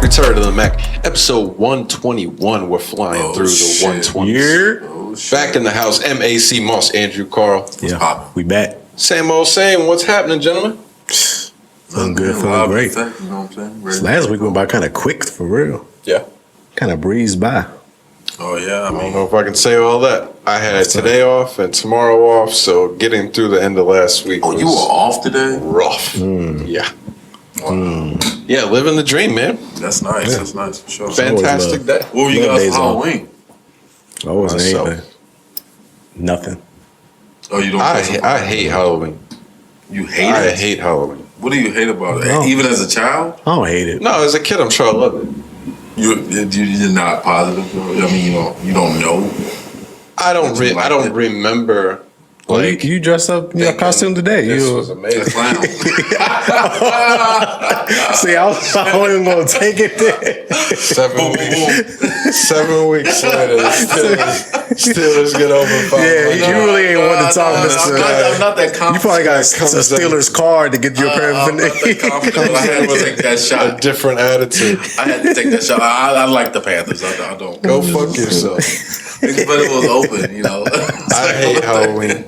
Return to the M.A.C. Episode 121. We're flying through the 120s. Back in the house. M.A.C. Moss, Andrew, Carl. Yeah, we back. Same old same. What's happening, gentlemen? Feeling good, feeling great. You know what I'm saying? Last week went by kind of quick, for real. Yeah. Kind of breezed by. Oh, yeah. I don't know if I can say all that. I had today off and tomorrow off, so getting through the end of last week was you were off today? rough. Yeah. Wow. Yeah, living the dream, man. That's nice. Yeah. That's nice for sure. Fantastic day. What were you Love guys days for off. Halloween? I wasn't Myself. anything. Nothing. Oh, you don't I dress up? hate Halloween. You hate I it? hate Halloween. What do you hate about it? No. Even as a child? I don't hate it. No, as a kid, I'm sure I loved it. You're not positive. I mean, you don't know. I don't remember. Well, Like, you dressed up in your costume today. this You was A amazing. clown. see, I wasn't even gonna take it there. 7 weeks later, Steelers get over 500. Yeah, you really ain't want to talk I'm Mr. not that confident. You probably got a Steelers card to get your I'm not that paraphernalia. confident. I had to take that A shot. different attitude. I had to take that shot. I like the Panthers. I don't. Go fuck yourself. But it was open, you know. I hate Halloween.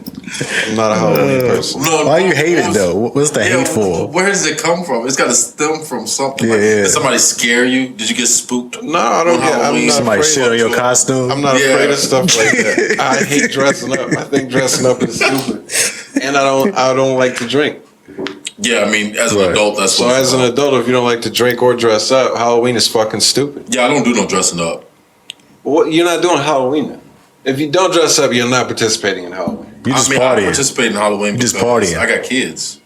I'm not a Halloween person. No, Why you hate it though? What's the hate for? Where does it come from? It's got to stem from something. Yeah, Like, yeah. Did somebody scare you? Did you get spooked? No, I don't get. I'm Halloween, not Somebody afraid. shit on your costume. I'm not Yeah. afraid of stuff like that. I hate dressing up. I think dressing up is stupid, and I don't like to drink. Yeah, I mean, as an Right. adult, that's So what as an adult, if you don't like to drink or dress up, Halloween is fucking stupid. Yeah, I don't do no dressing up. What, you're not doing Halloween then. If you don't dress up, you're not participating in Halloween. You just I partying. participate in Halloween. You just because partying. I got kids.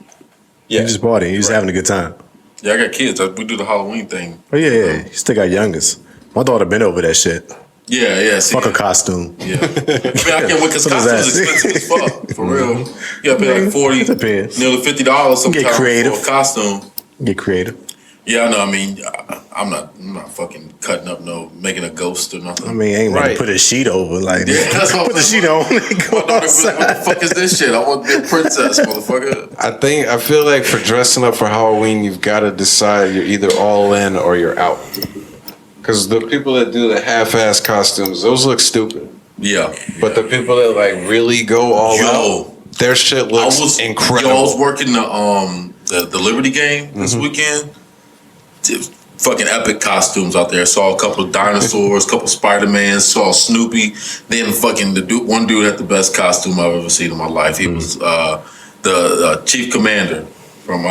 You just partying. You just having a good time. Yeah, I got kids. We do the Halloween thing. Oh yeah. You still got youngest. My daughter been over that shit. Yeah. See, Fuck a costume. Yeah. I mean, I can't wait because What is costumes that? expensive as fuck. For real. You gotta pay like $40, Depends. nearly $50 sometimes Get creative. for a costume. Get creative. Yeah, I know. I mean, I'm not fucking cutting up making a ghost or nothing. I mean, ain't Right. gonna put a sheet over like Yeah, that's what put the I'm sheet on and go what the outside. fuck is this shit? I want to be a princess, motherfucker. I feel like for dressing up for Halloween, you've got to decide you're either all in or you're out. Because the people that do the half-ass costumes, those look stupid. Yeah. But the people that like really go all out, their shit looks incredible. I was working the Liberty game this weekend. Fucking epic costumes out there. Saw a couple of dinosaurs, couple Spider-Mans, saw Snoopy. Then fucking one dude had the best costume I've ever seen in my life. He was the Chief Commander from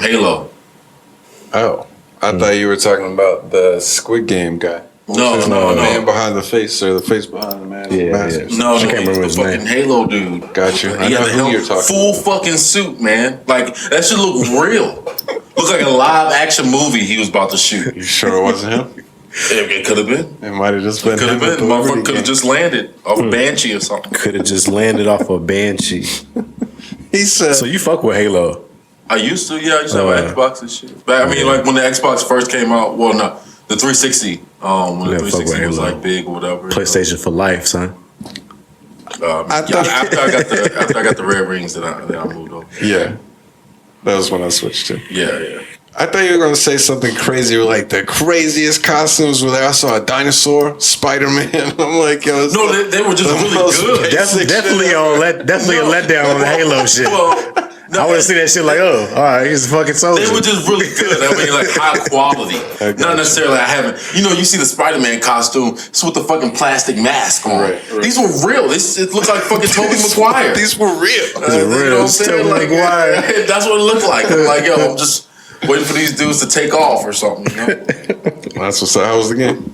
Halo. Oh, I thought you were talking about the Squid Game guy. No. The man behind the face, or the face behind the man. Yeah, mask. yeah. No, I can't remember the his fucking name. Halo dude. Got you. I He know had the who you're talking full fucking suit, man. Like that shit look real. Looked like a live action movie he was about to shoot. You sure it wasn't him? It could have been. It might have just been Could him. have at been. the Motherfucker Liberty could have game. just landed off a Banshee or something. Could have just landed off a Banshee. He said. So you fuck with Halo. I used to, yeah. I used to have Oh, an yeah. Xbox and shit. But I mean, like when the Xbox first came out, well, no, the 360. When the Yeah, fuck with 360 was Halo. like big or whatever. PlayStation for life, son. After I got the red rings, then I moved over. Yeah. That was when I switched to. Yeah. I thought you were going to say something crazy, like the craziest costumes where I saw a dinosaur, Spider-Man. I'm like, yo, it's No, they were just the really most good. basic Definitely shit a letdown on the Halo shit. Well, I would have seen that shit like, oh, all right, he's a fucking soldier. they were just really good. I mean, like high quality. Not necessarily. I haven't. You see the Spider-Man costume. It's with the fucking plastic mask on. Right. These were real. It looks like fucking Tobey Maguire. These were real. are real. You know what I'm It's saying? Tobey Like, Maguire. that's what it looked like. I'm like, yo, I'm just waiting for these dudes to take off or something. You know? That's what's up. How was the game?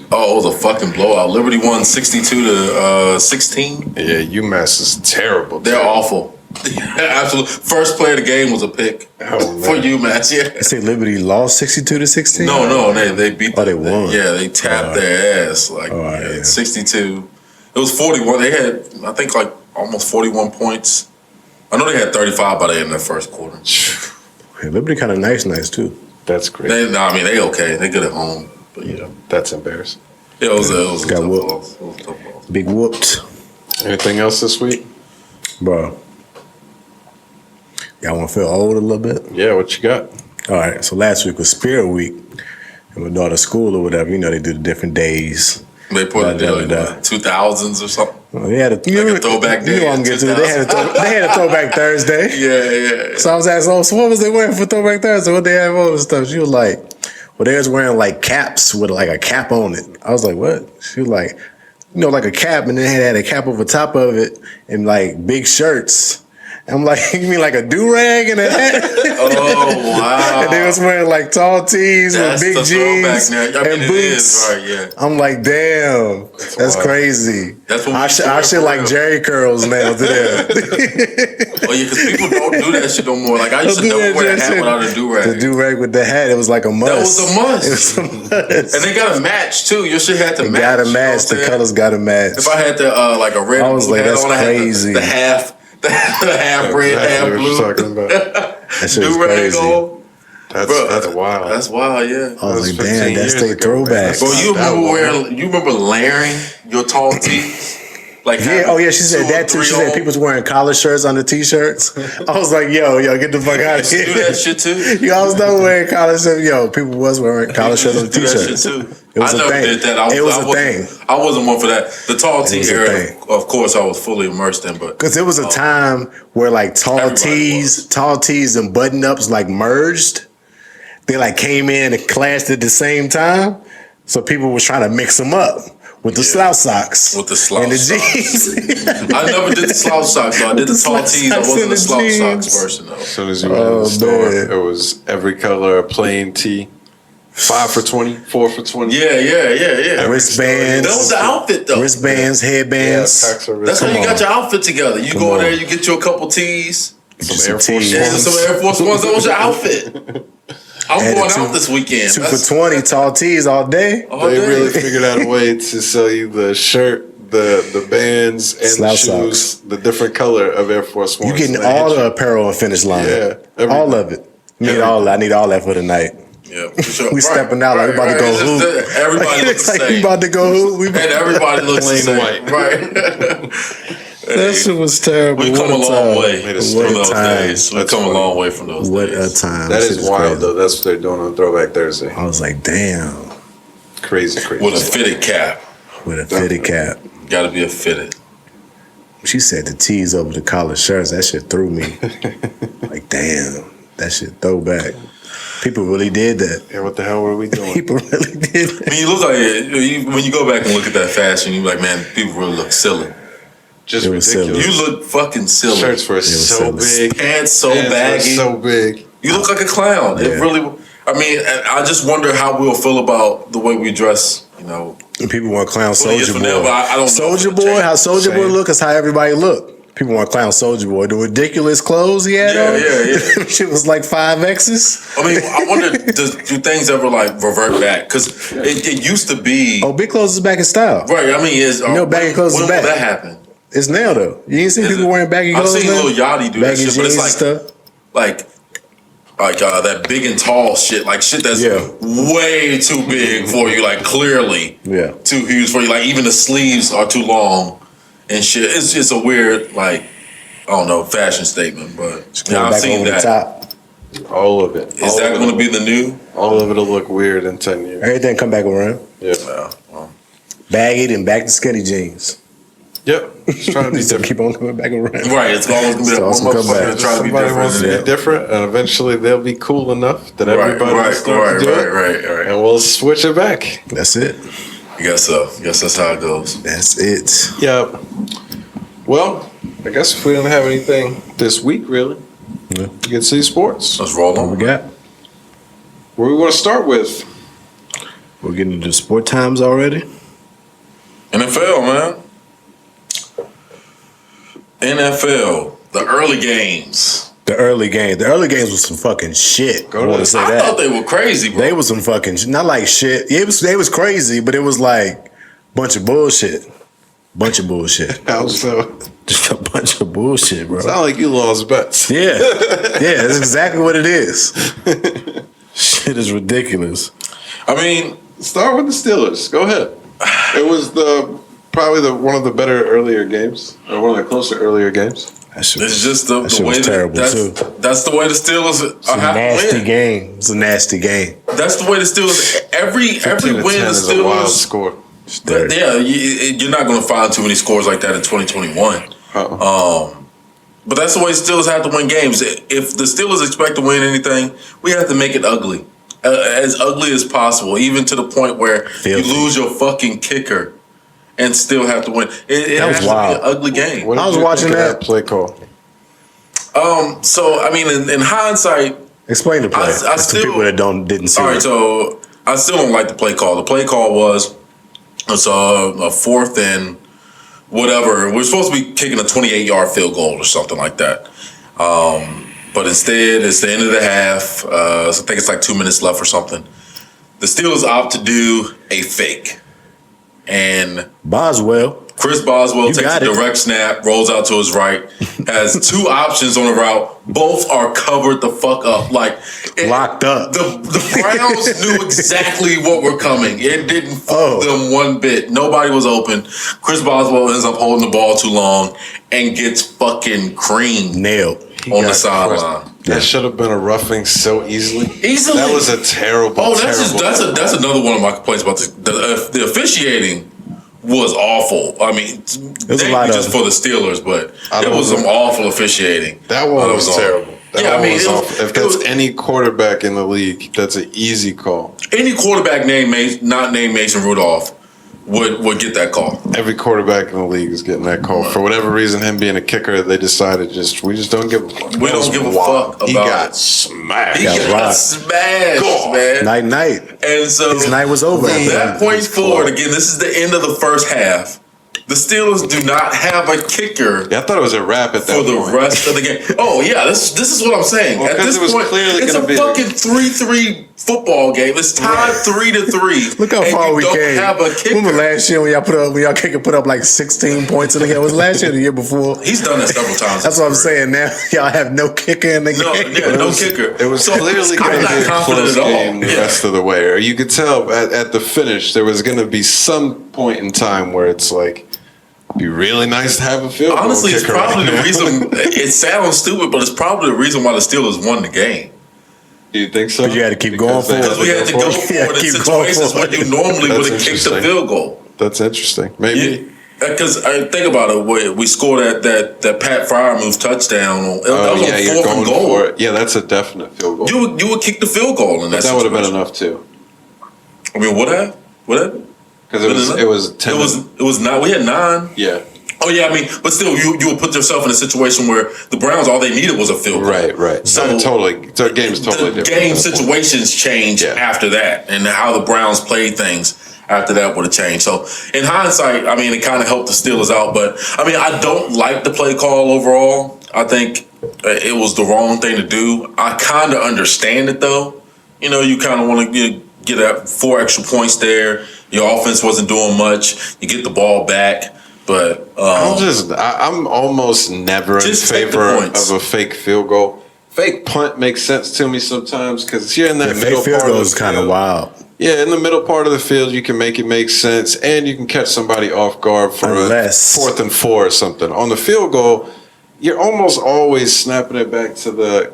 Oh, it was a fucking blowout. Liberty won 62 to 16. Yeah, UMass is terrible. They're awful. Absolutely. First play of the game was a pick for UMass. Yeah. You say Liberty lost 62-16? No, they beat them. Oh, they won. Yeah, they tapped their ass. Like, yeah. 62. It was 41. They had, I think, like almost 41 points. I know they had 35 by the end of the first quarter. Yeah, Liberty kind of nice too. That's great. They okay. They good at home. But yeah. That's embarrassing. It was a Got tough whooped. loss. It was a tough loss. Big whooped. Anything else this week? Bro. Y'all want to feel old a little bit? Yeah, what you got? All right, so last week was Spirit Week. And my daughter's school or whatever, you know, they do the different days. They put it in like 2000s or something. Well, they had a throwback day. You know I'm getting to it. They had a throwback Thursday. Yeah. So I was asking, so what was they wearing for throwback Thursday? What they have on and stuff? She was like, well, they was wearing like caps with like a cap on it. I was like, what? She was like, you know, like a cap, and then had a cap over top of it and like big shirts. I'm like, you mean like a do-rag and a hat? Oh, wow. And they was wearing like tall tees That's with big the jeans and boots. Right, yeah. I'm like, damn, that's crazy. That's what I should like Jerry curls now to them. Oh yeah, because people don't do that shit no more. Like I used to never wear a hat without a do-rag. The do-rag with the hat, it was like a must. That was a must. It was a must. And they got to match too. Your shit had to match. Got to match. The colors got to match. If I had the like a red, I was like, that's crazy. The half red, half blue. Talking about. That shit was Do-rag crazy. on. That's wild. That's wild, yeah. I was like, 15 damn, that's years their ago, throwback. Bro, you remember layering your tall tees? Like Yeah, oh yeah, she said that too. She said people was wearing collar shirts under t-shirts. I was like, yo, get the fuck out of do here. that shit too. You always know wearing collar shirts. Yo, people was wearing collar shirts on Do that t-shirts. shit too. It was I a never thing. did that. It was a thing. I wasn't one for that. The tall tee was a era, thing. of course, I was fully immersed in. But Because it was a time where like tall tees and button ups like merged. They like came in and clashed at the same time. So people was trying to mix them up with the slouch socks. With the slouch and the socks. jeans. I never did the slouch socks though. I did the tall slouch tees. I socks wasn't and a the slouch socks jeans. person though. As soon as you went in the store, man. it was every color, a plain tee. 5 for 20, 4 for 20. Yeah. Wristbands. That was the outfit though. Wristbands, headbands. packs of That's how you wristbands. got your outfit together. You Come go on. there, you get you a couple tees, Some Air Force and Ones. some Air Force Ones. That was your outfit. I'm Had going a out this weekend. 2 for 20 tall tees all day. all They day. really figured out a way to sell you the shirt, the bands, and Slouch the shoes, the different color of Air Force Ones. You getting They all hit the apparel and finish line. Yeah, all of it. I need all that for tonight. Yeah, for sure. We stepping out like we about to go It's just hoop. that everybody looks the like we same. about to go hoop. And everybody looks the Plain same. white. Right. That shit was terrible. We've come a long way Made a from what a those time. days. We've That's come a funny. long way from those What days. a time. That Shit is wild, crazy. though. That's what they're doing on Throwback Thursday. I was like, damn. Crazy. With a fitted cap. With a fitted cap. Got to be a fitted. She said the tees over the collar shirts. That shit threw me. Like, damn. That shit throwback. People really did that. Yeah, what the hell were we doing? People really did that. I mean, you look like it. When you go back and look at that fashion, you're like, man, people really look silly. Just It was ridiculous. You look fucking silly. Shirts were so silly. big. Pants so Pants were baggy. so big. You look like a clown. It Yeah. really. I mean, I just wonder how we'll feel about the way we dress. You know, And people want to clown 20 years Soldier from Boy. now, but I don't know if Soldier it'll Boy, change. how Soldier Boy Same. look is how everybody look. People want to clown Soldier Boy. The ridiculous clothes he had on. Yeah. Shit was like 5X's. I mean, I wonder, do things ever like revert back? Because it used to be Oh, big clothes is back in style. right. I mean, baggy clothes is when back. will that happen? It's now though. You ain't seen Is people it? wearing baggy I've clothes seen now? Lil Yachty do that Baggy shit, but it's jeans like and stuff. like that big and tall shit, like shit that's Yeah. way too big for you, like clearly Yeah. too huge for you. Like even the sleeves are too long and shit. It's just a weird, like, I don't know, fashion statement, but Just yeah, going I've back seen over that. the top. All of it. Is that going to be the new? All of it'll look weird in 10 years. Everything come back around. Yeah. Well, Baggy and back to skinny jeans. Yep. Just trying to be So different. keep on coming back around. right, it's always going to be that one It's always gonna come motherfucker back. to try to be Somebody different. wants to Yeah. be different, and eventually they'll be cool enough that Right, everybody will start to do it, right. and we'll switch it back. That's it. I guess so. Guess that's how it goes. That's it. Yep. Well, I guess if we don't have anything this week, really, Yeah. you can see sports. Let's roll What we on. got? Where we want to start with? We're getting into sport times already. NFL, man. NFL, the early games. The early games. The early games was some fucking shit. I want to say I that. thought they were crazy, bro. They was some fucking not like shit. Yeah, they was crazy, but it was like bunch of bullshit. Bunch of bullshit. How so? Just a bunch of bullshit, bro. Sound like you lost bets. Yeah. Yeah, that's exactly what it is. Shit is ridiculous. I mean, Start with the Steelers. Go ahead. It was probably one of the better earlier games, or one of the closer earlier games. It's just the shit way was terrible too. that's the way the Steelers It's a have to nasty win. game. It's a nasty game. That's the way the Steelers. Every 15 win to 10 the is a wild Steelers. score. Yeah, you're not going to find too many scores like that in 2021. But that's the way Steelers have to win games. If the Steelers expect to win anything, we have to make it ugly. As ugly as possible, even to the point where you lose your fucking kicker and still have to win. It That was has wild. to be an ugly game. What I did was you watching think of that. play call. So, I mean, in hindsight, Explain the play I to still- people that didn't see all right, it. so I still don't like the play call. The play call was a 4th and whatever. We're supposed to be kicking a 28-yard field goal or something like that. But instead, it's the end of the half. So I think it's like 2 minutes left or something. The Steelers opt to do a fake. And Boswell. Chris Boswell takes got a it. direct snap, rolls out to his right, has 2 options on the route. Both are covered the fuck up. Like Locked up. The Browns knew exactly what were coming. It didn't fool them one bit. Nobody was open. Chris Boswell ends up holding the ball too long and gets fucking creamed Nailed. on the sideline. That should have been a roughing so easily. Easily. That was a terrible. Oh, that's terrible that's another one of my complaints about the officiating was awful. I mean, There's a lot just of for the Steelers, but I it don't was know. some awful officiating. That one was terrible. That Yeah, I one mean, was it was- awful. If it that's was- any quarterback in the league, that's an easy call. Any quarterback not named Mason Rudolph would get that call. Every quarterback in the league is getting that call. For whatever reason, him being a kicker, they decided we just don't give a fuck. We don't give a fuck about He got it. smashed. He got rocked. smashed, man. Night. And so His night was over. From that point forward, again, this is the end of the first half. The Steelers do not have a kicker Yeah, I thought it was a wrap at that for the point. rest of the game. Oh yeah, this is what I'm saying. Well, At 'cause this it was point, clearly it's a gonna be fucking 3-3 football game. It's tied 3-3. Look how and far you we don't came. have a kicker. Remember last year when y'all kicker put up like 16 points in the game? Was it last year or the year before? He's done that several times. That's what I'm saying. Now y'all have no kicker in the No, game. yeah, no kicker. It was So, clearly I'm going to not be a confident close at all. game the Yeah. rest of the way. Or you could tell at the finish there was going to be some point in time where it's like, it'd be really nice to have a field goal Honestly, it's kicker probably right the now. reason. It sounds stupid, but it's probably the reason why the Steelers won the game. Do you think so? But you had to keep going for it. Because we had to go for Yeah, it in keep going situations for where it. you normally That's would have kicked the interesting. field goal. That's interesting. Maybe. Because think about it, we scored that Pat Fryermuth touchdown. That was on you're 4th going and goal. for it. Yeah, that's a definite field goal. You would kick the field goal in that. That would have been situation. enough too. I mean, what? Because it was 10. It was not. We had 9. Yeah. Oh yeah, I mean, but still, you would put yourself in a situation where the Browns all they needed was a field goal. Right. So The game's totally the different. game situations change after that, and how the Browns played things after that would have changed. So in hindsight, I mean, it kind of helped the Steelers out. But I mean, I don't like the play call overall. I think it was the wrong thing to do. I kind of understand it though. You know, you kind of want to get 4 extra points there. Your offense wasn't doing much. You get the ball back. But I'm almost never in Just take the favor points. of a fake field goal. Fake punt makes sense to me sometimes because you're in that The middle fake field part goal of is the kind of field. wild. Yeah, in the middle part of the field, you can make it make sense, and you can catch somebody off guard for Unless- a 4th and 4 or something. On the field goal, you're almost always snapping it back to the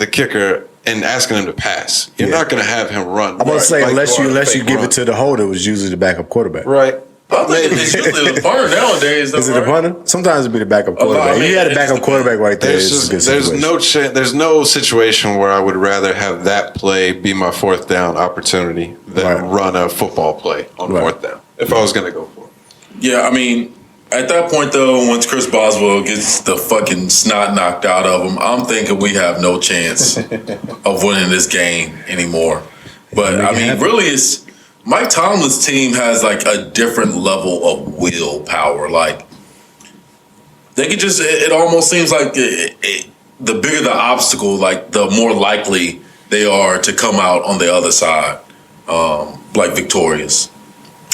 kicker and asking him to pass. You're not going to have him run. I'm gonna say Like unless you fake give run. it to the holder, which is usually the backup quarterback. Right. I think it's usually the punter nowadays. Is it the punter? Sometimes it'd be the backup quarterback. I mean, you had a it's backup just- quarterback right there. There's It's a good there's situation. there's no situation where I would rather have that play be my 4th down opportunity than Right. run a football play on Right. 4th down. If I was going to go for it. Yeah, I mean, at that point though, once Chris Boswell gets the fucking snot knocked out of him, I'm thinking we have no chance of winning this game anymore. But I mean, really, it's Mike Tomlin's team has like a different level of willpower. Like they could just, it almost seems like the bigger the obstacle, like the more likely they are to come out on the other side, like victorious.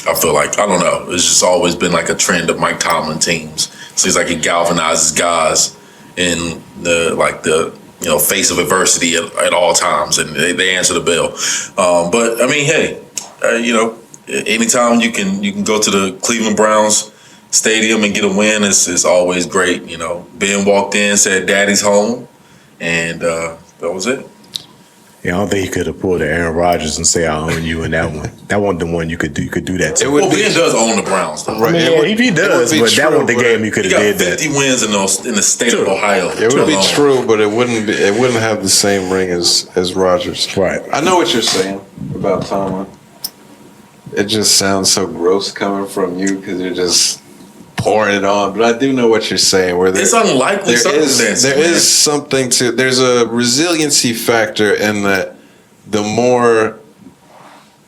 I feel like, I don't know, it's just always been like a trend of Mike Tomlin teams. Seems like he galvanizes guys in the face of adversity at all times, and they answer the bell. But I mean, hey, anytime you can go to the Cleveland Browns stadium and get a win is always great. You know, Ben walked in, said, "Daddy's home," and that was it. Yeah, I don't think he could have pulled the Aaron Rodgers and say, "I own you" in that one. That wasn't the one you could do. You could do that too. Well, Ben does own the Browns, though. I mean, yeah, he does, but that wasn't the game you could He have got did 50 that. wins in the state of Ohio. It would be true, but it wouldn't have the same ring as Rodgers. Right. I know what you're saying about Tomlin. It just sounds so gross coming from you because you're just pouring it on. But I do know what you're saying. Where It's unlikely circumstances. There is something to. There's a resiliency factor in that. The more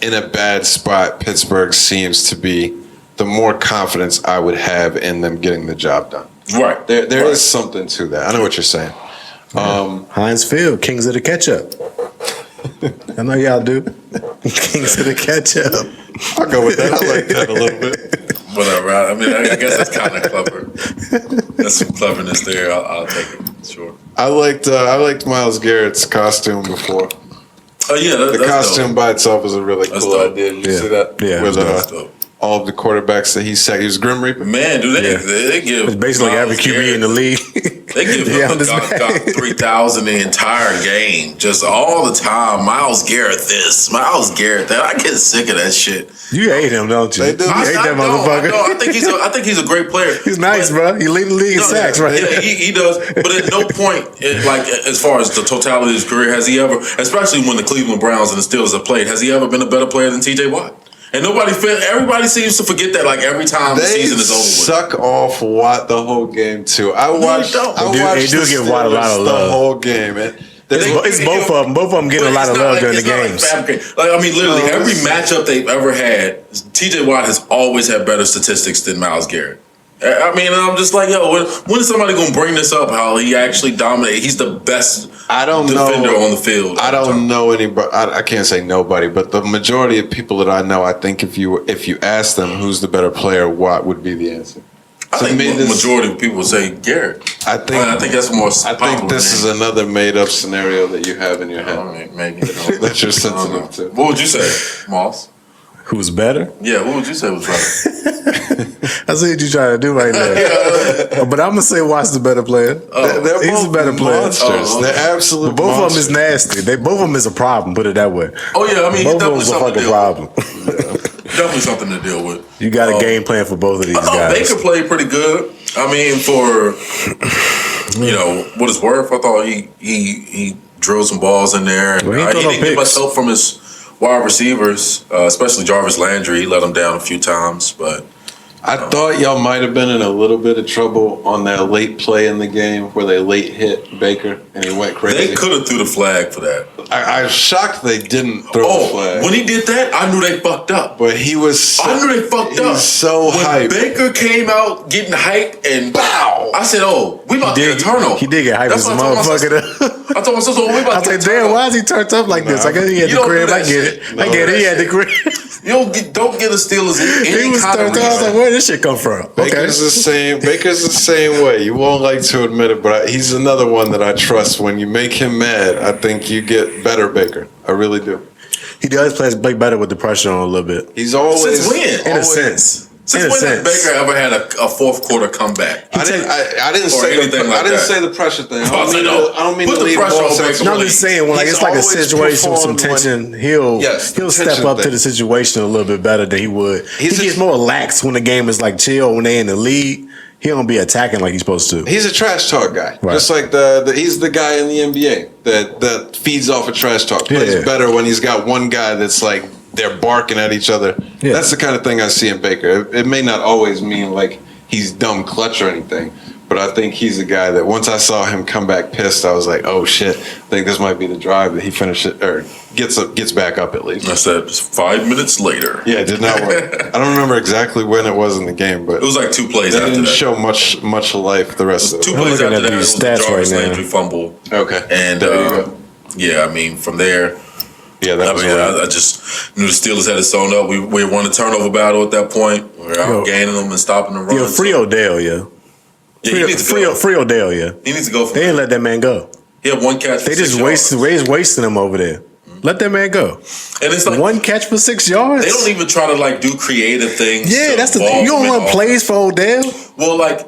in a bad spot Pittsburgh seems to be, the more confidence I would have in them getting the job done. Right. There is something to that. I know what you're saying. Heinz Field, Kings of the Ketchup. I know y'all do. Kings of the Ketchup. I'll go with that. I like that a little bit. Whatever. I mean, I guess that's kind of clever. There's some cleverness there. I'll take it. Sure. I liked Myles Garrett's costume before. Oh yeah, The costume dope. by itself is a really cool dope. idea. You Yeah. see that? Yeah, With that's dope. all of the quarterbacks that he sacked. He was Grim Reaper. Man, do they Yeah. they give It's basically like every Myles QB Garrett- in the league. They give Yeah, him on this got bag. 3,000 the entire game, just all the time. Myles Garrett this, Myles Garrett that. I get sick of that shit. You hate him, don't you? They do. You hate that know, motherfucker. I think he's a great player. He's nice, bro. He lead the league in No, sacks, right? Yeah, he does. But at no point, like as far as the totality of his career, has he ever, especially when the Cleveland Browns and the Steelers have played, has he ever been a better player than T.J. Watt? And everybody seems to forget that like every time the They season is over with. suck off Watt the whole game too. I watched. don't. I They do- watched they do the give Watt a lot of Steelers love. the whole game. It's both of them. Both of them getting a lot of love during the games. Like, I mean, literally, No, every it's- matchup they've ever had, T.J. Watt has always had better statistics than Myles Garrett. I mean, I'm just like, yo, when is somebody going to bring this up, how he actually dominated? He's the best I don't defender know. on the field. I don't know anybody. I can't say nobody, but the majority of people that I know, I think if you ask them who's the better player, Watt would be the answer. I So think to me, the this- majority of people would say Garrett. I think that's more I think this is another made up scenario that you have in your head maybe. that you're sensitive to. What would you say, Moss? Who's better? Yeah, what would you say was better? I see what you're trying to do right now. But I'm gonna say Watt's the better player. They're He's both a better player. monsters. Oh, okay. They're absolute. But both of them monsters. is nasty. Both of them is a problem. Put it that way. Oh yeah, I mean, Both of he's them definitely is a something to fucking deal with. problem. Definitely something to deal with. You got a game plan for both of these I thought guys. Baker played pretty good. I mean, for what it's worth, I thought he drilled some balls in there. Well, he threw no didn't get much picks. help from his wide receivers, especially Jarvis Landry. He let him down a few times, but I thought y'all might have been in a little bit of trouble on that late play in the game where they late hit Baker and he went crazy. they could have threw the flag for that. I'm shocked they didn't throw the flag. When he did that, I knew they fucked up. But he was. I knew they fucked up. So when hyped. Baker came out getting hyped and bow, I said, "Oh, we about to get a turnover." He did get hyped as That's a what I told my motherfucker. sister. I told my sister, "Oh, we I about was to like, get a damn, turnover." why is he turned up like this? I guess he had You the don't crib. do I that get shit. it. No, I get it. He that had the shit. crib. Don't get the Steelers any He was kind of turned up. I was like, reason. where did this shit come from? Okay. Baker's the same. Baker's the same way. You won't like to admit it, but he's another one that I trust. When you make him mad, I think you get better Baker. I really do. He does play better with the pressure on a little bit. He's always Since when? In a always- sense. Since In a when has sense. Baker ever had a fourth quarter comeback? I didn't Or say anything like I didn't that. say the pressure thing. I I don't mean put to the leave pressure all on sense. Baker. No, I'm just saying, when like He's it's like a always situation with some performed tension, he'll Yes, step tension up to thing. the situation a little bit better than he would. He He's gets a- more lax when the game is like chill. When they in the lead, he don't be attacking like he's supposed to. He's a trash talk guy, Right. just like he's the guy in the NBA that feeds off of trash talk. Plays Yeah. better when he's got one guy that's like they're barking at each other. Yeah. That's the kind of thing I see in Baker. It may not always mean like he's dumb clutch or anything, but I think he's a guy that once I saw him come back pissed, I was like, oh shit, I think this might be the drive that he finishes or gets back up at least. I said, just 5 minutes later. Yeah, it did not work. I don't remember exactly when it was in the game, but It was like 2 plays they after didn't that. show much life the rest of Two it. I'm plays looking after at that, it these was the stats Jarvis right now. Landry fumble. Okay, And there you go. yeah, I mean, from there, Yeah, that was I just knew the Steelers had it sewn up. We won a turnover battle at that point. We were out gaining them and stopping the run. Yo, free Odell, yeah. Yeah, he needs to go. Free Odell, yeah. He needs to go. They didn't let that man go. He had one catch. They just wasting him over there. Let that man go. And it's like one catch for 6 yards. they don't even try to like do creative things. Yeah, that's the thing. You don't run plays for Odell. Well, like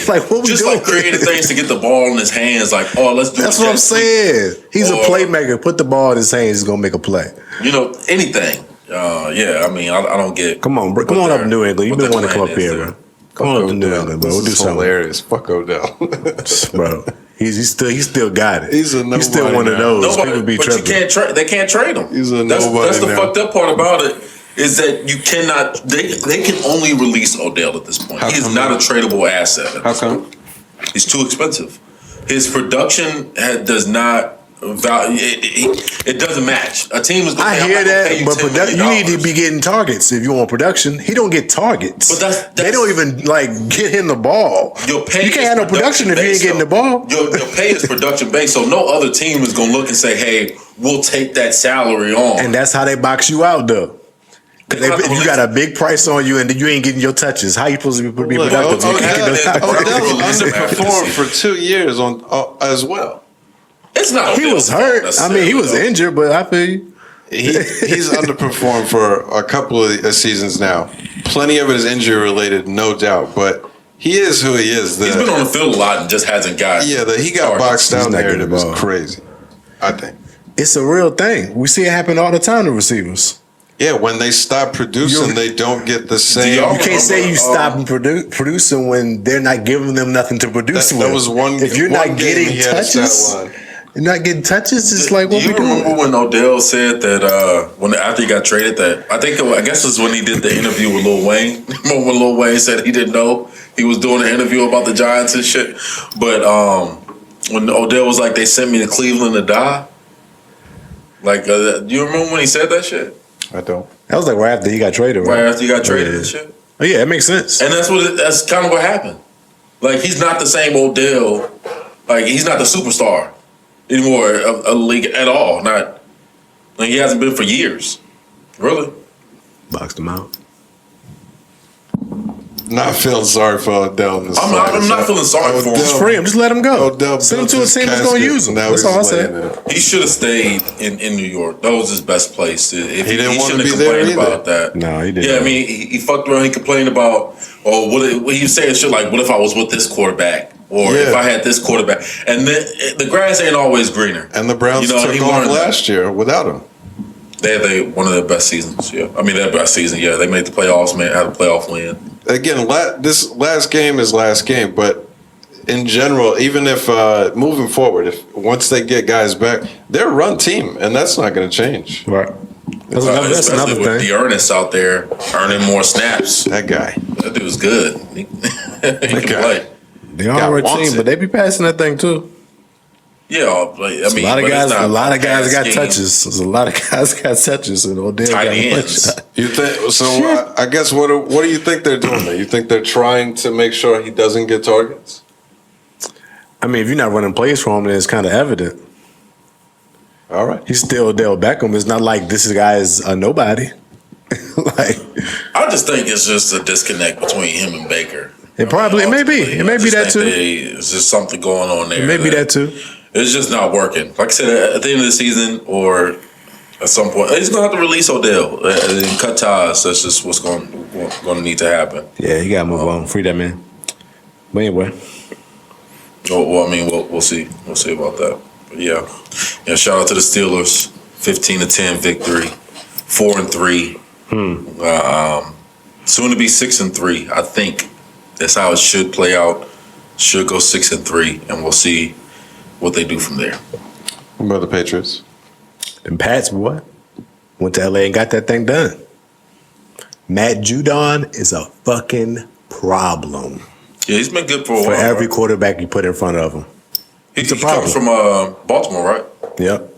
Like what we just doing? like creative things to get the ball in his hands. Like, oh, let's do. That's what I'm saying. He's a playmaker. Put the ball in his hands. He's gonna make a play. You know, anything. Yeah, I mean, I don't get. Come on, bro. Come on up to New England. You've been wanting to come up here, bro. Come on up to New England, bro. We'll do something. Hilarious. Fuck Odell. Bro. He still got it. He's still one of those. Nobody, People be but tripping. you can't trade. They can't trade him. He's a that's nobody the now. fucked up part about it is that you cannot. They can only release Odell at this point. How He is come? not a tradable asset. How come? He's too expensive. His production does not. It doesn't match. A team is. I hear that, but $10 you million. need to be getting targets if you want production. He don't get targets. But they don't even like get him the ball. Your pay You can't have no production if you ain't getting the ball. Your pay is production based, so no other team is gonna look and say, "Hey, we'll take that salary on." And that's how they box you out, though. If you got a big price on you and you ain't getting your touches, how you supposed to be productive? Odell underperformed for 2 years on as well. It's not. He was hurt. I mean, he was injured, but I feel you. He's underperformed for a couple of seasons now. Plenty of it is injury related, no doubt. But he is who he is. He's been on the field a lot and just hasn't got. Yeah, he got boxed down there. It was ball. crazy. I think It's a real thing. We see it happen all the time to receivers. Yeah, when they stop producing, they don't get the same. You can't say you stop producing when they're not giving them nothing to produce with. That was one. If you're one not game getting he had a touches, stat line. you're not getting touches. It's like what Do we you remember doing. when Odell said that after he got traded that I guess it was when he did the interview with Lil Wayne. Remember when Lil Wayne said he didn't know he was doing an interview about the Giants and shit. But when Odell was like, they sent me to Cleveland to die. Like, do you remember when he said that shit? I don't. That was like right after he got traded, right? Right after he got traded Yeah. and shit. Oh, yeah, it makes sense. And that's kind of what happened. Like, he's not the same Odell. Like, he's not the superstar anymore of the league at all. Not like he hasn't been for years. Really. Boxed him out. Not feeling sorry for Odell. In this I'm not feeling sorry for him. Just free him. Just let him go. Odell Send him to a built team his that's going to casket. use him. Now That's he's all I laying said. it. He should have stayed in New York. That was his best place. If He didn't want to shouldn't be have there complained either. about that. No, he didn't. Yeah, I mean, he fucked around. He complained about, what he was saying shit like, what if I was with this quarterback? Or if I had this quarterback? And then the grass ain't always greener. And the Browns he took off learned last year without him. They had one of their best seasons. Yeah, I mean their best season. Yeah, they made the playoffs. Man, had a playoff win. Again, this last game is last game, but in general, even if moving forward, if once they get guys back, they're a run team, and that's not going to change. Right. That's another Especially with thing. Dearness out there earning more snaps. That guy. That dude's good. He can play. They are a wants team, it. but they be passing that thing too. Yeah, I mean, A lot of but it's guys, not a lot of guys got scheme. touches. There's a lot of guys got touches, and Odell Tight got a bunch. ends. You think so? I guess what do you think they're doing there? You think they're trying to make sure he doesn't get targets? I mean, if you're not running plays for him, then it's kind of evident. All right. He's still Odell Beckham. It's not like this guy is a nobody. Like I just think it's just a disconnect between him and Baker. it may be. It may be that too. It's just something going on there. It may be that too. It's just not working. Like I said, at the end of the season or at some point, he's gonna have to release Odell and cut ties. That's just what's going to need to happen. Yeah, you gotta move on. Free that man. But anyway, Well, I mean, we'll see. We'll see about that. But yeah. Shout out to the Steelers. 15-10 victory. 4-3. Soon to be 6-3. I think that's how it should play out. Should go 6-3, and we'll see what they do from there. What about the Patriots? them Pats, boy, went to LA and got that thing done. Matt Judon is a fucking problem Yeah, he's been good for a for while. every right? quarterback you put in front of him. He a problem. comes from Baltimore, right? Yep.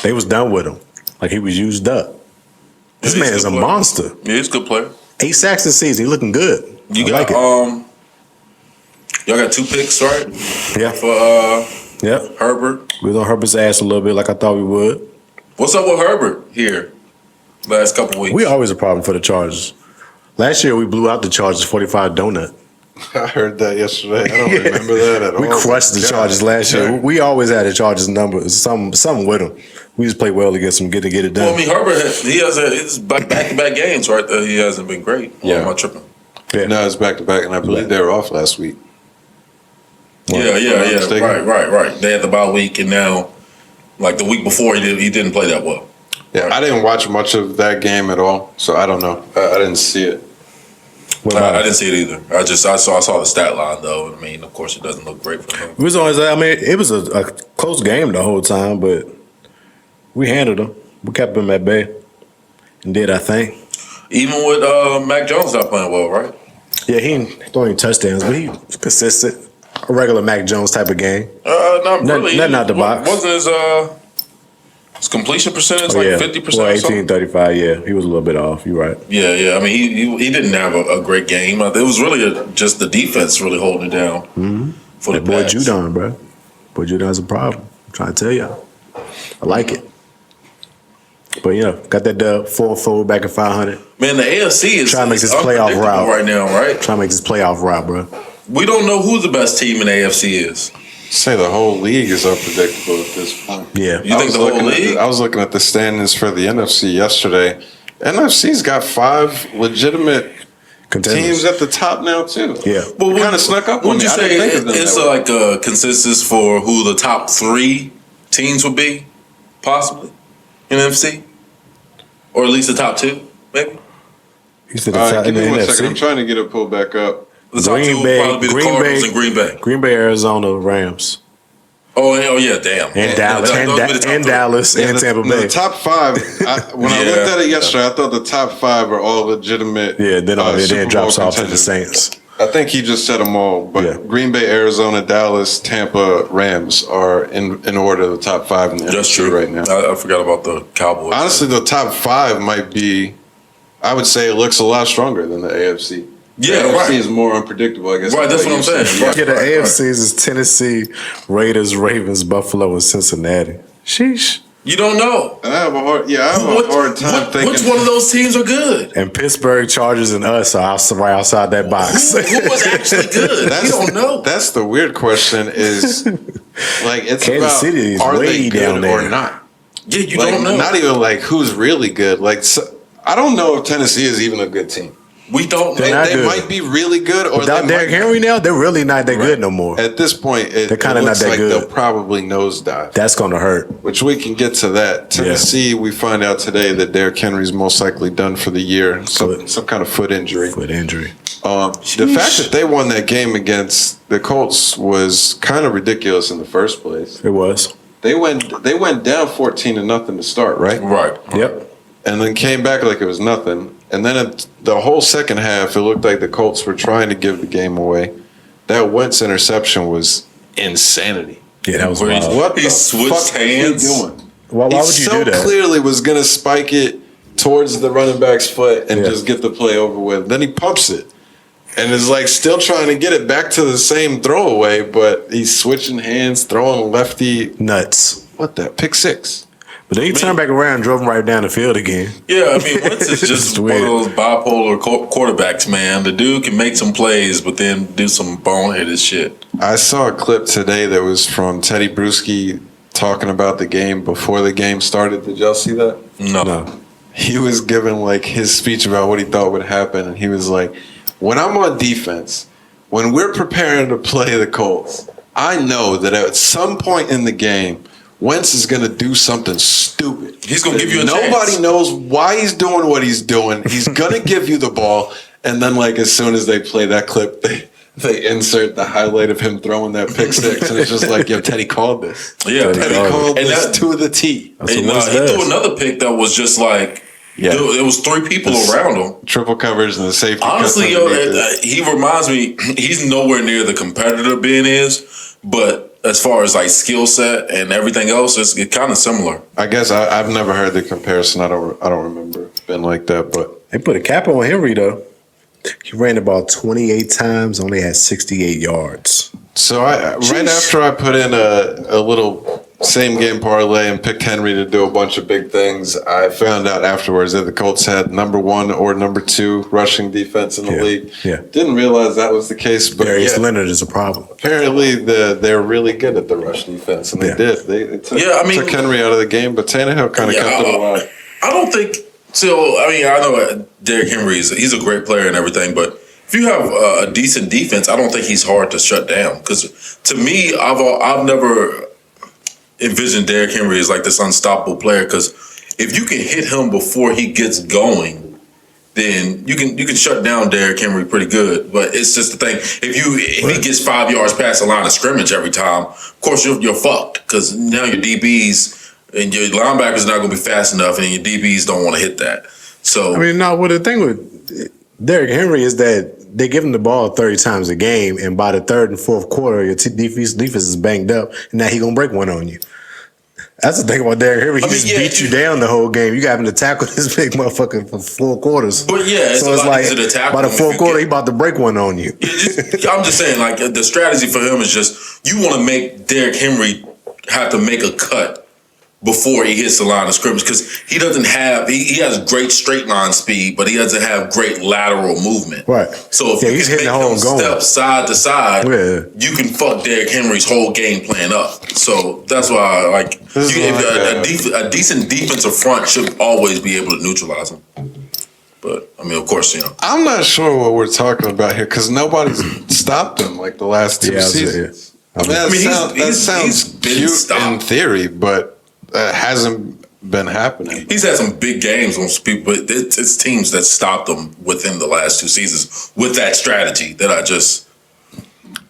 They was done with him. Like he was used up. This Yeah, he's man is a good player. monster. Yeah, he's a good player. 8 sacks this season. He looking good. You I got like it. y'all got 2 picks, right? Yeah. For Yep. Herbert. We was on Herbert's ass a little bit like I thought we would. What's up with Herbert here? Last couple weeks. We always a problem for the Chargers. Last year we blew out the Chargers 45 donut. I heard that yesterday. I don't remember that at all. We crushed the Chargers last year. We always had the Chargers numbers. Something with them. We just play well against them, get it done. Well, I mean, Herbert, he has it's back-to-back games, right? He hasn't been great. Yeah. Am I tripping? Yeah. No, it's back-to-back, and I believe they were off last week. Yeah. mistaken. Right. They had the bye week, and now, like the week before, he didn't play that well. Yeah, Right. I didn't watch much of that game at all, so I don't know. I didn't see it. I didn't see it either. I saw the stat line though. I mean, of course, it doesn't look great for him. It was always. I mean, it was a close game the whole time, but we handled them. We kept them at bay and did our thing. Even with Mac Jones not playing well, right? Yeah, he ain't throwing touchdowns, but he consistent. A regular Mac Jones type of game. Not really. Nothing out the box. Wasn't his completion percentage like 50%? Well, or something? 18-35, yeah. He was a little bit off. You're right. Yeah. I mean, he didn't have a great game. It was really just the defense really holding it down for the That boy Pats. Judon, bro. Boy Judon's a problem. I'm trying to tell y'all. I like it. But, got that dub, 4-4, back at 500. Man, the AFC is Trying to make this playoff unpredictable route right now, right? Trying to make this playoff route, bro. We don't know who the best team in the AFC is. Say the whole league is unpredictable at this point. Yeah. You think the whole league? I was looking at the standings for the NFC yesterday. NFC's got 5 legitimate Contenders. teams at the top now too. Yeah. Well, It kind of snuck up on would me. you I say didn't think of them it's that way. like a consensus for who the top 3 teams would be, possibly, in NFC? Or at least the top 2, maybe? He said All it's right, out give in the me 1 NFC. second. I'm trying to get it pulled back up. The top 2 would probably be the Cardinals and Green Bay. Green Bay, Arizona, Rams. Oh yeah, damn. And Dallas. Those would be the top And 3. Dallas and Tampa Bay. The top 5. When I Yeah. looked at it yesterday, I thought the top 5 are all legitimate. Yeah, then Super it drops Bowl off to the contenders. Saints. I think he just said them all, but Yeah. Green Bay, Arizona, Dallas, Tampa, Rams are in order the top 5 in the That's NFC true. right now. I forgot about the Cowboys. Honestly, the top 5 might be. I would say it looks a lot stronger than the AFC. Yeah, the AFC right. is more unpredictable, I guess. Right, that's what I'm saying. Right. Yeah, the AFCs is Tennessee, Raiders, Ravens, Buffalo, and Cincinnati. Sheesh. You don't know. And I have a hard time thinking. Which one of those teams are good? And Pittsburgh, Chargers, and us are right outside that box. Who was actually good? We don't know. That's the weird question. Is like it's Kansas about City is are way they down good or there. not? Yeah, you Like, don't know. not even like who's really good. Like I don't know if Tennessee is even a good team. We don't They're know. not They good. might be really good, or Without they Derrick might Henry now, they're really not that good no more. At this point, They're it kinda looks not that like good. they'll probably nosedive. That's going to hurt. Which we can get to that. Tennessee, we find out today that Derrick Henry's most likely done for the year. Some kind of foot injury. Foot injury. The fact that they won that game against the Colts was kind of ridiculous in the first place. It was. They went down 14-0 to start, right? Right. Yep. And then came back like it was nothing. And then the whole second half, it looked like the Colts were trying to give the game away. That Wentz interception was insanity. Yeah, that was Where wild. What He the switched fuck hands? is he doing? Why He would you so do that? clearly was going to spike it towards the running back's foot and Yeah. just get the play over with. Then he pumps it and is like still trying to get it back to the same throwaway, but he's switching hands, throwing lefty. Nuts. What the? Pick 6. But then he turned back around and drove him right down the field again. Yeah, I mean, Wentz is It's just one weird. of those bipolar quarterbacks, man. The dude can make some plays, but then do some boneheaded shit. I saw a clip today that was from Teddy Bruschi talking about the game before the game started. Did y'all see that? No. He was giving like his speech about what he thought would happen, and he was like, when I'm on defense, when we're preparing to play the Colts, I know that at some point in the game, Wentz is going to do something stupid. He's gonna give you a Nobody chance. knows why he's doing what he's doing. He's going to give you the ball, and then like as soon as they play that clip, they insert the highlight of him throwing that pick 6, and it's just like, yo, Teddy called this. Yeah, Teddy called and this that, to the T. That's and, what Wentz he does. threw another pick that was just like, Yeah. dude, there was 3 people around him. Triple covers and the safety. Honestly, cuts yo, underneath it. he reminds me. He's nowhere near the competitor Ben is, but as far as like skill set and everything else, it's kind of similar. I guess I've never heard the comparison. I don't remember it been like that, but They put a cap on Henry, though. He ran about 28 times, only had 68 yards. so right after I put in a little same game parlay and picked Henry to do a bunch of big things. I found out afterwards that the Colts had number 1 or number 2 rushing defense in the league. Yeah. Didn't realize that was the case, but Darius Leonard is a problem. apparently they're really good at the rush defense, and they did. They took, took Henry out of the game, but Tannehill kind of kept it alive. I don't think so. I mean, I know Derrick Henry he's a great player and everything, but if you have a decent defense, I don't think he's hard to shut down. Because to me, I've never envisioned Derrick Henry as like this unstoppable player. Because if you can hit him before he gets going, then you can shut down Derrick Henry pretty good. But it's just the thing: if he gets 5 yards past the line of scrimmage every time, of course you're fucked. Because now your DBs and your linebackers are not going to be fast enough, and your DBs don't want to hit that. So I mean, no. Well, the thing with Derrick Henry is that they give him the ball 30 times a game, and by the third and fourth quarter, your defense is banged up, and now he gonna break one on you. That's the thing about Derrick Henry. He beat you down the whole game. You got him to tackle this big motherfucker for 4 quarters. But yeah, so it's like by the fourth quarter, he about to break one on you. I'm just saying, like the strategy for him is just you want to make Derrick Henry have to make a cut before he hits the line of scrimmage, because he doesn't have he has great straight line speed, but he doesn't have great lateral movement. Right. So if you can make him step side to side, you can fuck Derrick Henry's whole game plan up. So that's why a decent defensive front should always be able to neutralize him. But I mean, of course, I'm not sure what we're talking about here because nobody's stopped him like the last 2 seasons. That sounds cute in theory, but hasn't been happening. He's had some big games on people, but it's teams that stopped him within the last 2 seasons with that strategy that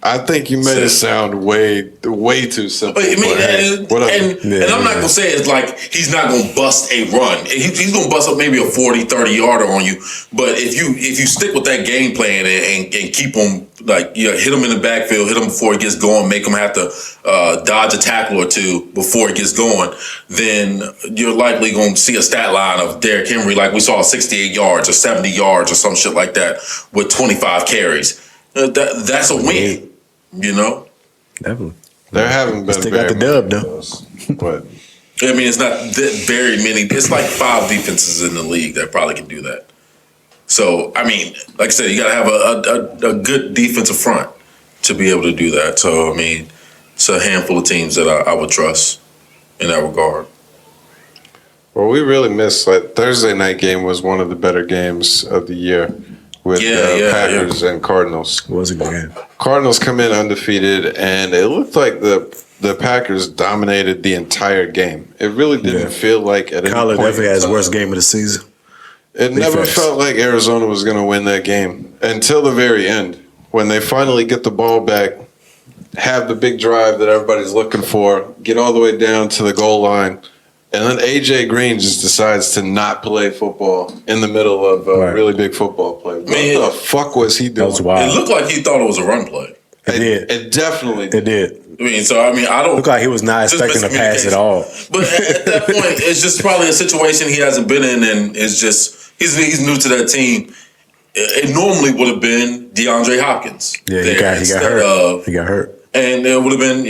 I think you made it sound way too simple. I mean, and I'm not going to say it's like he's not going to bust a run. He's going to bust up maybe a 40, 30-yarder on you. But if you stick with that game plan and keep him, like, hit him in the backfield, hit him before he gets going, make him have to dodge a tackle or 2 before he gets going, then you're likely going to see a stat line of Derrick Henry, like we saw 68 yards or 70 yards or some shit like that with 25 carries. That's a win. Definitely. There haven't been still got the dub though. But I mean, it's not very many. It's like 5 defenses in the league that probably can do that. So I mean, like I said, you got to have a good defensive front to be able to do that. So I mean, it's a handful of teams that I would trust in that regard. Well, we really missed Thursday night game was one of the better games of the year. With Packers and Cardinals. It was a good game. Cardinals come in undefeated, and it looked like the Packers dominated the entire game. It really didn't feel like at any point. Kyler definitely had his worst game of the season. It never felt like Arizona was going to win that game until the very end, when they finally get the ball back, have the big drive that everybody's looking for, get all the way down to the goal line. And then A.J. Green just decides to not play football in the middle of a really big football play. What the fuck was he doing? That was wild. It looked like he thought it was a run play. It did. It definitely did. It did. I don't look like he was not expecting to pass at all. But at that point, it's just probably a situation he hasn't been in, and it's just he's new to that team. It normally would have been DeAndre Hopkins. Yeah, he got hurt. He got hurt, and it would have been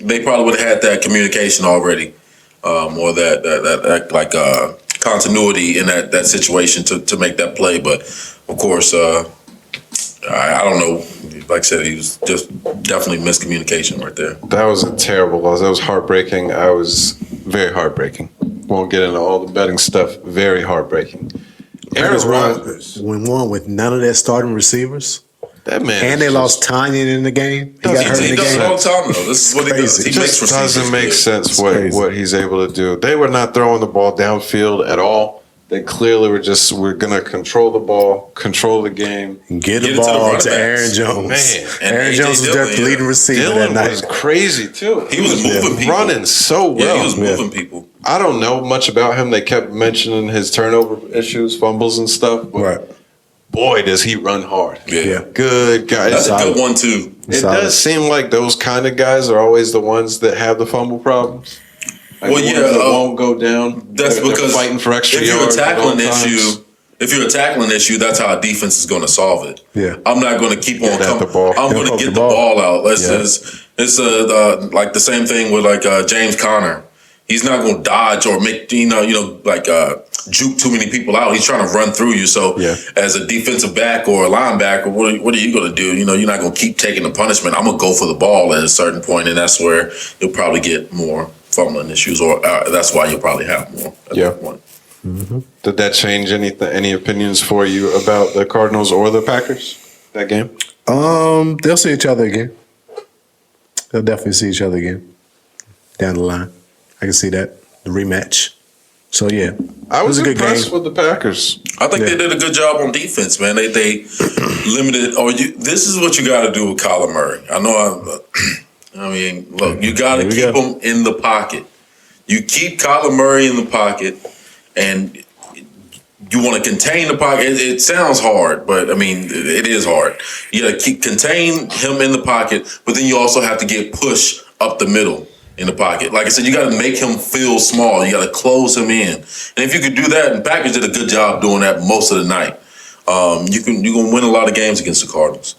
they probably would have had that communication already. Or that continuity in that situation to make that play. But of course, I don't know. Like I said, he was just definitely miscommunication right there. That was a terrible loss. That was heartbreaking. I was very heartbreaking. Won't get into all the betting stuff. Very heartbreaking. Aaron Rodgers won with none of their starting receivers. That man, and they lost Tanya in the game. He got hurt in the game. He does it all the time, though. This is what he does. He just doesn't make sense what he's able to do. They were not throwing the ball downfield at all. They clearly we're going to control the ball, control the game. Get the ball to Aaron Jones. Man. And Aaron Jones was their leading receiver that night. Was crazy, too. He was moving people. Running so well. Yeah, he was moving people. I don't know much about him. They kept mentioning his turnover issues, fumbles and stuff. But boy, does he run hard. Yeah. Good guy. That's a good one, too. It does seem like those kind of guys are always the ones that have the fumble problems. Like won't go down. That's because fighting for extra if yards. you're a tackling issue, if you're a tackling issue, that's how a defense is going to solve it. Yeah. I'm not going to keep on at the ball. I'm going to get the ball out. It's like the same thing with like James Conner. He's not going to dodge or make juke too many people out. He's trying to run through you. So as a defensive back or a linebacker, what are you going to do? You know, you're not going to keep taking the punishment. I'm going to go for the ball at a certain point, and that's where you'll probably get more fumbling issues, or that's why you'll probably have more at that point. Mm-hmm. Did that change anything? Any opinions for you about the Cardinals or the Packers that game? They'll see each other again. They'll definitely see each other again down the line. I can see that, the rematch. So yeah, I was it a good impressed game with the Packers. I think they did a good job on defense, man. They limited. This is what you got to do with Kyler Murray. I know. I mean, look, you got to keep him in the pocket. You keep Kyler Murray in the pocket, and you want to contain the pocket. It sounds hard, but I mean, it is hard. You got to contain him in the pocket, but then you also have to get push up the middle in the pocket. Like I said, you got to make him feel small. You got to close him in, and if you could do that, and Packers did a good job doing that most of the night. You're gonna win a lot of games against the Cardinals.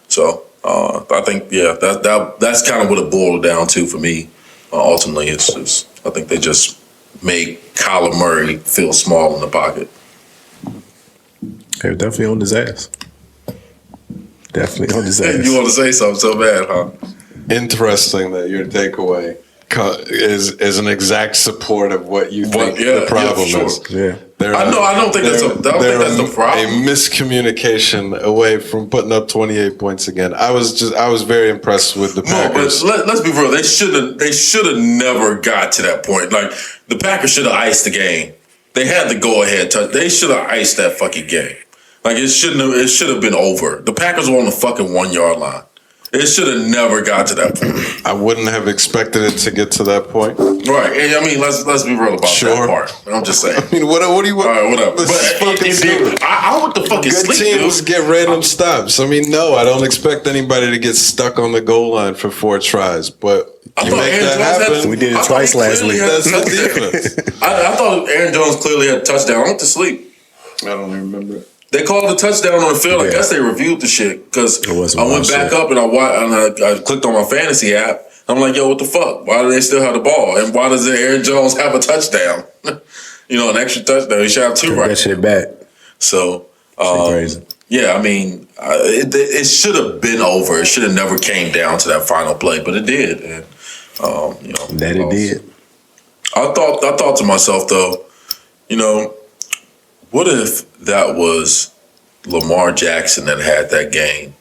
So I think that's kind of what it boiled down to for me. Ultimately, it's just I think they just made Kyler Murray feel small in the pocket. They're definitely on his ass. Definitely on his ass. You want to say something so bad, huh? Interesting that your takeaway is an exact support of what you think the problem is. Yeah. I don't think that's the problem. A miscommunication away from putting up 28 points again. I was very impressed with the Packers. No, but let's be real. They should have never got to that point. Like the Packers should have iced the game. They had the go ahead touch. They should have iced that fucking game. Like it should have been over. The Packers were on the fucking 1 yard line. It should have never got to that point. I wouldn't have expected it to get to that point. Right. I mean, let's be real about that part. I'm just saying. I mean, what do you want? All right, whatever. I want the fucking good sleep, teams get random stops. I mean, no, I don't expect anybody to get stuck on the goal line for 4 tries, but you make that happen. We did it twice last week. That's the defense. I thought Aaron Jones clearly had a touchdown. I went to sleep. I don't even remember it. They called a touchdown on the field. I guess they reviewed the shit because I went back up and I clicked on my fantasy app. I'm like, yo, what the fuck? Why do they still have the ball? And why does Aaron Jones have a touchdown? An extra touchdown. He should have 2 right. That shit back. So, crazy. Yeah, I mean, it should have been over. It should have never came down to that final play, but it did. And, that it did. I thought to myself though, what if that was Lamar Jackson that had that game?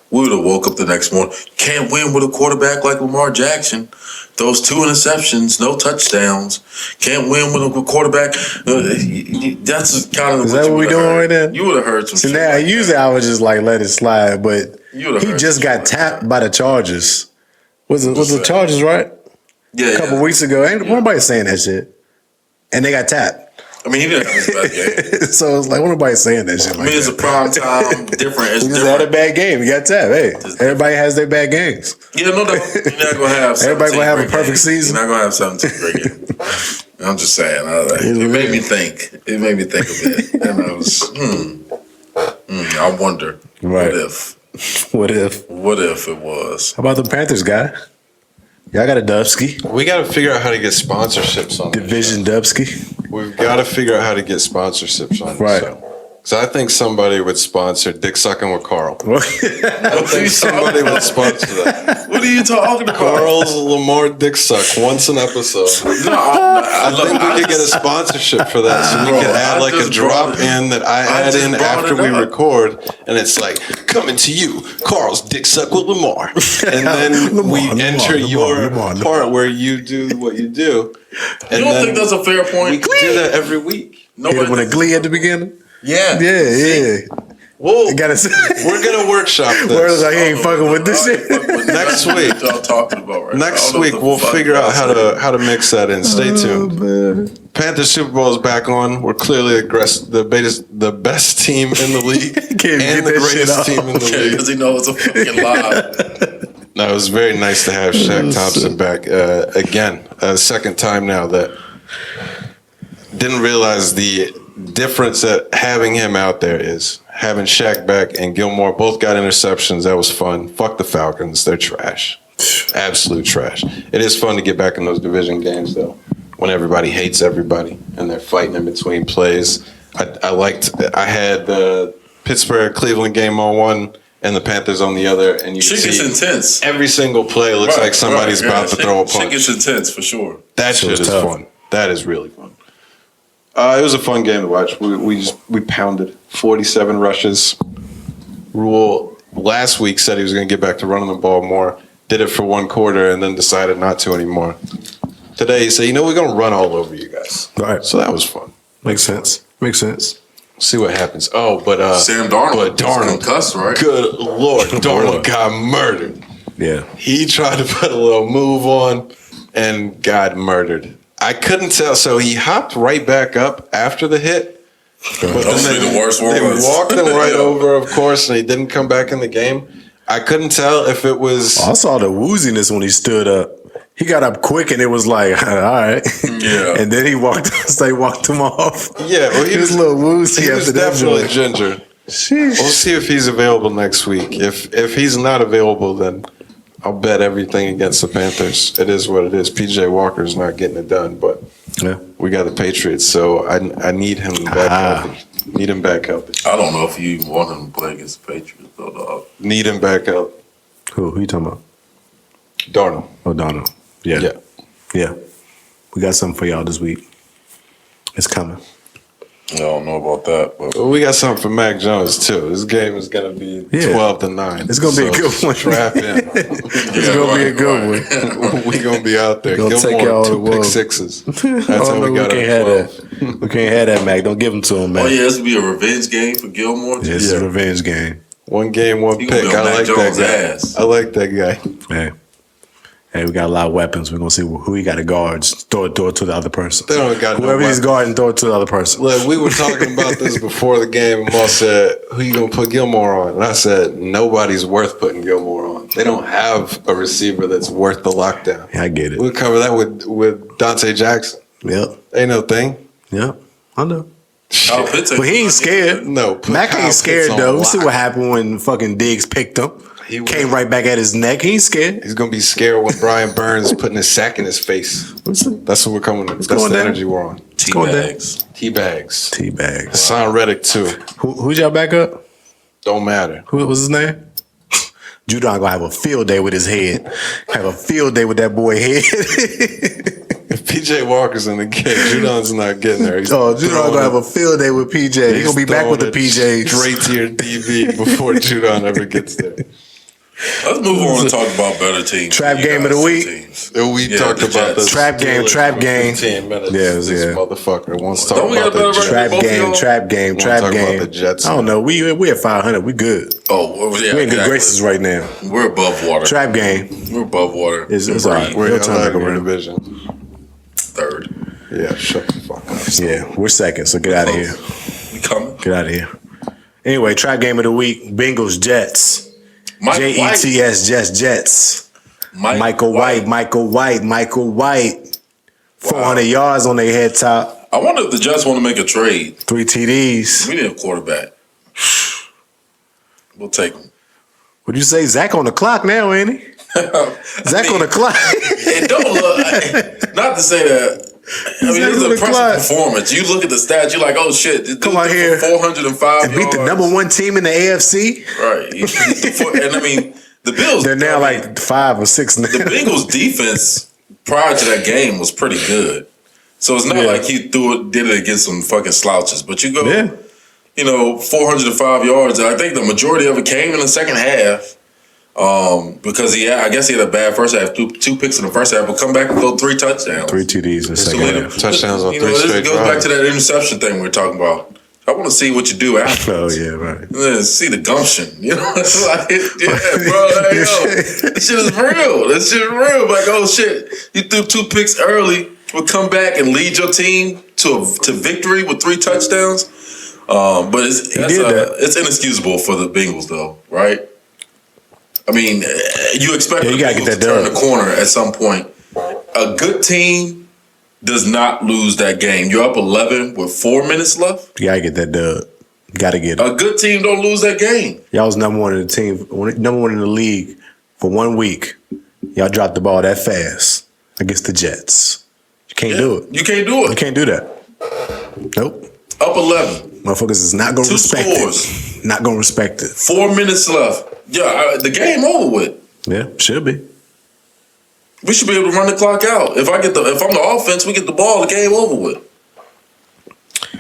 We would have woke up the next morning. Can't win with a quarterback like Lamar Jackson. Those 2 interceptions, no touchdowns. Can't win with a quarterback. That's kind of is that what we doing right now? You would have heard some. So shit now, like usually I would just like let it slide, but he heard just got tapped by the Chargers. Was the Chargers right? Yeah, a couple weeks ago. Ain't nobody saying that shit, and they got tapped. I mean, he didn't have his bad game. So it's like, what nobody saying that shit like that? It's a prime time, different. It's he just different. had a bad game. He got tapped. Hey, everybody has their bad games. Yeah, no, you're not going to have 17 everybody going to have a perfect games. season. You're not going to have 17 great games. I'm just saying. It made me think. It made me think a bit. And I was, I wonder, right. What if it was? How about the Panthers guy? Y'all got a Dubsky. We got to figure out how to get sponsorships on Division Dubsky. We've got to figure out how to get sponsorships on right. this show. So I think somebody would sponsor Dick Sucking with Carl. I think somebody would sponsor that. What are you talking about? Carl's Lamar Dick Suck once an episode. I think we could get a sponsorship for that. So we could add like a drop in that I add in after we record, and it's like coming to you, Carl's Dick Suck with Lamar, and then we enter your part where you do what you do. And you don't think that's a fair point? We could do that every week. Nobody with a glee at the beginning. Yeah. Well, we're gonna workshop this. Where's like, he ain't fucking with this shit. Next week, y'all talking about right next week we'll figure out how to mix that in. Stay tuned. Man. Panthers Super Bowl is back on. We're clearly the best team in the league and the greatest team in the league because he knows it's a fucking lie. No, it was very nice to have Shaq Thompson back again. Second time now that didn't realize the difference that having him out there is having Shaq back and Gilmore both got interceptions. That was fun. Fuck the Falcons. They're trash. Absolute trash. It is fun to get back in those division games, though, when everybody hates everybody and they're fighting in between plays. I had the Pittsburgh-Cleveland game on one and the Panthers on the other, and you shit gets intense. Every single play looks like somebody's about to throw a punch. Shit gets intense for sure. That shit is fun. That is really fun. It was a fun game to watch. We pounded 47 rushes. Rule last week said he was going to get back to running the ball more. Did it for one quarter and then decided not to anymore. Today he said, we're going to run all over you guys. All right. So that was fun. Makes sense. See what happens. Oh, but Sam Darnold. Darnold, cuss, right? Good Lord, Darnold got murdered. Yeah. He tried to put a little move on and got murdered. I couldn't tell. So he hopped right back up after the hit. But then the worst they walked him right over, of course, and he didn't come back in the game. I couldn't tell if it was... I saw the wooziness when he stood up. He got up quick and it was like, all right. Yeah. And then he walked him off. Yeah, well, he was a little woozy he after was that. Definitely ginger. Sheesh. We'll see if he's available next week. If he's not available, then I'll bet everything against the Panthers. It is what it is. PJ Walker's not getting it done, but we got the Patriots, so I need him back healthy. Need him back healthy. I don't know if you even want him to play against the Patriots, though, dog. Need him back healthy. Who you talking about? Darnold. Oh, Darnold. Yeah. We got something for y'all this week. It's coming. I don't know about that, but Well, we got something for Mac Jones too. This game is going to be 12-9. It's going to be a good one. Strap in. It's going to be a good one. We going to be out there. Gonna take Gilmore, y'all 2 pick sixes. That's how we got can't have that. We can't have that, Mac. Don't give them to him, Mac. oh yeah, this will be a revenge game for Gilmore. This is a revenge game. One game, one He pick. gonna be on I Mac like Jones' that guy. ass. I like that guy. Hey, we got a lot of weapons. We're going to see who he got to guard. Throw it to the other person. They don't got Whoever no he's guarding, throw it to the other person. Look, we were talking about this before the game, and Moss said, who you going to put Gilmore on? And I said, nobody's worth putting Gilmore on. They don't have a receiver that's worth the lockdown. Yeah, I get it. We'll cover that with Dante Jackson. Yep. Ain't no thing. Yep. I know. Kyle Pitts But he ain't scared. No. put Mac Kyle ain't Pitts scared, on though. We lock. see what happened when fucking Diggs picked him. He Came right back at his neck. He ain't scared. He's going to be scared when Brian Burns putting his sack in his face. That's what we're coming with. That's going the down. energy we're on. T-bags. T-bags. Teabags. Hassan Reddick, too. Who's y'all back up? Don't matter. Who was his name? Judon gonna have a field day with his head. Have a field day with that boy head. If PJ Walker's in the game, Judon's not getting there. He's Judon throwing gonna have it- a field day with PJ. He's gonna be back with the throwing it PJs. straight to your DB before Judon ever gets there. Let's move on and talk about better teams. Trap You game of guys, the week. teams. We Yeah, talked the about Jets. this. Trap game, trap game. 15 minutes. Yes, This yeah. motherfucker wants to Don't talk we got about a better the Jets. record? Trap Both of game, y'all? trap game, Wanna trap talk about game. the Jets I don't now. know. We at 500. We good. Oh, well, yeah, We in good exactly. graces right now. We're above water. Trap game. We're above water. It's all right. We're He'll in turn back our around. division. Third. Yeah, shut the fuck up. Yeah, we're second. So get out of here. We coming. Get out of here. Anyway, trap game of the week: Bengals Jets. Mike White. Jets Jets. Michael White. 400 yards on their head top. I wonder if the Jets want to make a trade. 3 TDs. We need a quarterback. We'll take him. What'd you say? Zach on the clock now, ain't he? Zach on the clock. It don't look. Not to say that. I mean, Zach it's on an the impressive clock. performance. You look at the stats, you're like, oh shit, this Come dude on threw here. for 405 And beat yards. the number one team in the AFC. Right. And I mean, the Bills. They're now I mean, like 5 or 6 now. the Bengals defense prior to that game was pretty good. So it's not like he did it against some fucking slouches. But you go, 405 yards. And I think the majority of it came in the second half. Because I guess he had a bad first half, two picks in the first half, but come back and go 3 touchdowns. 3 TDs in the So second later- half. Touchdowns on You 3 know, this straight goes back drives. to that interception thing we were talking about. I want to see what you do after. Oh, yeah, right. See the gumption. You know, it's like, yeah, bro, like, yo, this shit is real. This shit is real. Like, oh shit, you threw 2 picks early, would come back and lead your team to victory with 3 touchdowns. But it's inexcusable for the Bengals, though, right? I mean, you expect Yeah, you the gotta Bengals get to that turn done. the corner at some point. A good team does not lose that game. You're up 11 with 4 minutes left. You gotta get that dub. You gotta get it. A good team don't lose that game. Y'all was number one in the team, number one in the league for 1 week. Y'all dropped the ball that fast against the Jets. You can't do it. You can't do it. You can't do that. Nope. Up 11. Motherfuckers is not gonna 2 respect scores. it. Not gonna respect it. 4 minutes left. Yeah, the game over with. Yeah, should be. We should be able to run the clock out. If I'm the offense, we get the ball. The game over with.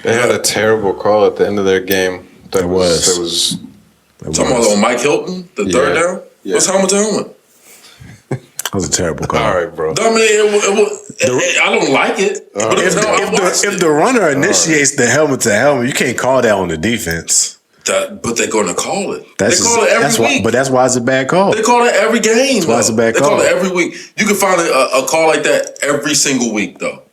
They had a terrible call at the end of their game. That was Talking about on Mike Hilton, the third down. Yeah. What's helmet to helmet? That was a terrible call. all right, bro. I mean, I don't like it. But If the runner initiates the helmet to helmet, you can't call that on the defense. but they're going to call it. That's they call it every week. But that's why it's a bad call. They call it every game. That's why it's a bad they call. They call it every week. You can find a call like that every single week, though.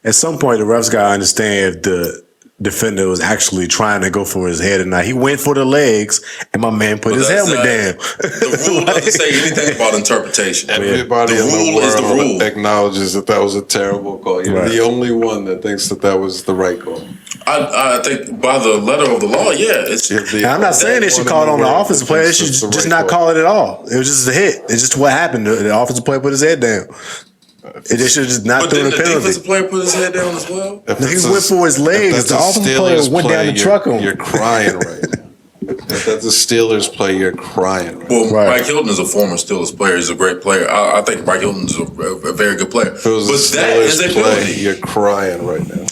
At some point, the refs gotta understand if the defender was actually trying to go for his head or not. He went for the legs, and my man put his helmet down. The rule doesn't say anything about interpretation. Everybody The in the rule is the world rule. acknowledges that was a terrible call. You're Right. the only one that thinks that was the right call. I think by the letter of the law, yeah. It's And I'm not saying they should call it on the offensive player. They should just not call it at all. It was just a hit. It's just what happened. The offensive player put his head down. They should just not But throw then the the penalty. defensive player put his head down as well. He went for his legs. The offensive player went down the truck on him. You're crying right now. If that's a Steelers play, you're crying. Right. Well, Right. Mike Hilton is a former Steelers player. He's a great player. I think Mike Hilton is a very good player. If it was But a that is a Steelers play, penalty. you're crying right now.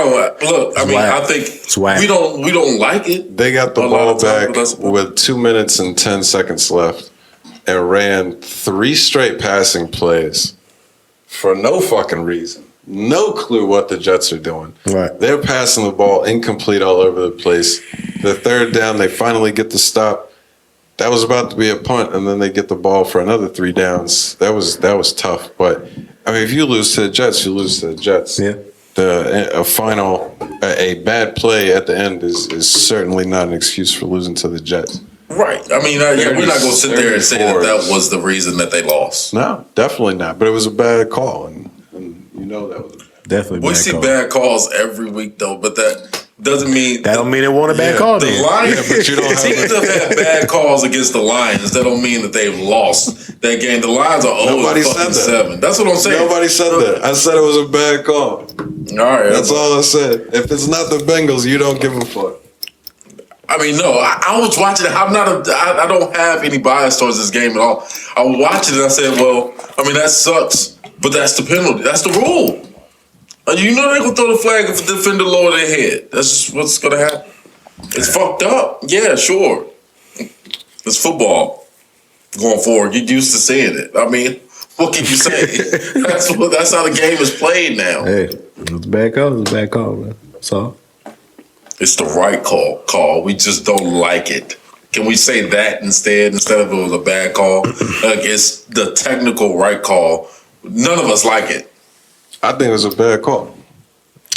whack. I think It's whack. we don't like it. They got the A lot ball of times, back but that's- with 2 minutes and 10 seconds left and ran 3 straight passing plays for no fucking reason. No clue what the Jets are doing. Right. They're passing the ball incomplete all over the place. The third down, they finally get the stop. That was about to be a punt, and then they get the ball for another 3 downs. That was tough. But I mean, if you lose to the Jets, you lose to the Jets. Yeah. A bad play at the end is certainly not an excuse for losing to the Jets. Right. I mean, we're not going to sit there and say that was the reason that they lost. No, definitely not. But it was a bad call, and you know that was a bad. Definitely We bad see call. bad calls every week, though, but that doesn't mean That don't mean it wasn't a bad call the then. Lions. but you don't have teams have had bad calls against the Lions. That don't mean that they've lost that game. The Lions are 0 Nobody fucking said that. 7. That's what I'm saying. Nobody said that. I said it was a bad call. All right, That's all I said. If it's not the Bengals, you don't give a fuck. I mean, no, I was watching it. I don't have any bias towards this game at all. I was watching it and I said, well, I mean, that sucks, but that's the penalty. That's the rule. You know they're going to throw the flag if the defender lower their head. That's just what's going to happen. It's fucked up. Yeah, sure. It's football going forward. You're used to seeing it. I mean, what can you say? That's how the game is played now. Hey, it was a bad call. It was a bad call, man. So It's the right call. We just don't like it. Can we say that instead of it was a bad call? Like, it's the technical right call. None of us like it. I think it was a bad call.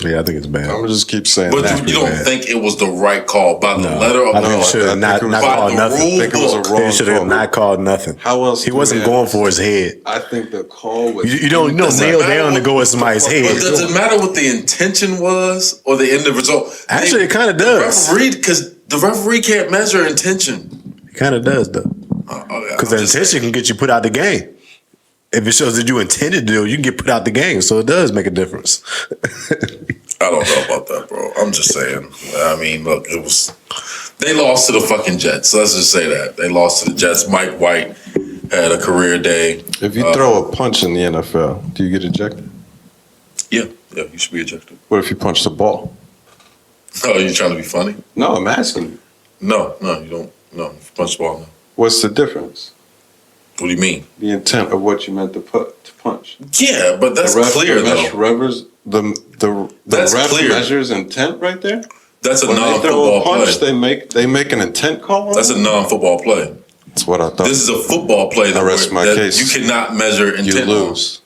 yeah, I think it's bad. I'm gonna just keep saying But that. you don't bad. think it was the right call by the letter of I the think law? it should I have not think it was called by the nothing. rule I think it was a book. wrong He should have call. not called nothing. How else? He do wasn't we going have- for his head. I think the call was. You don't Does it nail matter down to what- go with somebody's But head. does it matter what the intention was or the end of result? Actually, it kind of does. Because the referee can't measure intention. It kind of does, though. Because the intention can get you put out the game. If it shows that you intended to do it, you can get put out the game. So it does make a difference. I don't know about that, bro. I'm just saying. I mean, look, they lost to the fucking Jets. Let's just say that. They lost to the Jets. Mike White had a career day. If you throw a punch in the NFL, do you get ejected? Yeah, you should be ejected. What if you punch the ball? Oh, you trying to be funny? No, I'm asking you. No, you don't. No, punch the ball, no. What's the difference? What do you mean? The intent of what you meant to punch. Yeah, but that's clear, though. The That's ref clear. measures intent right there. That's a When they throw non-football a punch, play. they make an intent call. That's a non-football play. That's what I thought. This is a football play I rest my that case. you cannot measure you intent. lose.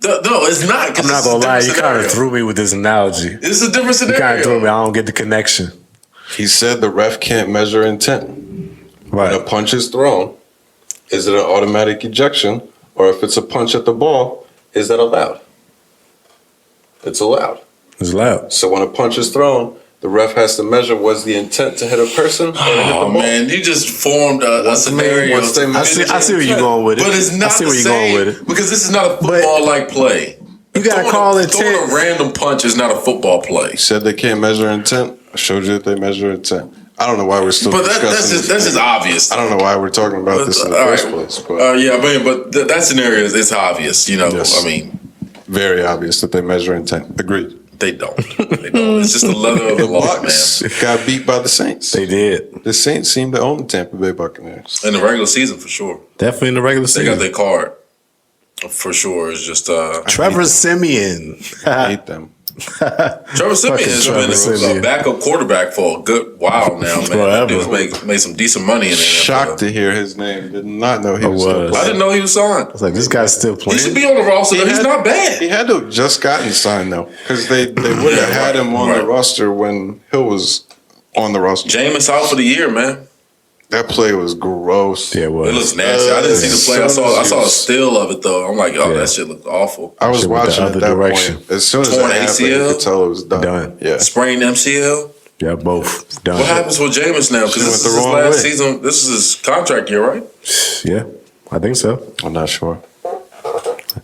No, it's not. I'm not going to lie. You kind of threw me with this analogy. It's a different You kind of threw me. scenario. I don't get the connection. He said the ref can't measure intent. When a Right. punch is thrown, is it an automatic ejection, or if it's a punch at the ball, is that allowed? It's allowed. It's loud. So when a punch is thrown, the ref has to measure was the intent to hit a person or to hit the Oh ball. man, you just formed a scenario. once they I see where you're going with it. But it's not I see the where you're going same with it. because this is not a football-like play. You gotta call intent. Throwing a random punch is not a football play. You said they can't measure intent. I showed you that they measure intent. I don't know why we're still But discussing that's this. just obvious. I don't know why we're talking about this in the first place. But Yeah, but that scenario is obvious. You know, Yes. I mean, very obvious that they measure intent. Agreed. they don't. They don't. It's just the letter of the law, man. Bucks got beat by the Saints. They did. The Saints seem to own the Tampa Bay Buccaneers. In the regular season, for sure. Definitely in the regular They got season. their card. For sure. It's just Trevor Simeon. I hate them. Trevor Simeon has Trevor been Simeon. a backup quarterback for a good while now, man. Forever. Dude's made some decent money in the NFL. Shocked to hear his name. Did not know he I was still was. I playing. didn't know he was signed. I was like, this guy's still He playing. should be on the roster. Though. He's not bad. He had to have just gotten signed though, because they would have had him on the Right. roster when Hill was on the roster. Jameis out for the year, man. That play was gross. Yeah, it was. It looks nasty. I didn't see the play. I saw a Yeah. still of it though. I'm like, oh, Yeah. that shit looked awful. I was Shit went the watching at other that direction. point. As soon as Torn it happened, you ACL? could tell it was done. Done. Yeah. Sprained MCL. Yeah, both done. What happens with Jameis now? Because Should've this went is the his wrong last way. season. This is his contract year, right? Yeah, I think so. I'm not sure.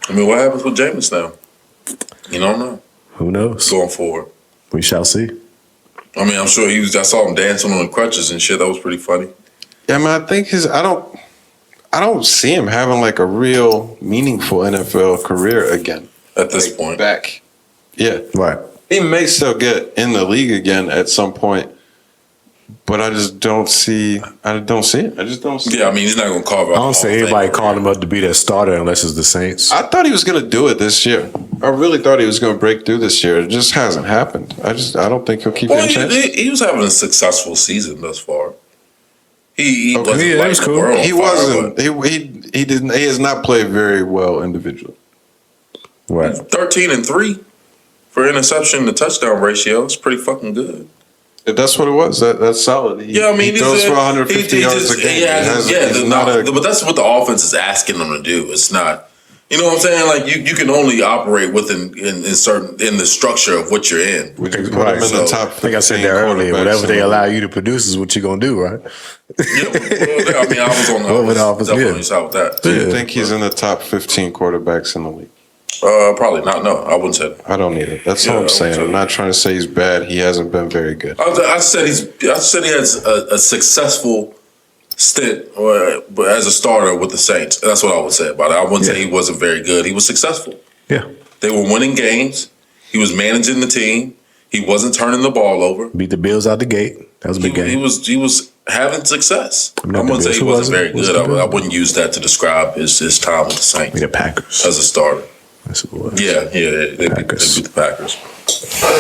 I mean, what happens with Jameis now? You don't know. Who knows? Going forward. We shall see. I mean, I'm sure I saw him dancing on the crutches and shit. That was pretty funny. Yeah, I mean, I think I don't see him having like a real meaningful NFL career again. At this point. Back. Yeah. Right. He may still get in the league again at some point, but I just don't see. I don't see it. I just don't see. Yeah, I mean, he's not going to carve out. I don't see anybody calling him up to be that starter unless it's the Saints. I thought he was going to do it this year. I really thought he was going to break through this year. It just hasn't happened. I don't think he'll keep Well, getting chance. he was having a successful season thus far. He Okay. wasn't Yeah, that lighting was the cool. world on He fire, wasn't. but He didn't. He has not played very well individually. Right. 13-3 for interception to touchdown ratio. It's pretty fucking good. If that's what it was, that's solid. Yeah, I mean, he throws for 150 yards a game. But that's what the offense is asking him to do. It's not, you know what I'm saying? Like you can only operate within in the structure of what you're in. We just put Right, him in so the top. I think I said 15 that earlier. quarterbacks Whatever they in the allow league. you to produce is what you're gonna do, right? Yeah, well, I mean, I was on the Over the offense, offense, definitely yeah. side with that. Do you Yeah. think he's in the top 15 quarterbacks in the league? Probably not. No, I wouldn't say that. I don't need it. That's Yeah, all I I'm would saying. say I'm not trying to say he's bad. He hasn't been very good. I said he has a successful stint but as a starter with the Saints. That's what I would say about it. I wouldn't say he wasn't very good. He was successful. Yeah. They were winning games. He was managing the team. He wasn't turning the ball over. Beat the Bills out the gate. That was a big game. He was having success. I not the wouldn't say Bills. he Who wasn't very was it? good. Was it the I Bills? wouldn't use that to describe his time with the Saints Beat the Packers. as a starter. That's what it was. Yeah, they beat Packers. the Packers.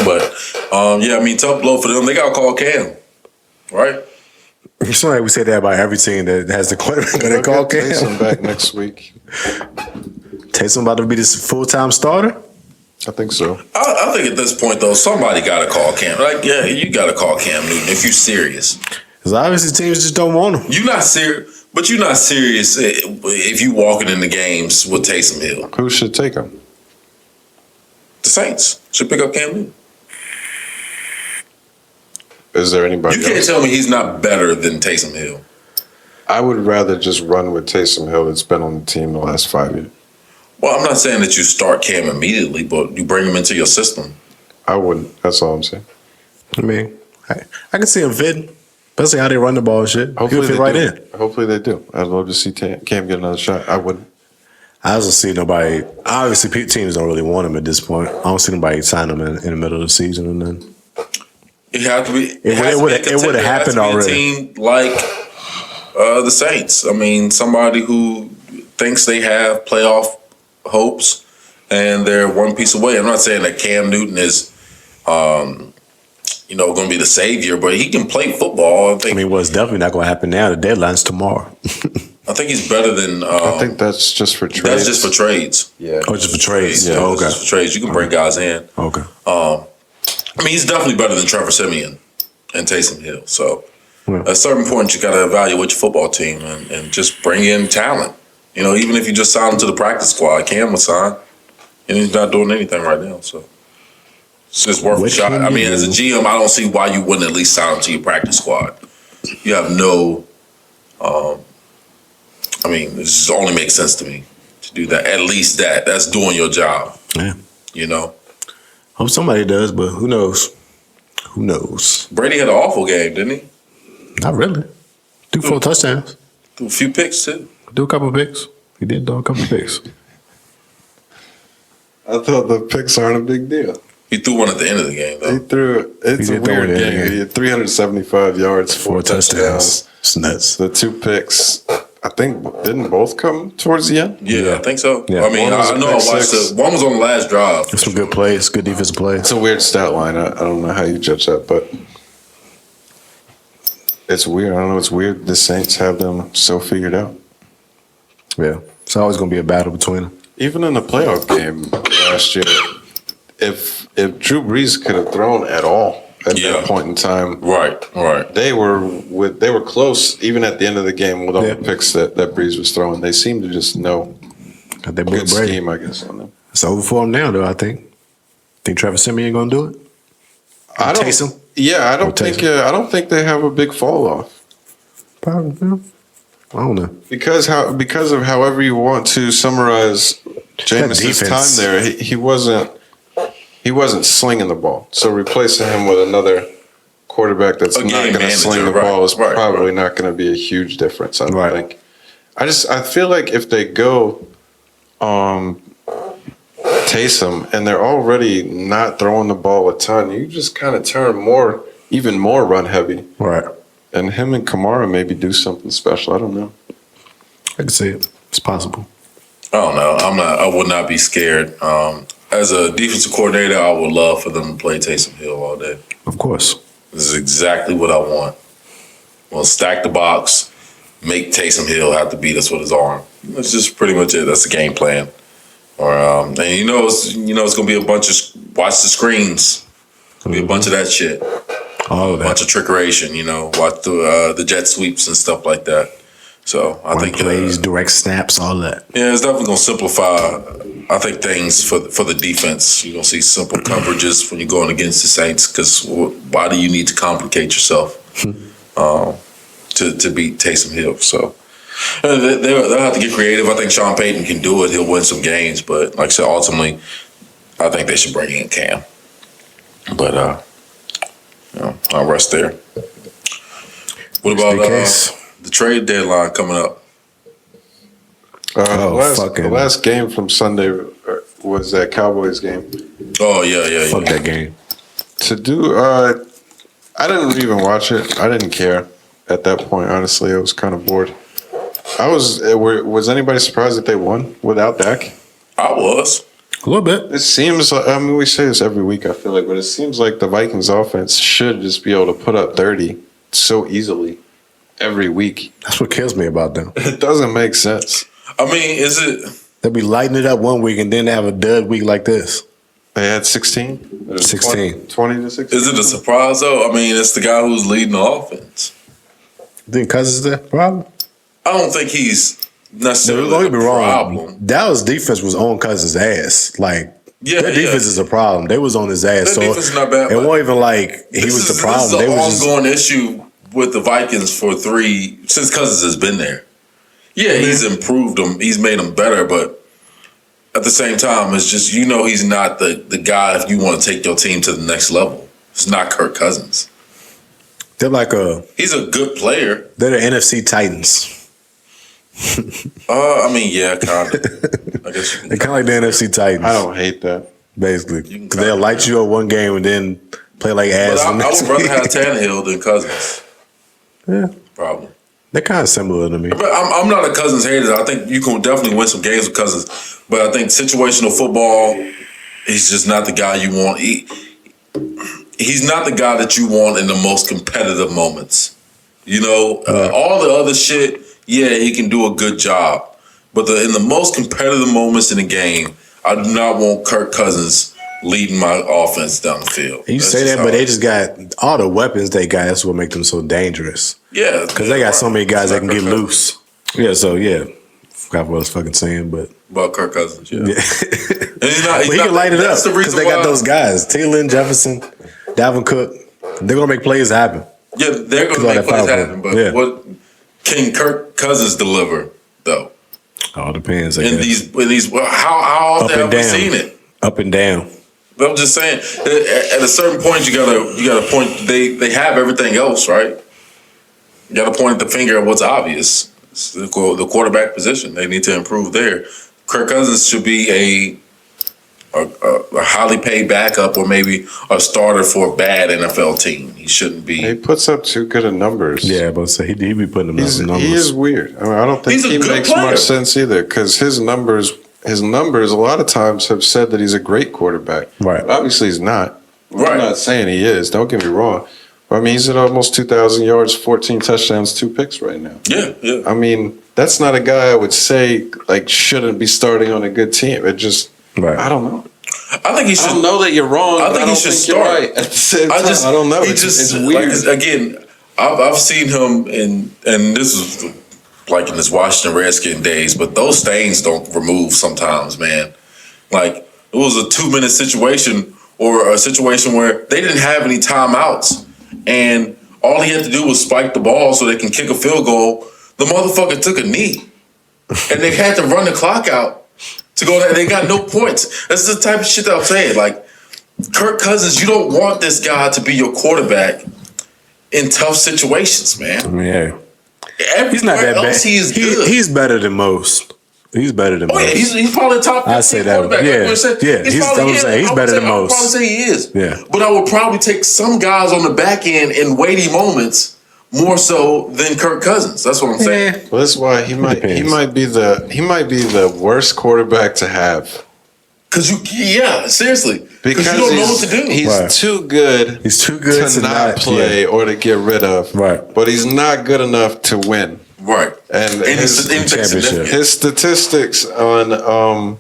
But I mean, tough blow for them. They got to call Cam, right? It's not like we say that about every team that has the quarterback. They call Get Taysom Cam. back next week. Taysom about to be this full-time starter. I think so. I think at this point though, somebody got to call Cam. Like, yeah, you got to call Cam Newton if you're serious. Because obviously teams just don't want him. You're not serious, but you're not serious if you walking in the games with Taysom Hill. Who should take him? The Saints should pick up Cam Newton. Is there anybody You can't else? tell me he's not better than Taysom Hill. I would rather just run with Taysom Hill that's been on the team the last 5 years. Well, I'm not saying that you start Cam immediately, but you bring him into your system. I wouldn't. That's all I'm saying. I mean, I can see him fitting. Especially how they run the ball and shit. He'll Hopefully fit they right do. in. Hopefully they do. I'd love to see Cam get another shot. I wouldn't. I don't see nobody. Obviously, teams don't really want him at this point. I don't see nobody sign him in the middle of the season, and then It had to be. It would've happened already. A team like the Saints. I mean, somebody who thinks they have playoff hopes and they're one piece away. I'm not saying that Cam Newton is, going to be the savior, but he can play football. I mean, what's definitely not going to happen now. The deadline's tomorrow. I think he's better than. I think that's just for trades. That's just for trades. Yeah. Oh, just for trades. Yeah, Oh, that's okay. just for trades. You can bring guys in. Okay. I mean, he's definitely better than Trevor Simeon and Taysom Hill. So Yeah. at a certain point, you got to evaluate your football team and just bring in talent. Even if you just sign him to the practice squad, Cam was signed, and he's not doing anything right now. So It's just worth a What shot. can I you mean, as a do? GM, I don't see why you wouldn't at least sign him to your practice squad. You have no. I mean, it just only makes sense to me to do that. At least that's doing your job. Yeah. You know, Hope somebody does, but who knows? Who knows? Brady had an awful game, didn't he? Not really. Threw 4 touchdowns. Threw a few picks too. Do a couple picks. He did do a couple picks. I thought the picks aren't a big deal. He threw one at the end of the game He though. threw. It's He a did throw weird it in, game. yeah. He had 375 yards, 4 touchdowns. It's nuts. The 2 picks, I think, didn't both come towards the end. Yeah, I think so. Yeah. I mean, One was I a know I pick watched six. one was on the last drive. Some good plays, good defensive plays. It's a weird stat line. I don't know how you judge that, but it's weird. I don't know. It's weird. The Saints have them so figured out. Yeah. It's always going to be a battle between them. Even in the playoff game last year, if Drew Brees could have thrown at all at Yeah. that point in time, Right. they were close even at the end of the game with all Yeah. the picks that Brees was throwing. They seemed to just know Got that boy good Brady. scheme, I guess, on them. It's over for him now, though, I think. Think Trevor Siemian going to do it? I don't. Taysom? Yeah, I don't Or think. Taysom? I don't think they have a big fall off. Probably. Yeah. I don't know. Because of however you want to summarize Jameis' defense. time there, he wasn't slinging the ball. So replacing him with another quarterback that's A not game going to manager, sling the right, ball is right, probably not going to be a huge difference. I don't Right. think. I feel like if they go Taysom and they're already not throwing the ball a ton, you just kind of turn even more run heavy. Right. And him and Kamara maybe do something special. I don't know. I can see it. It's possible. I don't know. I would not be scared. As a defensive coordinator, I would love for them to play Taysom Hill all day. Of course. This is exactly what I want. We'll stack the box, make Taysom Hill have to beat us with his arm. That's just pretty much it. That's the game plan. Or and it's gonna be a bunch of watch the screens. It'll be a bunch of that shit. All of A bunch that. of trickeration. Watch the jet sweeps and stuff like that. So I Run think plays, direct snaps, all that. yeah, it's definitely gonna simplify. I think things for the defense. You're gonna see simple coverages when you're going against the Saints. Because why do you need to complicate yourself to beat Taysom Hill? So they'll have to get creative. I think Sean Payton can do it. He'll win some games, but like I said, ultimately, I think they should bring in Cam. But I'll rest there. What about the case. the trade deadline coming up? The last game from Sunday was that Cowboys game. Oh yeah. Fuck that game. To do, I didn't even watch it. I didn't care at that point. Honestly, I was kind of bored. Was anybody surprised that they won without Dak? I was. A little bit. It seems like, I mean, we say this every week, I feel like, but it seems like the Vikings offense should just be able to put up 30 so easily every week. That's what kills me about them. It doesn't make sense. I mean, is it? They'll be lighting it up one week and then they have a dud week like this. They had 16? 16. 20 to 16? Is it a surprise though? I mean, it's the guy who's leading the offense. Think Cousins is the problem? I don't think he's necessarily Don't get the me wrong. problem. Dallas defense was on Cousins' ass. Like, Yeah, their defense is a problem. They was on his ass. Their so defense is not bad, it but wasn't even like he was the problem. This They is an was just ongoing issue with the Vikings since Cousins has been there. Yeah, he's improved them. He's made them better, but at the same time, it's just he's not the guy if you want to take your team to the next level. It's not Kirk Cousins. they're like He's a good player. they're the NFC Titans. I mean, yeah, kind of. I guess you can. They're kind of like the NFC Titans. I don't hate that. basically. You can Because they'll light you up one game and then play like But ass. I the would next rather week. have Tannehill than Cousins. Yeah, Probably. they're kind of similar to me. But I'm not a Cousins hater. I think you can definitely win some games with Cousins. But I think situational football, he's just not the guy you want. He's not the guy that you want in the most competitive moments. All the other shit, yeah, he can do a good job. But in the most competitive moments in the game, I do not want Kirk Cousins leading my offense down the field. You That's say just that, how but it they is. just got all the weapons they got. That's what make them so dangerous. Yeah. Because they got so many guys that can get Kirk Cousins. loose. Yeah, so yeah. Forgot what I was fucking saying, but About Kirk Cousins, yeah. Yeah. And he's not, But he can light it up that's the because reason they got why- those guys, Thielen, Jefferson, Dalvin Cook. They're gonna make plays happen. Yeah, they're going to all make that plays power happen. But play. Yeah. what can Kirk Cousins deliver though? All depends. I In guess. these, well, how Up often and have we down. seen it? Up and down. But I'm just saying, at a certain point, you gotta point. They have everything else, right? You gotta point the finger at what's obvious. It's the quarterback position. They need to improve there. Kirk Cousins should be a highly paid backup or maybe a starter for a bad NFL team. He shouldn't be. He puts up too good of numbers. Yeah, but so he be putting them He's, up numbers. he is weird. I mean, I don't think He's a he good makes player. much sense either because his numbers a lot of times have said that he's a great quarterback. Right. But obviously he's not. Right. I'm not saying he is. Don't get me wrong. But I mean, he's at almost 2,000 yards, 14 touchdowns, 2 picks right now. Yeah. I mean, that's not a guy I would say like shouldn't be starting on a good team. It just, Right. I don't know. I think he should. I don't know that you're wrong. I but think he don't should you're start. right. At the same time, I don't know. He It's weird. Like, again, I've seen him and this is like in his Washington Redskin days, but those stains don't remove sometimes, man. Like it was a 2-minute situation or a situation where they didn't have any timeouts, and all he had to do was spike the ball so they can kick a field goal. The motherfucker took a knee, and they had to run the clock out to go there. They got no points. That's the type of shit that I'm saying. Like Kirk Cousins, you don't want this guy to be your quarterback in tough situations, man. I mean, yeah. Everywhere He's not that else, bad. he is good. He's better than most. He's better than Oh yeah, most. he's probably the top 15 I'd say that. quarterback. Yeah, Like we said. yeah. He's better than I would most. probably say he is. Yeah. But I would probably take some guys on the back end in weighty moments more so than Kirk Cousins. That's what I'm saying. Well, that's why he might be the worst quarterback to have. Seriously. Because you don't know what to do. He's Right. too good. He's too good to not play or to get rid of. Right. But he's not good enough to win. Right. And Anything championship. significant. his statistics on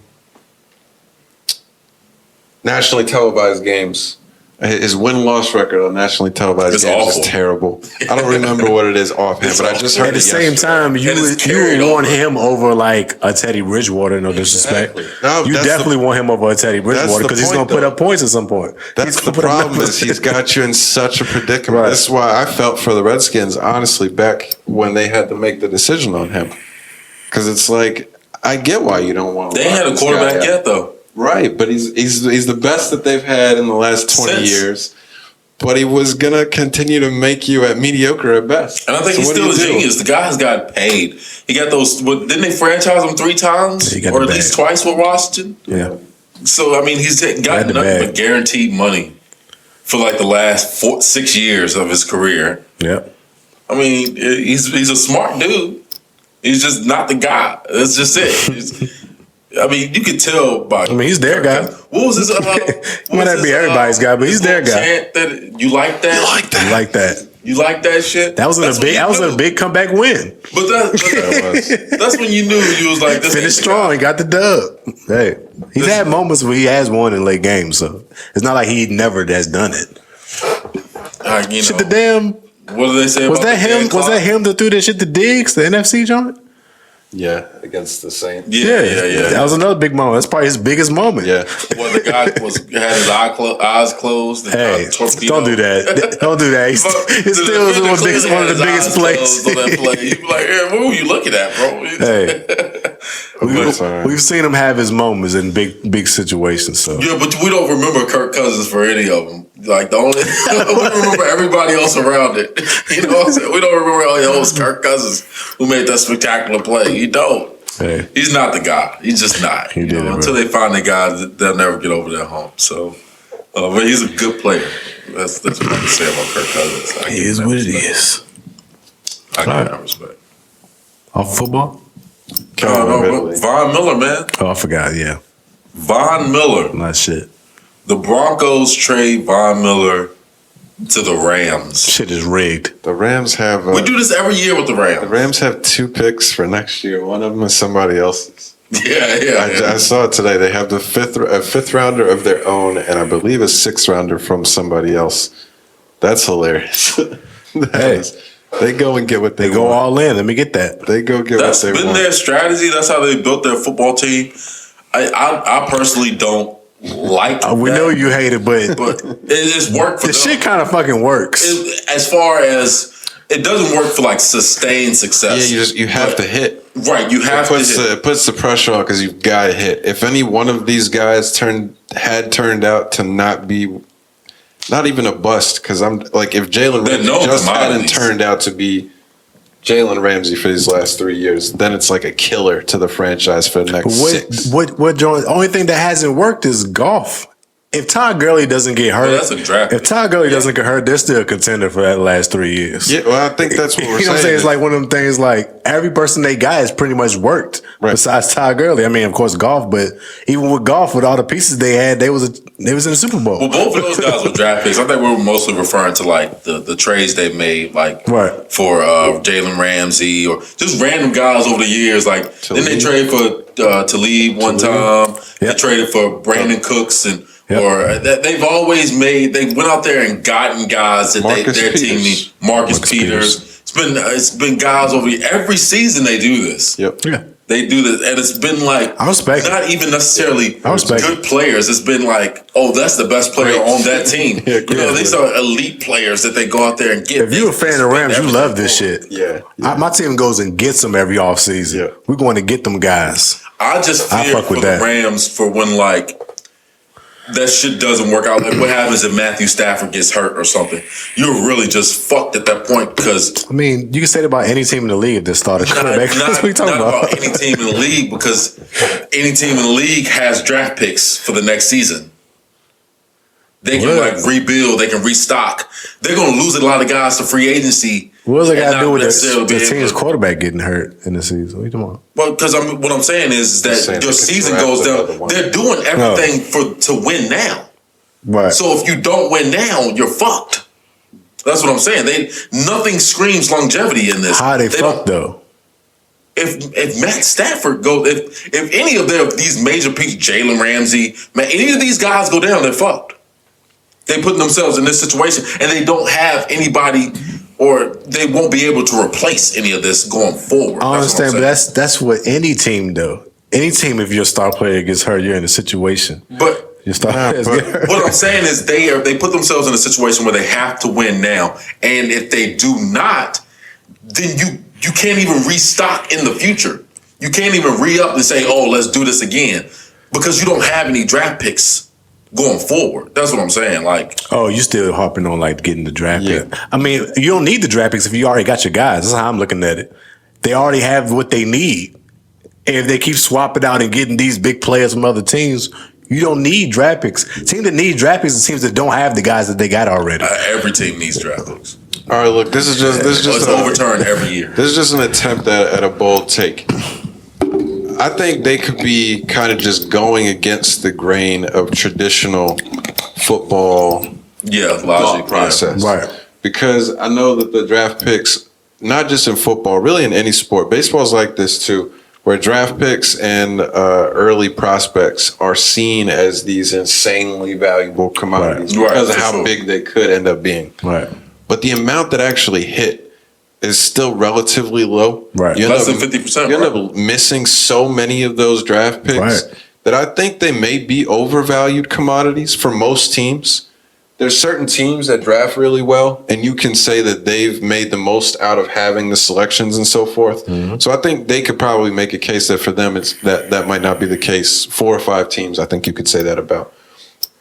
nationally televised games, his win-loss record on nationally televised It's games awful. is terrible. I don't remember what it is offhand, It's but I just awful. heard At the it same yesterday. time, you And it's would carried want over. him over like a Teddy Bridgewater. No disrespect. Exactly. No, You that's definitely want him over a Teddy Bridgewater the because he's point, going to put though. up points at some point. That's He's the gonna put up problem numbers. is he's got you in such a predicament. Right. This is why I felt for the Redskins, honestly, back when they had to make the decision on him. Because it's like, I get why you don't want to They ain't had a lock this quarterback guy up. yet, though. Right, but he's the best that they've had in the last 20 Since. years. But he was going to continue to make you at mediocre at best. And I think So he's what do still a you do? genius. The guy's got paid. He got those. Didn't they franchise him 3 times, Yeah, he got or the at least bag. twice with Washington? Yeah. So I mean, he's Had got the nothing bag. but guaranteed money for like the last 6 years of his career. Yeah. I mean, he's a smart dude. He's just not the guy. That's just it. I mean, you could tell by. I mean, he's their guy. What was his? Might not be everybody's guy, but he's their guy. Chant that you like that. I like that. You like that shit. That was That's a when big. you That was knew. a big comeback win. But that's when you knew you was like this. ain't Finished the strong. guy. He got the dub. Hey, he's had moments where he has won in late games, so it's not like he never has done it. Like, you Shit, know, the damn. what do they say? Was about that the him? game Was clock? that him that threw that shit to Diggs, the NFC joint? Yeah, against the Saints. Yeah. That was another big moment. That's probably his biggest moment. Yeah. Well, the guy had his eyes closed. And Hey, torpedo. don't do that. Don't do that. It's The still defender one of clearly the had his biggest eyes plays. closed on that play. You be like, hey, what were you looking at, bro? Hey, That's all right. we've seen him have his moments in big situations. So Yeah, but we don't remember Kirk Cousins for any of them. Like the only we remember everybody else around it. You know what I'm saying? We don't remember it was Kirk Cousins who made that spectacular play. You don't. hey, He's not the guy. He's just not. He You did know, it, until bro. they find the guy, they'll never get over that hump. So, but he's a good player. That's what I can say about Kirk Cousins. I it give is him what that it respect. is. I give All him right. that respect. Off football? Von Miller, man. Oh, I forgot. Yeah, Von Miller. not shit. The Broncos trade Von Miller to the Rams. Shit is rigged. The Rams have We do this every year with the the Rams. Rams have 2 picks for next year. One of them is somebody else's. Yeah. I saw it today. They have a fifth rounder of their own, and I believe a 6th rounder from somebody else. That's hilarious. That Hey. is- They go and get what they Go want. all in. Let me get that. They go get That's what they been want. their strategy. That's how they built their football team. I personally don't like We that, know you hate it, but but it's worked for the them. shit kind of fucking works. As far as it doesn't work for like sustained success. Yeah, you have to hit. Right, you have to hit. It puts the pressure on because you've got to hit. If any one of these guys turned out to not be, not even a bust, because I'm like, if Jalen Ramsey just hadn't turned out to be Jalen Ramsey for these last 3 years, then it's like a killer to the franchise for the next six. What Jordan? The only thing that hasn't worked is golf. If Todd Gurley doesn't get hurt, that's a draft. If Todd Gurley doesn't get hurt, they're still a contender for that last 3 years. Yeah, well, I think that's what we're You know what I'm saying. saying? It's like one of them things. Like every person they got has pretty much worked. Right. Besides Todd Gurley, I mean, of course, golf. But even with golf, with all the pieces they had, they was in the Super Bowl. Well, both of those guys were draft picks. I think we're mostly referring to like the trades they made, like Right. for Jalen Ramsey or just random guys over the years. Like then they traded for Talib one time. They traded for Brandon Cooks and. Yep. Or they've always made. They went out there and gotten guys that their team need. Marcus Peters. It's been guys over every season they do this. Yep. Yeah. They do this, and it's been like I respect it. not even necessarily respect good players. It's been like, oh, that's the best player on that team. These are elite players that they go out there and get. If you're a fan of Rams, you love this shit. Yeah. My team goes and gets them every offseason. Yeah. We're going to get them guys. I just fear fuck for with the that. Rams for when like that shit doesn't work out. Like what happens if Matthew Stafford gets hurt or something? You're really just fucked at that point because I mean, you can say that about any team in the league that started quarterback. That's what we talking not about. any team in the league because any team in the league has draft picks for the next season. They can like rebuild. They can restock. They're going to lose a lot of guys to free agency. What does it got to do with the the team's quarterback getting hurt in the season? What are you talking about? Well, because what I'm saying is that your season goes down. They're doing everything to win now. Right. So if you don't win now, you're fucked. That's what I'm saying. Nothing screams longevity in this. How they fucked though? If Matt Stafford goes, if any of these major pieces, Jalen Ramsey, any of these guys go down, they're fucked. They put themselves in this situation, and they don't have anybody, or they won't be able to replace any of this going forward. I understand, but that's what any team do. Any team, if your star player gets hurt, you're in a situation. But your star players get hurt. what I'm saying is they put themselves in a situation where they have to win now, and if they do not, then you can't even restock in the future. You can't even re-up and say, oh, let's do this again, because you don't have any draft picks going forward. That's what I'm saying. Like, oh, you still harping on like getting the draft pick. I mean, you don't need the draft picks if you already got your guys. That's how I'm looking at it. They already have what they need. And if they keep swapping out and getting these big players from other teams, you don't need draft picks. Teams that need draft picks are teams that don't have the guys that they got already. Every team needs draft picks. All right, look, this is just overturned every year. This is just an attempt at a bold take. I think they could be kind of just going against the grain of traditional football logic process. Yeah. Right. Because I know that the draft picks, not just in football, really in any sport, baseball's like this too, where draft picks and early prospects are seen as these insanely valuable commodities because of how big they could end up being. Right. But the amount that actually hit is still relatively low. Right. Less than 50%. You end up missing so many of those draft picks that I think they may be overvalued commodities for most teams. There's certain teams that draft really well, and you can say that they've made the most out of having the selections and so forth. Mm-hmm. So I think they could probably make a case that for them it's that might not be the case. 4 or 5 teams, I think you could say that about.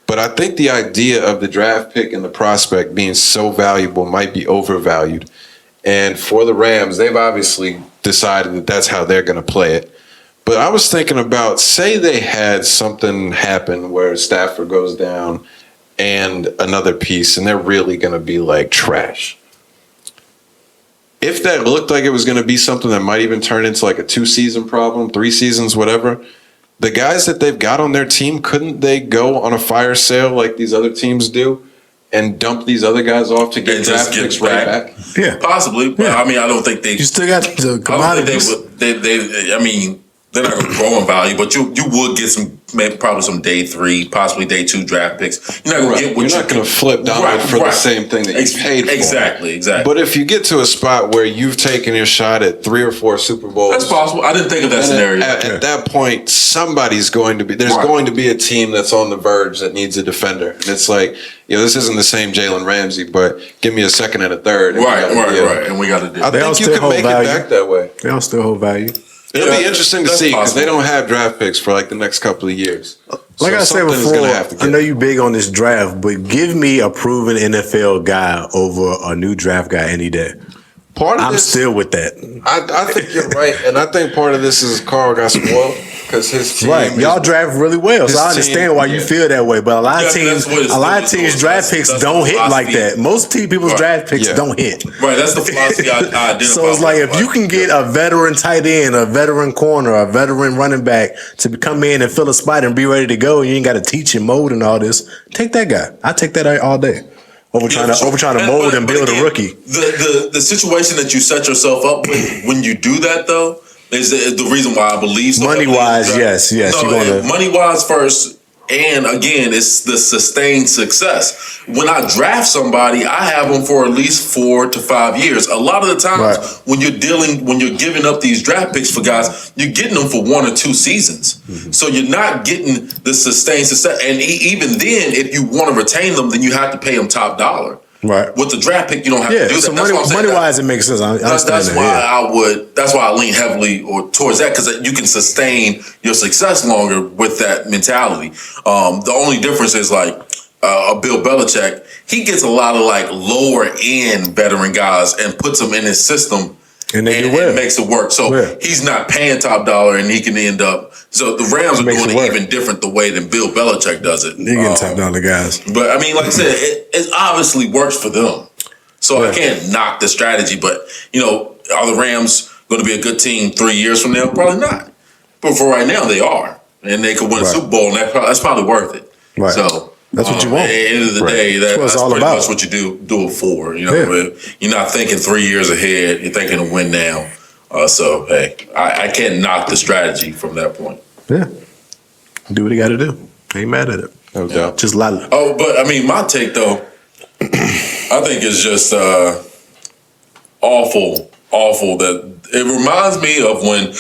But I think the idea of the draft pick and the prospect being so valuable might be overvalued. And for the Rams, they've obviously decided that that's how they're going to play it. But I was thinking about, say they had something happen where Stafford goes down and another piece, and they're really going to be like trash. If that looked like it was going to be something that might even turn into like a 2-season problem, 3 seasons, whatever, the guys that they've got on their team, couldn't they go on a fire sale like these other teams do? And dump these other guys off to get draft picks right back? Yeah, possibly. But I mean, I don't think they. You still got the commodities. I mean, they're not going to grow in value, but you would get probably some day 3, possibly day 2 draft picks. You're not going to get what you're not going to flip down for the same thing that you paid for. Exactly. But if you get to a spot where you've taken your shot at 3 or 4 Super Bowls, that's possible. I didn't think of that scenario. At that point, somebody's going to be. There's going to be a team that's on the verge that needs a defender, and it's like, this isn't the same Jalen Ramsey, but give me a second and a third. Right. And we got to do. I think you can make it back that way. They all still hold value. It'll be interesting to see because they don't have draft picks for like the next couple of years. Like I said before, I know you big on this draft, but give me a proven NFL guy over a new draft guy any day. I'm still with that. I think you're right, and I think part of this is Carl got spoiled because his team. Right, y'all draft really well, so I understand why you feel that way. But a lot of teams draft picks don't hit like that. Most people's draft picks don't hit. Right, that's the philosophy I identify. So it's like if you can get a veteran tight end, a veteran corner, a veteran running back to come in and fill a spot and be ready to go, and you ain't got to teach and mold and all this, take that guy. I take that all day. Over trying to mold and build a rookie. The situation that you set yourself up with when you do that, though, is the reason why I believe so. Money wise, yes. Money wise first, and again, it's the sustained success. When I draft somebody, I have them for at least 4 to 5 years. A lot of the times when you're giving up these draft picks for guys, you're getting them for 1 or 2 seasons. Mm-hmm. So you're not getting the sustained success. And even then, if you want to retain them, then you have to pay them top dollar. Right. With the draft pick, you don't have to do that. So money wise, it makes sense. That's why I lean heavily towards that, because you can sustain your success longer with that mentality. The only difference is like Bill Belichick. He gets a lot of like lower end veteran guys and puts them in his system. And it makes it work. So he's not paying top dollar, and he can end up. So the Rams are doing it even different the way than Bill Belichick does it. They getting top dollar guys. But I mean, like I said, it obviously works for them. So I can't knock the strategy. But are the Rams going to be a good team 3 years from now? Probably not. But for right now, they are, and they could win a Super Bowl, and that's probably worth it. Right. So. That's what you want. At the end of the day, that's pretty much what you do it for. You're not thinking 3 years ahead. You're thinking to win now. So, hey, I can't knock the strategy from that point. Yeah. Do what you got to do. Ain't mad at it. No doubt. Just a lot of... Oh, but, I mean, my take, though, I think it's just awful that... It reminds me of when...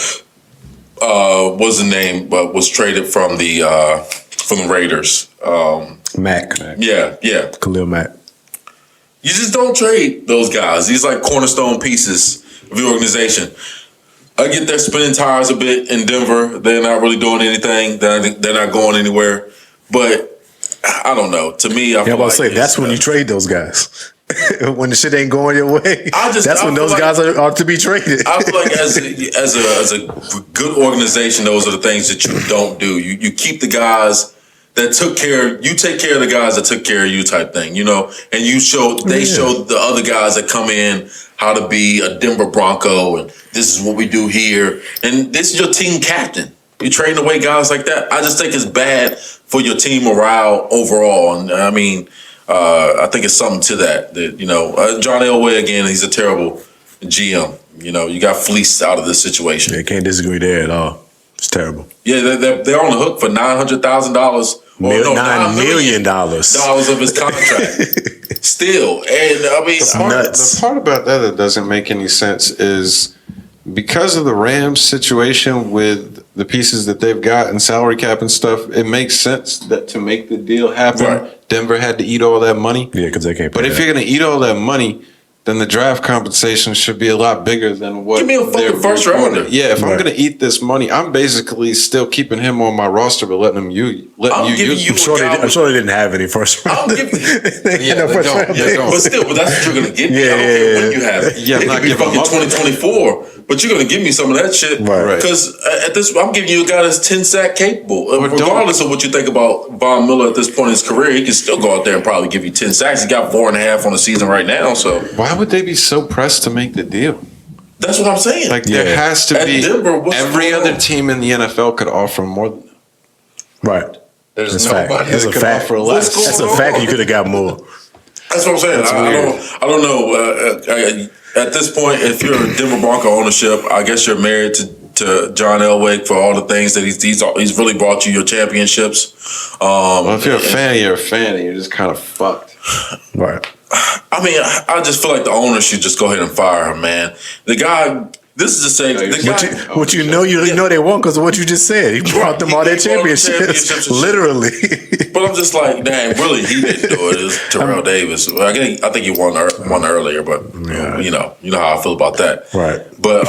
what's the name? Was traded from the Raiders. Mac. Yeah. Khalil Mack. You just don't trade those guys. These like cornerstone pieces of the organization. I get they're spinning tires a bit in Denver. They're not really doing anything. They're not going anywhere. But I don't know. To me, I feel like that's when you trade those guys. When the shit ain't going your way, that's when those guys are to be traded. I feel like as a good organization, those are the things that you don't do. You keep the guys that you take care of the guys that took care of you type thing, and they show the other guys that come in how to be a Denver Bronco, and this is what we do here, and this is your team captain. You trading away guys like that. I just think it's bad for your team morale overall, and I mean, I think it's something to that John Elway, again, he's a terrible GM. You got fleeced out of this situation. Yeah, can't disagree there at all. It's terrible. Yeah, they're on the hook for $900,000. $9 million of his contract. Still. And I mean, the part about that doesn't make any sense is because of the Rams situation with the pieces that they've got and salary cap and stuff, it makes sense that to make the deal happen, Denver had to eat all that money. Yeah, because they can't pay But if you're going to eat all that money, then the draft compensation should be a lot bigger than what. Give me a fucking first rounder. Yeah, if I'm going to eat this money, I'm basically still keeping him on my roster, but letting you use him. I'm sure they didn't have any first round. But still, that's what you're going to give me. I don't care when you have it. Yeah, it could be fucking 2024, but you're going to give me some of that shit. Because at this, I'm giving you a guy that's 10 sack capable. Regardless of what you think about Von Miller at this point in his career, he can still go out there and probably give you 10 sacks. He got 4.5 on the season right now. So why would they be so pressed to make the deal? That's what I'm saying. Like there has to be every other team in the NFL could offer more than that. Right. There's nobody that could offer less. That's a fact. You could have got more. That's what I'm saying. I don't know. At this point, if you're a Denver Bronco ownership, I guess you're married to John Elway for all the things that he's really brought you your championships. Well, if you're a fan, you're a fan, and you're just kind of fucked. Right. I mean, I just feel like the owner should just go ahead and fire him, man. The guy. This is to say, What you know they won't because of what you just said. He brought them all their championships, literally. But I'm just like, damn, really, he didn't do it. It was Terrell Davis. I think he won earlier, but you know how I feel about that. Right. But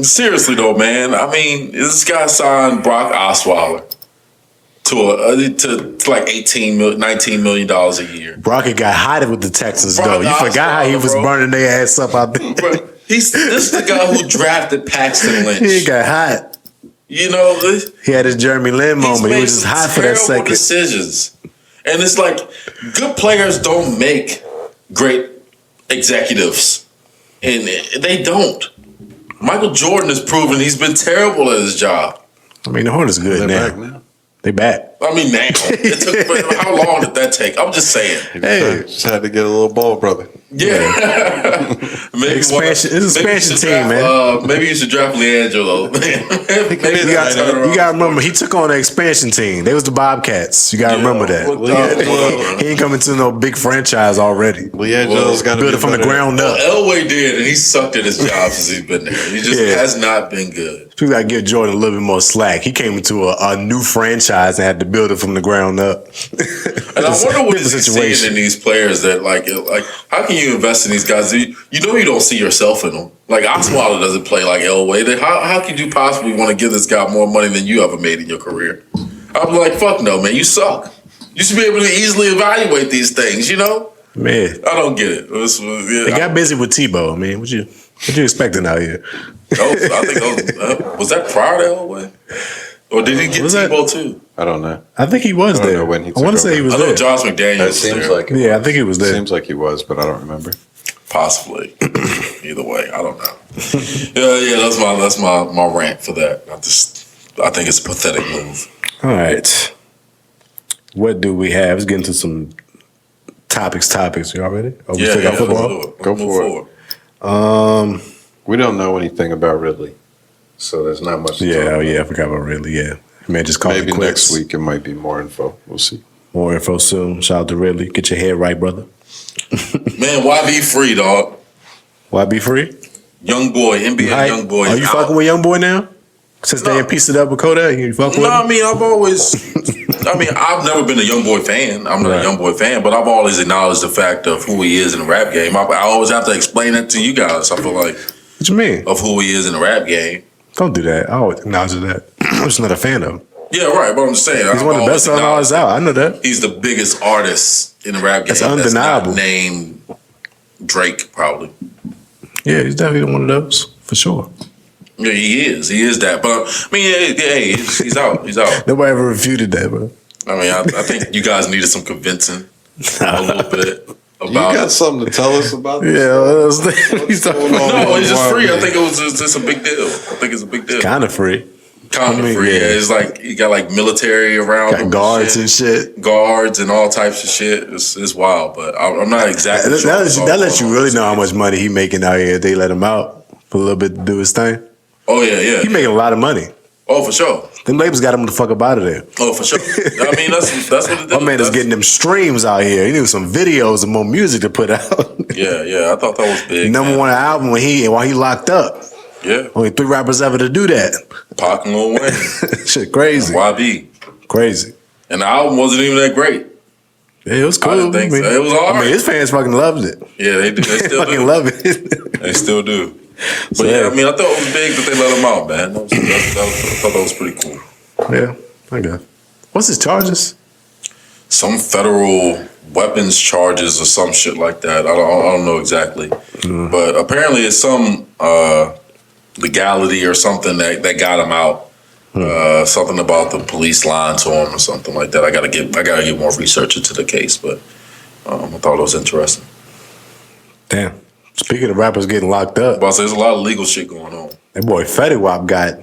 seriously though, man, I mean, this guy signed Brock Osweiler to like $19 million a year. Brock got hot with the Texans, though. You forgot how he was burning their ass up out there. Bro, this is the guy who drafted Paxton Lynch. He got hot. You know, he had his Jeremy Lin moment. He was just hot for that second. Decisions, and it's like good players don't make great executives, and they don't. Michael Jordan has proven he's been terrible at his job. I mean, the Hornets good now. They back. I mean, now. It took, how long did that take? I'm just saying. Hey, just had to get a little ball, brother. Yeah. Maybe it's an expansion team, man. Maybe you should draft LiAngelo. You got to remember, he took on the expansion team. They was the Bobcats. You got to remember that. He ain't coming to no big franchise already. LiAngelo's got to build it from the ground up. Elway did, and he sucked at his job since he's been there. He just has not been good. We got to give Jordan a little bit more slack. He came into a new franchise and had to build it from the ground up. And I wonder what he's seeing in these players that like how can you invest in these guys? You know you don't see yourself in them. Like Osweiler doesn't play like Elway. How could you possibly want to give this guy more money than you ever made in your career? I'm like, fuck no, man. You suck. You should be able to easily evaluate these things. You know, man. I don't get it. They got busy with Tebow. I mean, what you expecting out here? I think was that prior to Elway? Or did he get Tebow too? I don't know. I think he was there. When he I want to say he was there. I know Josh McDaniels seems there. like I think he was there. Seems like he was, but I don't remember. Possibly. Either way, I don't know. That's my rant for that. I think it's a pathetic move. All right. What do we have? Let's get into some topics. You all ready? Oh, we still got football? Go for it. We don't know anything about Ridley, so there's not much to talk about. I forgot about Ridley, Man, just call Maybe it quits. next week it might be more info. We'll see. More info soon. Shout out to Ridley. Get your head right, brother. Man, why be free, dog? Why be free? Young boy, NBA young boy. Are you fucking with young boy now? Since they pieced it up with Kodak, you fucking with him? I mean, I've never been a young boy fan. I'm not a young boy fan, but I've always acknowledged the fact of who he is in the rap game. I always have to explain that to you guys. I feel like. What you mean? Of who he is in the rap game. Don't do that. I always acknowledge that. I'm just not a fan of him. Yeah, right. But I'm just saying. He's one of the best artists out. I know that. He's the biggest artist in the rap game. That's undeniable. That's not named Drake, probably. Yeah, he's definitely one of those, for sure. Yeah, he is. He is that. But, I mean, he's out. He's out. Nobody ever refuted that, bro. I mean, I think you guys needed some convincing a little bit. You got something to tell us about this? Yeah, he's talking about. No, it's just free. I think it's a big deal. I think it's a big deal. Kind of free. Kind of free. Yeah, it's like you got like military around. Got guards and shit. Guards and all types of shit. It's wild, but I'm not exactly sure. That lets you really know how much money he making out here. They let him out for a little bit to do his thing. Oh yeah. He making a lot of money. Oh, for sure. Them labels got him the fuck up out of there. Oh, for sure. I mean, that's what it is. My man is getting them streams out here. He needs some videos and more music to put out. Yeah. I thought that was big. Number one album while he locked up. Yeah. Only 3 rappers ever to do that. Pac and Lil Wayne. Shit, crazy. YB. Crazy. And the album wasn't even that great. Yeah, it was cool. I didn't think so. It was all right. His fans fucking loved it. Yeah, they do. They still fucking do. love it. They still do. But I mean, I thought it was big that they let him out, man. I thought that was pretty cool. Yeah, I guess. What's his charges? Some federal weapons charges or some shit like that. I don't know exactly, but apparently it's some legality or something that got him out. Something about the police lying to him or something like that. I gotta get more research into the case, but I thought it was interesting. Damn. Speaking of rappers getting locked up, there's a lot of legal shit going on. That boy Fetty Wap got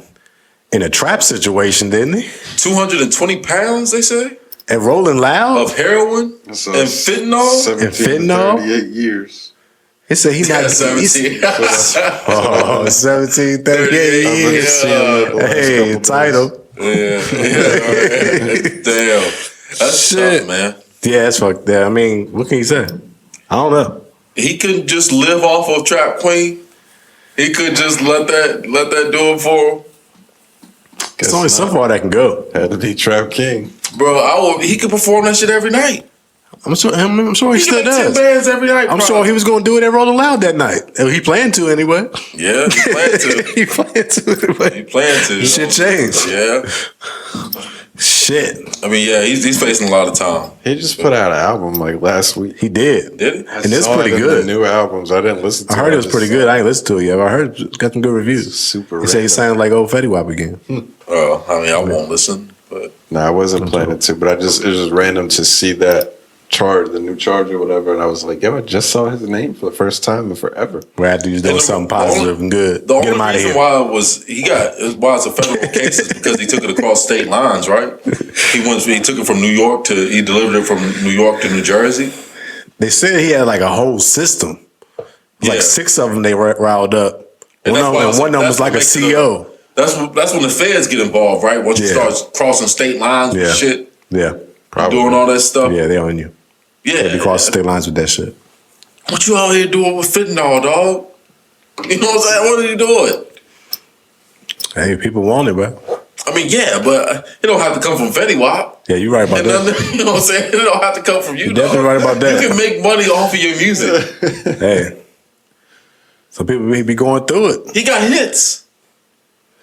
in a trap situation, didn't he? 220 pounds, they say? And Rolling Loud? Of heroin and fentanyl? 38 years. He said he's not 17. 17, 38 years. Hey, title. Yeah. Damn. That's Shit. tough, man. Yeah, that's fucked. I mean, what can you say? I don't know. He couldn't just live off of Trap Queen. He could just let that do it for him. It's only so far that can go. Had to be Trap King. Bro, he could perform that shit every night. I'm sure he still could make 10 does. bands every night. I'm bro. sure he was going to do it at Rolling Loud that night. He planned to anyway. Yeah, he planned to. He planned to anyway. He planned to. Shit changed. Yeah. Shit. I mean, yeah, he's facing a lot of time. He just put out an album like last week. He did. Did he? And it's Saw pretty it in good. The new albums. I didn't listen to I heard it was pretty good. I ain't listened to it yet, but I heard it got some good reviews. Super He said he random. sounded like old Fetty Wap again. I mean, I won't listen, but No, I wasn't planning to, but it was just random to see that chart, the new charge or whatever, and I was like, yo, I just saw his name for the first time in forever. We had to use doing something positive and good. the Get him only out of reason here. why it's a federal case is because he took it across state lines, right? He took it from New York he delivered it from New York to New Jersey. They said he had like a whole system. Yeah. Like 6 of them they riled up. And One that's of why them, it's- one of them that's was like what a makes it CEO. That's when the feds get involved, right? Once you Yeah. start crossing state lines Yeah. with shit, Yeah. doing all that stuff. Yeah, they own you. Yeah. They cross state lines with that shit. What you out here doing with fentanyl, dog? You know what I'm saying? What are you doing? Hey, people want it, bro. I mean, yeah, but it don't have to come from Fetty Wap. Yeah, you're right about And that. you know what I'm saying? It don't have to come from you. You're definitely dog. right about that. You can make money off of your music. Hey. Some people be going through it. He got hits.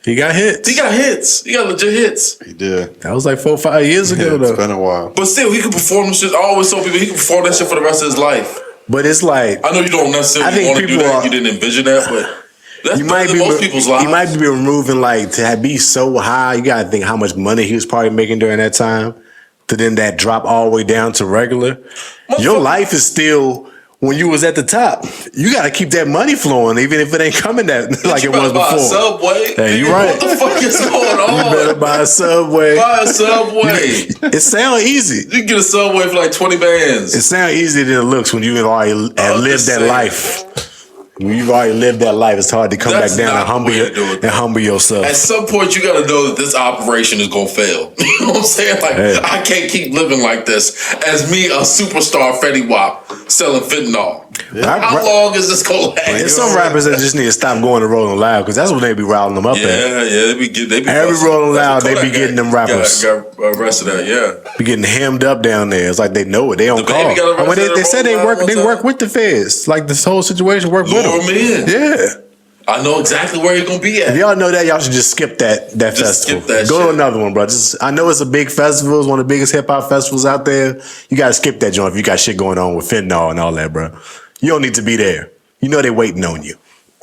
He got hits. He got hits. He got legit hits. He did. That was like 4 or 5 years ago, Yeah, though. it's been a while. But still, he could perform this shit. I always tell people he can perform that shit for the rest of his life. But it's like I know you don't I necessarily think want to do people that. are- You didn't envision that, but that's you might better be than most people's lives. you might be removing like to be so high. You gotta think how much money he was probably making during that time. To then that drop all the way down to regular. Your life is still when you was at the top. You gotta keep that money flowing, even if it ain't coming that like You it was better buy a before. Subway. Hey, you Nigga, right. What the fuck is going on? You better buy a Subway. Buy a Subway. It sounds easy. You can get a Subway for like 20 bands. It sounds easier than it looks when you've already I'm lived just that saying. life. When you've already lived that life, it's hard to come That's back down not and the way to do it, humble yourself. At some point, you got to know that this operation is going to fail. You know what I'm saying? Like, Hey. I can't keep living like this as me, a superstar Fetty Wap, selling fentanyl. How long is this going to last? There's some rappers that just need to stop going to Rolling Loud because that's what they be riling them up at. Yeah, they be Every busting. Rolling That's Loud, what they be Kodak getting them rappers. Got arrested at, yeah. Be getting hemmed up down there. It's like they know it. They on The call. Baby got I mean, they arrested said at they Rolling work. Loud They one work time. with the feds. Like this whole situation work with Lure them. him in. Yeah. I know exactly where he's going to be If at. y'all know that, y'all should just skip that Just festival. skip that Go to shit. another one, bro. I know it's a big festival. It's one of the biggest hip hop festivals out there. You got to skip that joint if you got shit going on with fentanyl and all that, bro. You don't need to be there. You know they waiting on you.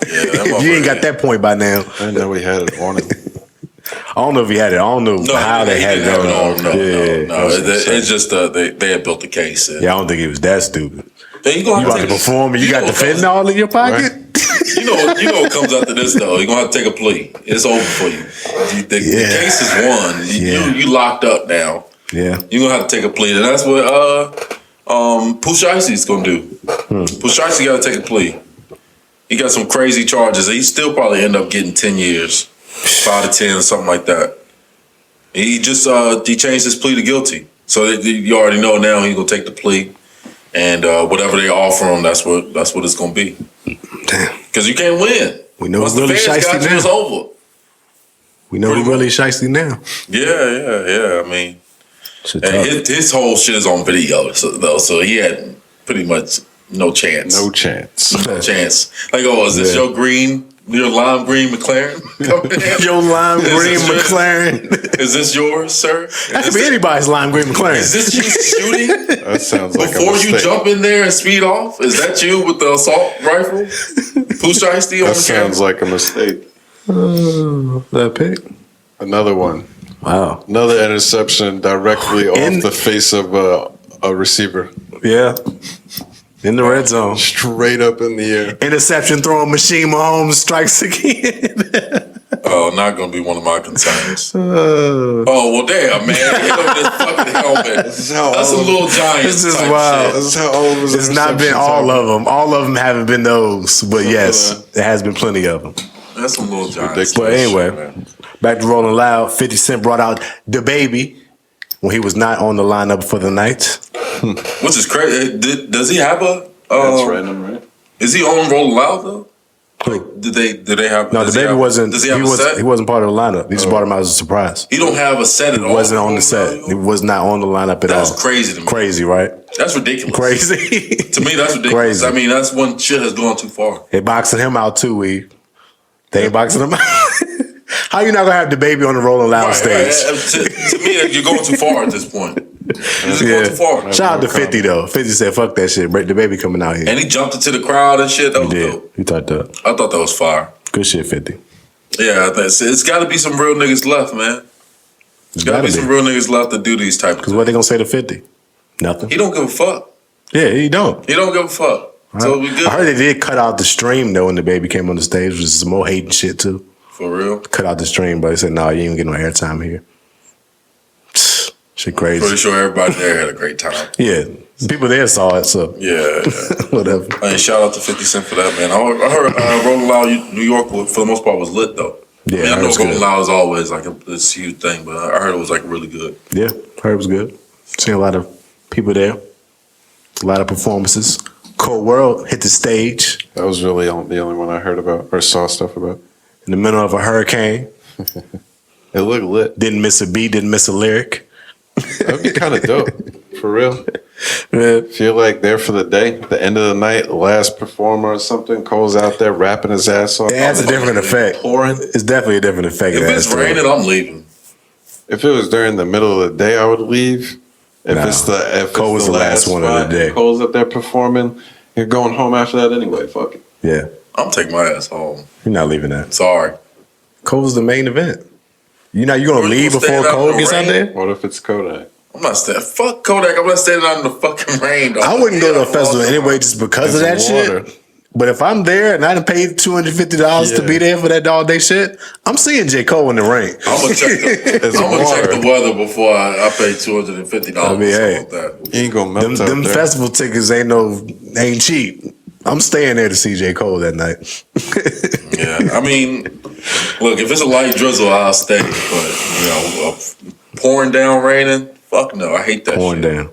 Yeah, that If you ain't got that point by now, I didn't know we had it on him. I don't know if he had it. I don't know how they had it didn't have on. No. Yeah. It's just they had built the case. And Yeah, I don't think it was that stupid. Then you gonna You have about to take a- perform and you got know the what comes- fentanyl in your pocket? You know what comes after this though. You're gonna have to take a plea. It's over for you. The Yeah. case is won. You locked up now. Yeah. You're gonna have to take a plea, and that's what Pusha Icy's gonna do. Pusha Icy got to take a plea. He got some crazy charges. He still probably end up getting 10 years, 5 to 10, or something like that. He just he changed his plea to guilty, so you already know now he's gonna take the plea, and whatever they offer him, that's what it's gonna be. Damn. Because you can't win. We know Once who really the feds got shiesty you, it's now. over. We know who really shiesty now. Yeah. I mean, Shit and tough. his whole shit is on video, so he had pretty much no chance. No chance. No chance. Like, is this Yeah. your lime green McLaren? coming in? Yo, lime Is green this yours? McLaren. Is this yours, sir? That could be anybody's lime green Is McLaren. this you shooting That sounds like before a you mistake. jump in there and speed off? Is that you with the assault rifle? Pusha Icy on That the sounds camera? like a mistake. That pick. Another one. Wow. Another interception directly In- off the face of a receiver. Yeah. In the red zone. Straight up in the air. Interception throwing machine Mahomes strikes again. Oh, not going to be one of my concerns. Oh, well, damn, man. Hit him with this fucking helmet. That's a little giant. This is wild. This is how old was It's not been all of them. All of them haven't been those. But yes, there has been plenty of them. That's some little giants. But anyway, back to Rolling Loud. 50 Cent brought out the baby when he was not on the lineup for the night. Which is crazy. Does he have a... That's random, right? Is he on Rolling Loud, though? Did they have? No, the baby wasn't. Does he have a set? He wasn't part of the lineup. They just brought him out as a surprise. He don't have a set at all. He wasn't on the set. He was not on the lineup at all. That's crazy to me. Crazy, right? That's ridiculous. Crazy. To me, that's ridiculous. Crazy. I mean, that's when shit has gone too far. They boxing him out too, Weave. They ain't boxing him out. How you not gonna have the baby on the Rolling Loud stage? Right. To me, you're going too far at this point. You're just going too far. Shout out to 50 though. 50 said, "Fuck that shit. Break the baby coming out here." And he jumped into the crowd and shit. That was dope. He thought that. I thought that was fire. Good shit, 50. Yeah, it's got to be some real niggas left, man. It's got to be some real niggas left to do these type of Because what they gonna say to 50? Nothing. He don't give a fuck. Yeah, he don't. He don't give a fuck. Right. So we good. I heard they did cut out the stream though when the baby came on the stage, which is some more hating shit too. For real? Cut out the stream, but they said, "No, you ain't get no airtime here." Shit crazy. Pretty sure everybody there had a great time. Yeah, people there saw it, so yeah. Whatever. And shout out to 50 Cent for that, man. I heard Rolling Loud New York for the most part was lit though. Yeah, I know Rolling Loud is always like this huge thing, but I heard it was like really good. Yeah, heard it was good. Seen a lot of people there, a lot of performances. Cold World hit the stage. That was really the only one I heard about or saw stuff about. In the middle of a hurricane. It looked lit. Didn't miss a beat, didn't miss a lyric. That'd be kind of dope, for real. Yeah. Feel like there for the day, the end of the night, last performer or something. Cole's out there rapping his ass off. It has a different effect. Pouring. It's definitely a different effect. If it's raining, I'm leaving. If it was during the middle of the day, I would leave. If Cole was the last one of the day. Cole's up there performing. You're going home after that anyway. Fuck it. Yeah. I'm taking my ass home. You're not leaving that. Sorry. Cole's the main event. You're gonna leave before Cole gets out there? What if it's Kodak? I'm not staying. Fuck Kodak. I'm not standing out in the fucking rain. Dog. I wouldn't go to a festival anyway just because of that shit. But if I'm there and I done paid $250 to be there for that all day shit, I'm seeing J. Cole in the rain. I'm gonna check the weather before I pay $250. I mean, hey, you ain't gonna melt them festival tickets ain't cheap. I'm staying there to see J. Cole that night. Yeah, I mean, look, if it's a light drizzle, I'll stay. But pouring down, raining, fuck no, I hate that. Pouring shit. down,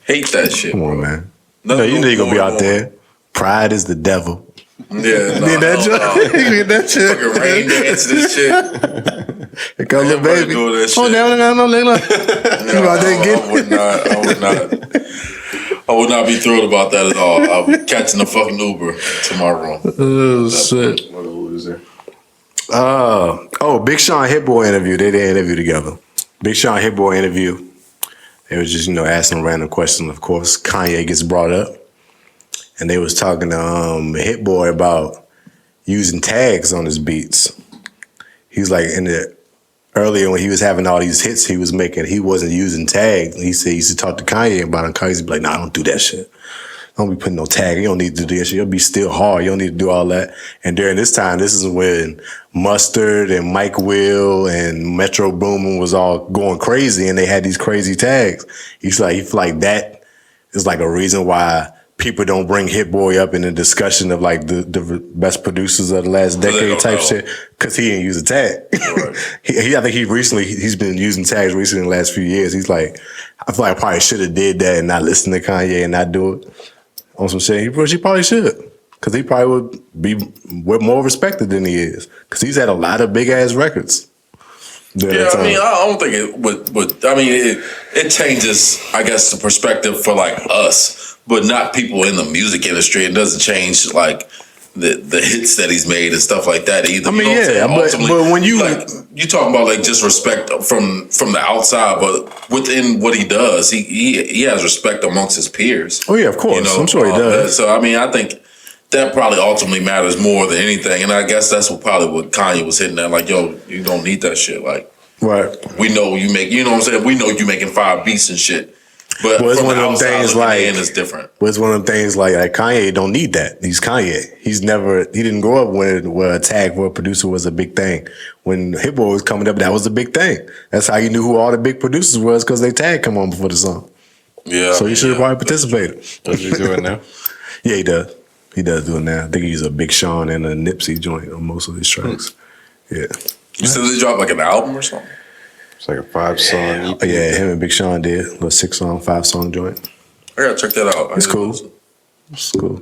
hate that shit. Come on, bro. man. No, you know you're gonna be out there. Pride is the devil. Yeah, Did that shit? Did that shit? Fucking rain dance this shit. Here comes the baby. Oh, no, I would not be thrilled about that at all. I'm catching the fucking Uber to my room. Oh shit! What a loser. Big Sean Hit Boy interview. They did an interview together. Big Sean Hit Boy interview. They was just asking random questions. Of course, Kanye gets brought up, and they was talking to Hit Boy about using tags on his beats. He's like earlier when he was having all these hits he was making, he wasn't using tags. He said he used to talk to Kanye about it. Kanye used to be like, "Nah, I don't do that shit. Don't be putting no tag. You don't need to do that shit. You'll be still hard. You don't need to do all that." And during this time, this is when Mustard and Mike Will and Metro Boomin was all going crazy, and they had these crazy tags. He feel like that is like a reason why people don't bring Hit Boy up in the discussion of like the best producers of the last decade type shit, because he didn't use a tag. Right. I think he's been using tags recently in the last few years. He's like, I feel like I probably should have did that and not listen to Kanye and not do it on some shit. He probably should, because he probably would be more respected than he is, because he's had a lot of big ass records. Yeah, I mean, I don't think it would. I mean, it changes, I guess, the perspective for like us, but not people in the music industry. It doesn't change like the hits that he's made and stuff like that either. I mean, but when you like, you talking about like just respect from the outside, but within what he does, he has respect amongst his peers. Oh yeah, of course, I'm sure he does. So I mean, I think that probably ultimately matters more than anything, and I guess that's what Kanye was hitting at. Like, yo, you don't need that shit. Like, right? We know you make. You know what I'm saying? We know you making 5 beats and shit. But Well, it's from one the of them outside things looking like- in, it's different. But it's one of them things like Kanye don't need that. He's Kanye. He didn't grow up where a tag for a producer was a big thing. When Hit Boy was coming up, that was a big thing. That's how you knew who all the big producers was, because they tag come on before the song. Yeah. So he should have probably participated. Does he do it now? Yeah, he does. He does do it now. I think he's a Big Sean and a Nipsey joint on most of his tracks. Yeah. You said they dropped like an album or something? It's like a 5-song EP. Yeah, him and Big Sean did. A little 6-song, 5-song joint. I gotta check that out. It's cool. It's cool.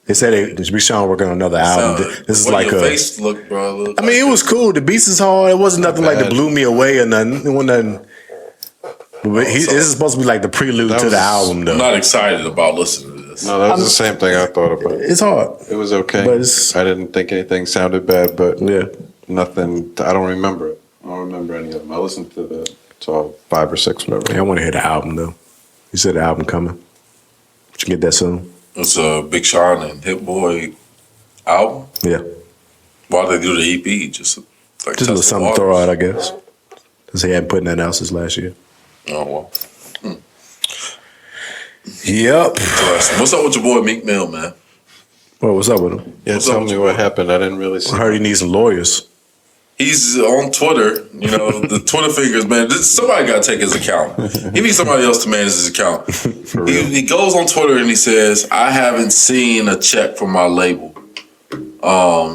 They said Big Sean working on another album. This is like your a. face look, bro. I mean, it was cool. The beats is hard. It wasn't nothing like that blew me away or nothing. It wasn't nothing. But this is supposed to be like the prelude to the album, though. I'm not excited about listening to this. No, that was the same thing I thought about. It's hard. It was okay. But it's- I didn't think anything sounded bad, but Yeah. nothing. I don't remember it. I don't remember any of them. I listened to all 5 or 6, whatever. Yeah, I want to hear the album, though. You said the album coming. Should get that soon. It's a Big Sean and Hit Boy album. Yeah. Why they do the EP? Just like Just a little something to throw out, I guess. Because he hadn't put nothing else since last year. Oh well. Yep. Interesting. What's up with your boy Meek Mill, man? Well, what's up with him? Yeah, What's tell up with me you? what happened. I didn't really see. I heard he needs some lawyers. He's on Twitter. You know the Twitter fingers, man. Somebody got to take his account. He needs somebody else to manage his account. He goes on Twitter and he says, "I haven't seen a check from my label."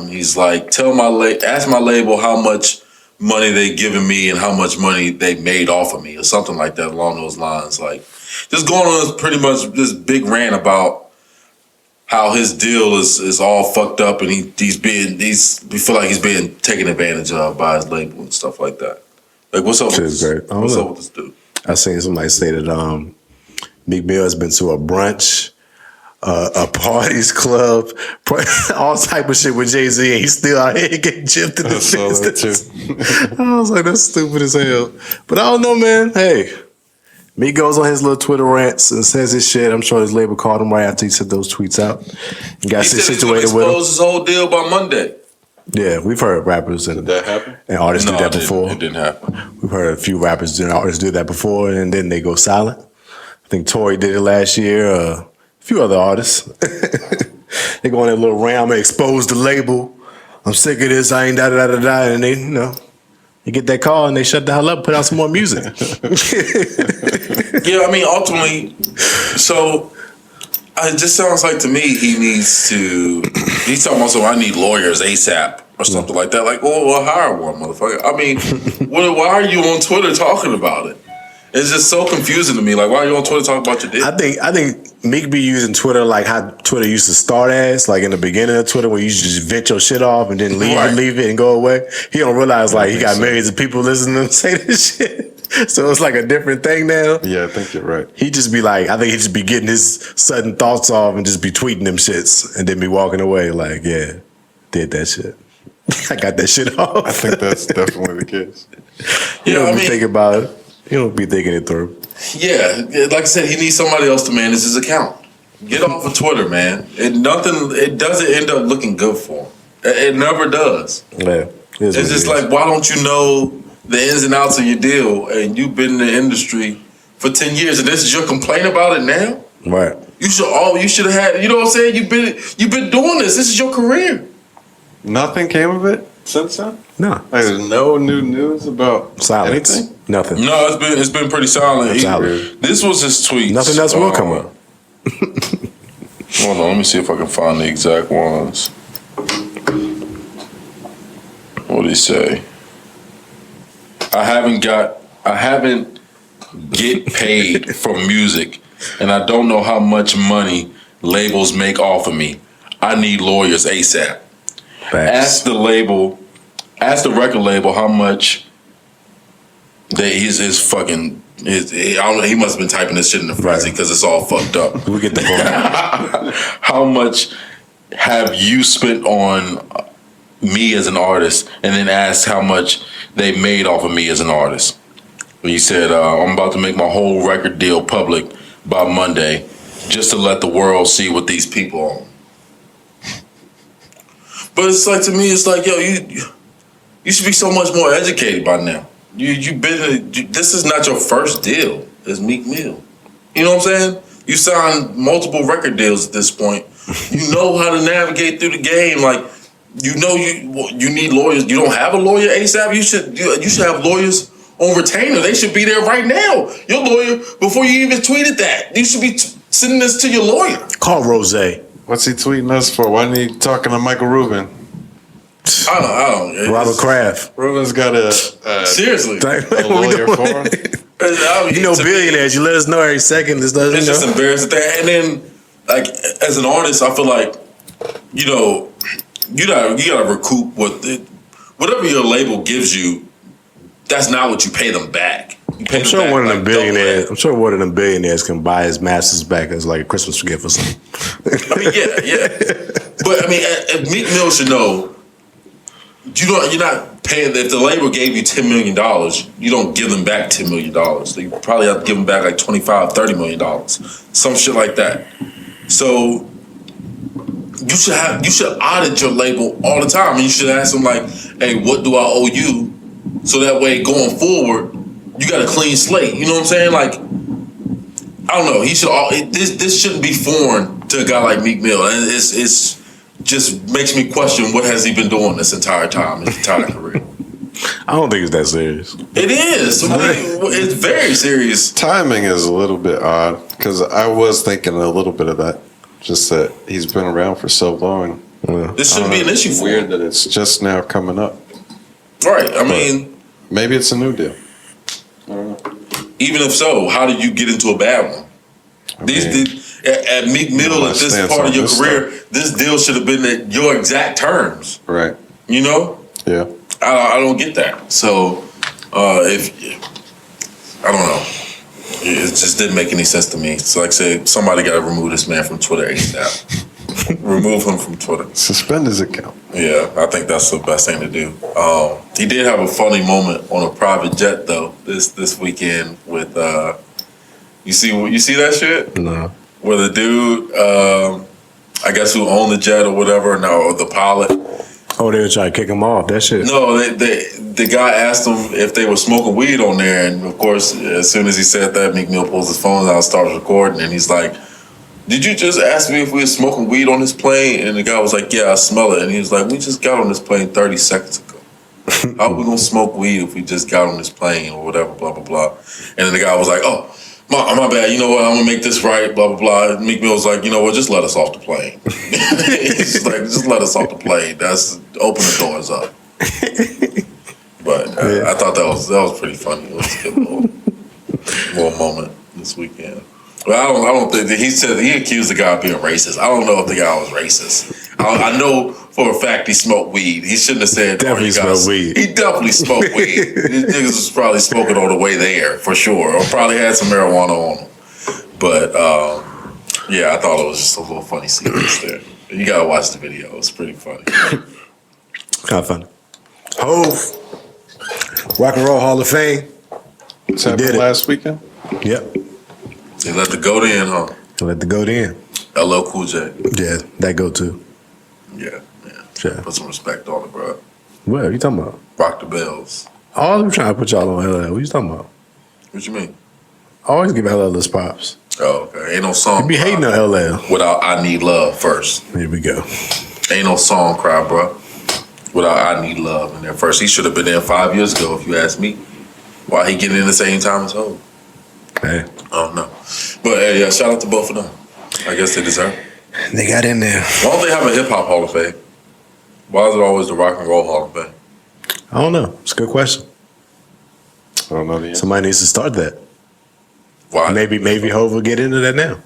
He's like, ask my label how much money they giving me and how much money they made off of me, or something like that along those lines. Like, just going on pretty much this big rant about how his deal is all fucked up and we feel like he's being taken advantage of by his label and stuff like that. Like, what's up with Shit's this? great. I don't What's know. up with this dude? I seen somebody say that Meek Mill has been to a brunch, a parties club, all type of shit with Jay-Z, and he's still out here getting gypped in the I saw that business. I was like, that's stupid as hell. But I don't know, man. Hey, Meek goes on his little Twitter rants and says his shit. I'm sure his label called him right after he sent those tweets out. And got He said he's situated going to with him. expose his whole deal by Monday. Yeah, we've heard rappers and That happened. artists do that it before. It didn't happen. We've heard a few rappers and artists do that before, and then they go silent. I think Tory did it last year. A few other artists. They go on that little rant. I'm gonna expose the label. I'm sick of this. I ain't da da da da. And they, you get that call and they shut the hell up. Put out some more music. Yeah, I mean, ultimately, so it just sounds like to me he's talking about, so I need lawyers ASAP or something like that. Like, well, hire one, motherfucker. I mean, why are you on Twitter talking about it? It's just so confusing to me. Like, why are you on Twitter talking about your dick? I think Meek be using Twitter like how Twitter used to start as, like in the beginning of Twitter, where you just vent your shit off and then leave it and go away. He don't realize like he got millions of people listening to him say this shit. So it's like a different thing now. Yeah, I think you're right. He just be like, I think he just be getting his sudden thoughts off and just be tweeting them shits and then be walking away like, yeah, did that shit. I got that shit off. I think that's definitely the case. You Yeah, don't I be mean- thinking about it. You don't be thinking it through. Yeah, like I said, he needs somebody else to manage his account. Get off of Twitter, man. It doesn't end up looking good for him. It never does. Yeah. It's just like, why don't you know the ins and outs of your deal, and you've been in the industry for 10 years, and this is your complaint about it now? Right. You should have had, you know what I'm saying? You've been doing this. This is your career. Nothing came of it since then. No. Like, there's no new news about Silence. anything. Nothing. No, it's been pretty silent. Silent. This was his tweet. Nothing else will come up. Hold on, let me see if I can find the exact ones. What did he say? I haven't get paid from music, and I don't know how much money labels make off of me. I need lawyers ASAP. Facts. Ask the record label how much he must have been typing this shit in the frenzy because it's all fucked up. We get the point. How much have you spent on me as an artist, and then ask how much they made off of me as an artist. He said, I'm about to make my whole record deal public by Monday just to let the world see what these people own. But it's like, to me, it's like, yo, you should be so much more educated by now. This is not your first deal as Meek Mill. You know what I'm saying? You signed multiple record deals at this point. You know how to navigate through the game. Like, you know you need lawyers. You don't have a lawyer ASAP. You should have lawyers on retainer. They should be there right now. Your lawyer, before you even tweeted that, you should be sending this to your lawyer. Call Rose. What's he tweeting us for? Why ain't he talking to Michael Rubin? I don't. Robert Kraft. Rubin's got a Seriously. a lawyer for him. You know, billionaires. You let us know every second. This doesn't. It's just embarrassing. And then, like, as an artist, I feel like, you know, you gotta recoup whatever your label gives you. That's not what you pay them back. I'm sure one of them billionaires. I'm sure one of them billionaires can buy his masters back as like a Christmas gift or something. I mean, yeah. But I mean, Meek Mill should know. You're not paying. If the label gave you $10 million, you don't give them back $10 million. You probably have to give them back like $25, $30 million, some shit like that. So you should audit your label all the time, and you should ask them like, "Hey, what do I owe you?" So that way, going forward, you got a clean slate. You know what I'm saying? Like, I don't know. He should. This shouldn't be foreign to a guy like Meek Mill, and it's just makes me question what has he been doing this entire time, his entire career. I don't think it's that serious. It is. I mean, it's very serious. Timing is a little bit odd because I was thinking a little bit of that. Just that he's been around for so long. Yeah. This shouldn't be an issue for Weird him. that it's just now coming up. Right. I mean, Maybe it's a new deal. even if so, how did you get into a bad one? At Meek Mill, at this part of your career, this deal should have been at your exact terms. Right. You know? Yeah. I don't get that. So, I don't know. It just didn't make any sense to me. So, like I said, somebody got to remove this man from Twitter ASAP. Remove him from Twitter. Suspend his account. Yeah, I think that's the best thing to do. He did have a funny moment on a private jet though this weekend with you see that shit? No. Where the dude, I guess who owned the jet or whatever, or the pilot. Oh, they were trying to kick him off. That shit. No, the guy asked them if they were smoking weed on there, and of course, as soon as he said that, Meek Mill pulls his phone out and starts recording, and he's like, "Did you just ask me if we were smoking weed on this plane?" And the guy was like, "Yeah, I smell it." And he was like, "We just got on this plane 30 seconds ago. How are we gonna smoke weed if we just got on this plane or whatever, blah, blah, blah." And then the guy was like, "Oh, my bad. You know what? I'm gonna make this right, blah, blah, blah." And Meek Mill was like, "You know what? Just let us off the plane." He's like, "Just let us off the plane. That's open the doors up." But I thought that was pretty funny. It was a good little moment this weekend. But I don't think that he accused the guy of being racist. I don't know if the guy was racist. I know for a fact he smoked weed. He shouldn't have said Definitely smoked weed. He definitely smoked weed. These niggas was probably smoking on the way there for sure, or probably had some marijuana on him. But yeah, I thought it was just a little funny sequence there. You gotta watch the video. It's pretty funny. Kind of funny. Hove, Rock and Roll Hall of Fame. What's happened last weekend? Yep. They let the goat in, huh? Let the goat in. LL Cool J. Yeah, that go too. Yeah. Yeah. Put some respect on it, bro. What are you talking about? Rock the bells. All I'm trying to put y'all on LL. What you talking about? What you mean? I always give LL his props. Oh, okay. Ain't no song. You be hating on LL. Without I Need Love first. Here we go. Ain't no song cry, bro. Without I Need Love in there first. He should have been there 5 years ago, if you ask me. Why he getting in the same time as Ho? Hey. I don't know. But yeah, shout out to both of them. I guess they deserve it. They got in there. Why don't they have a hip hop Hall of Fame? Why is it always the Rock and Roll Hall of Fame? I don't know. It's a good question. I don't know the answer. Somebody needs to start that. Why? Maybe Hov will get into that now.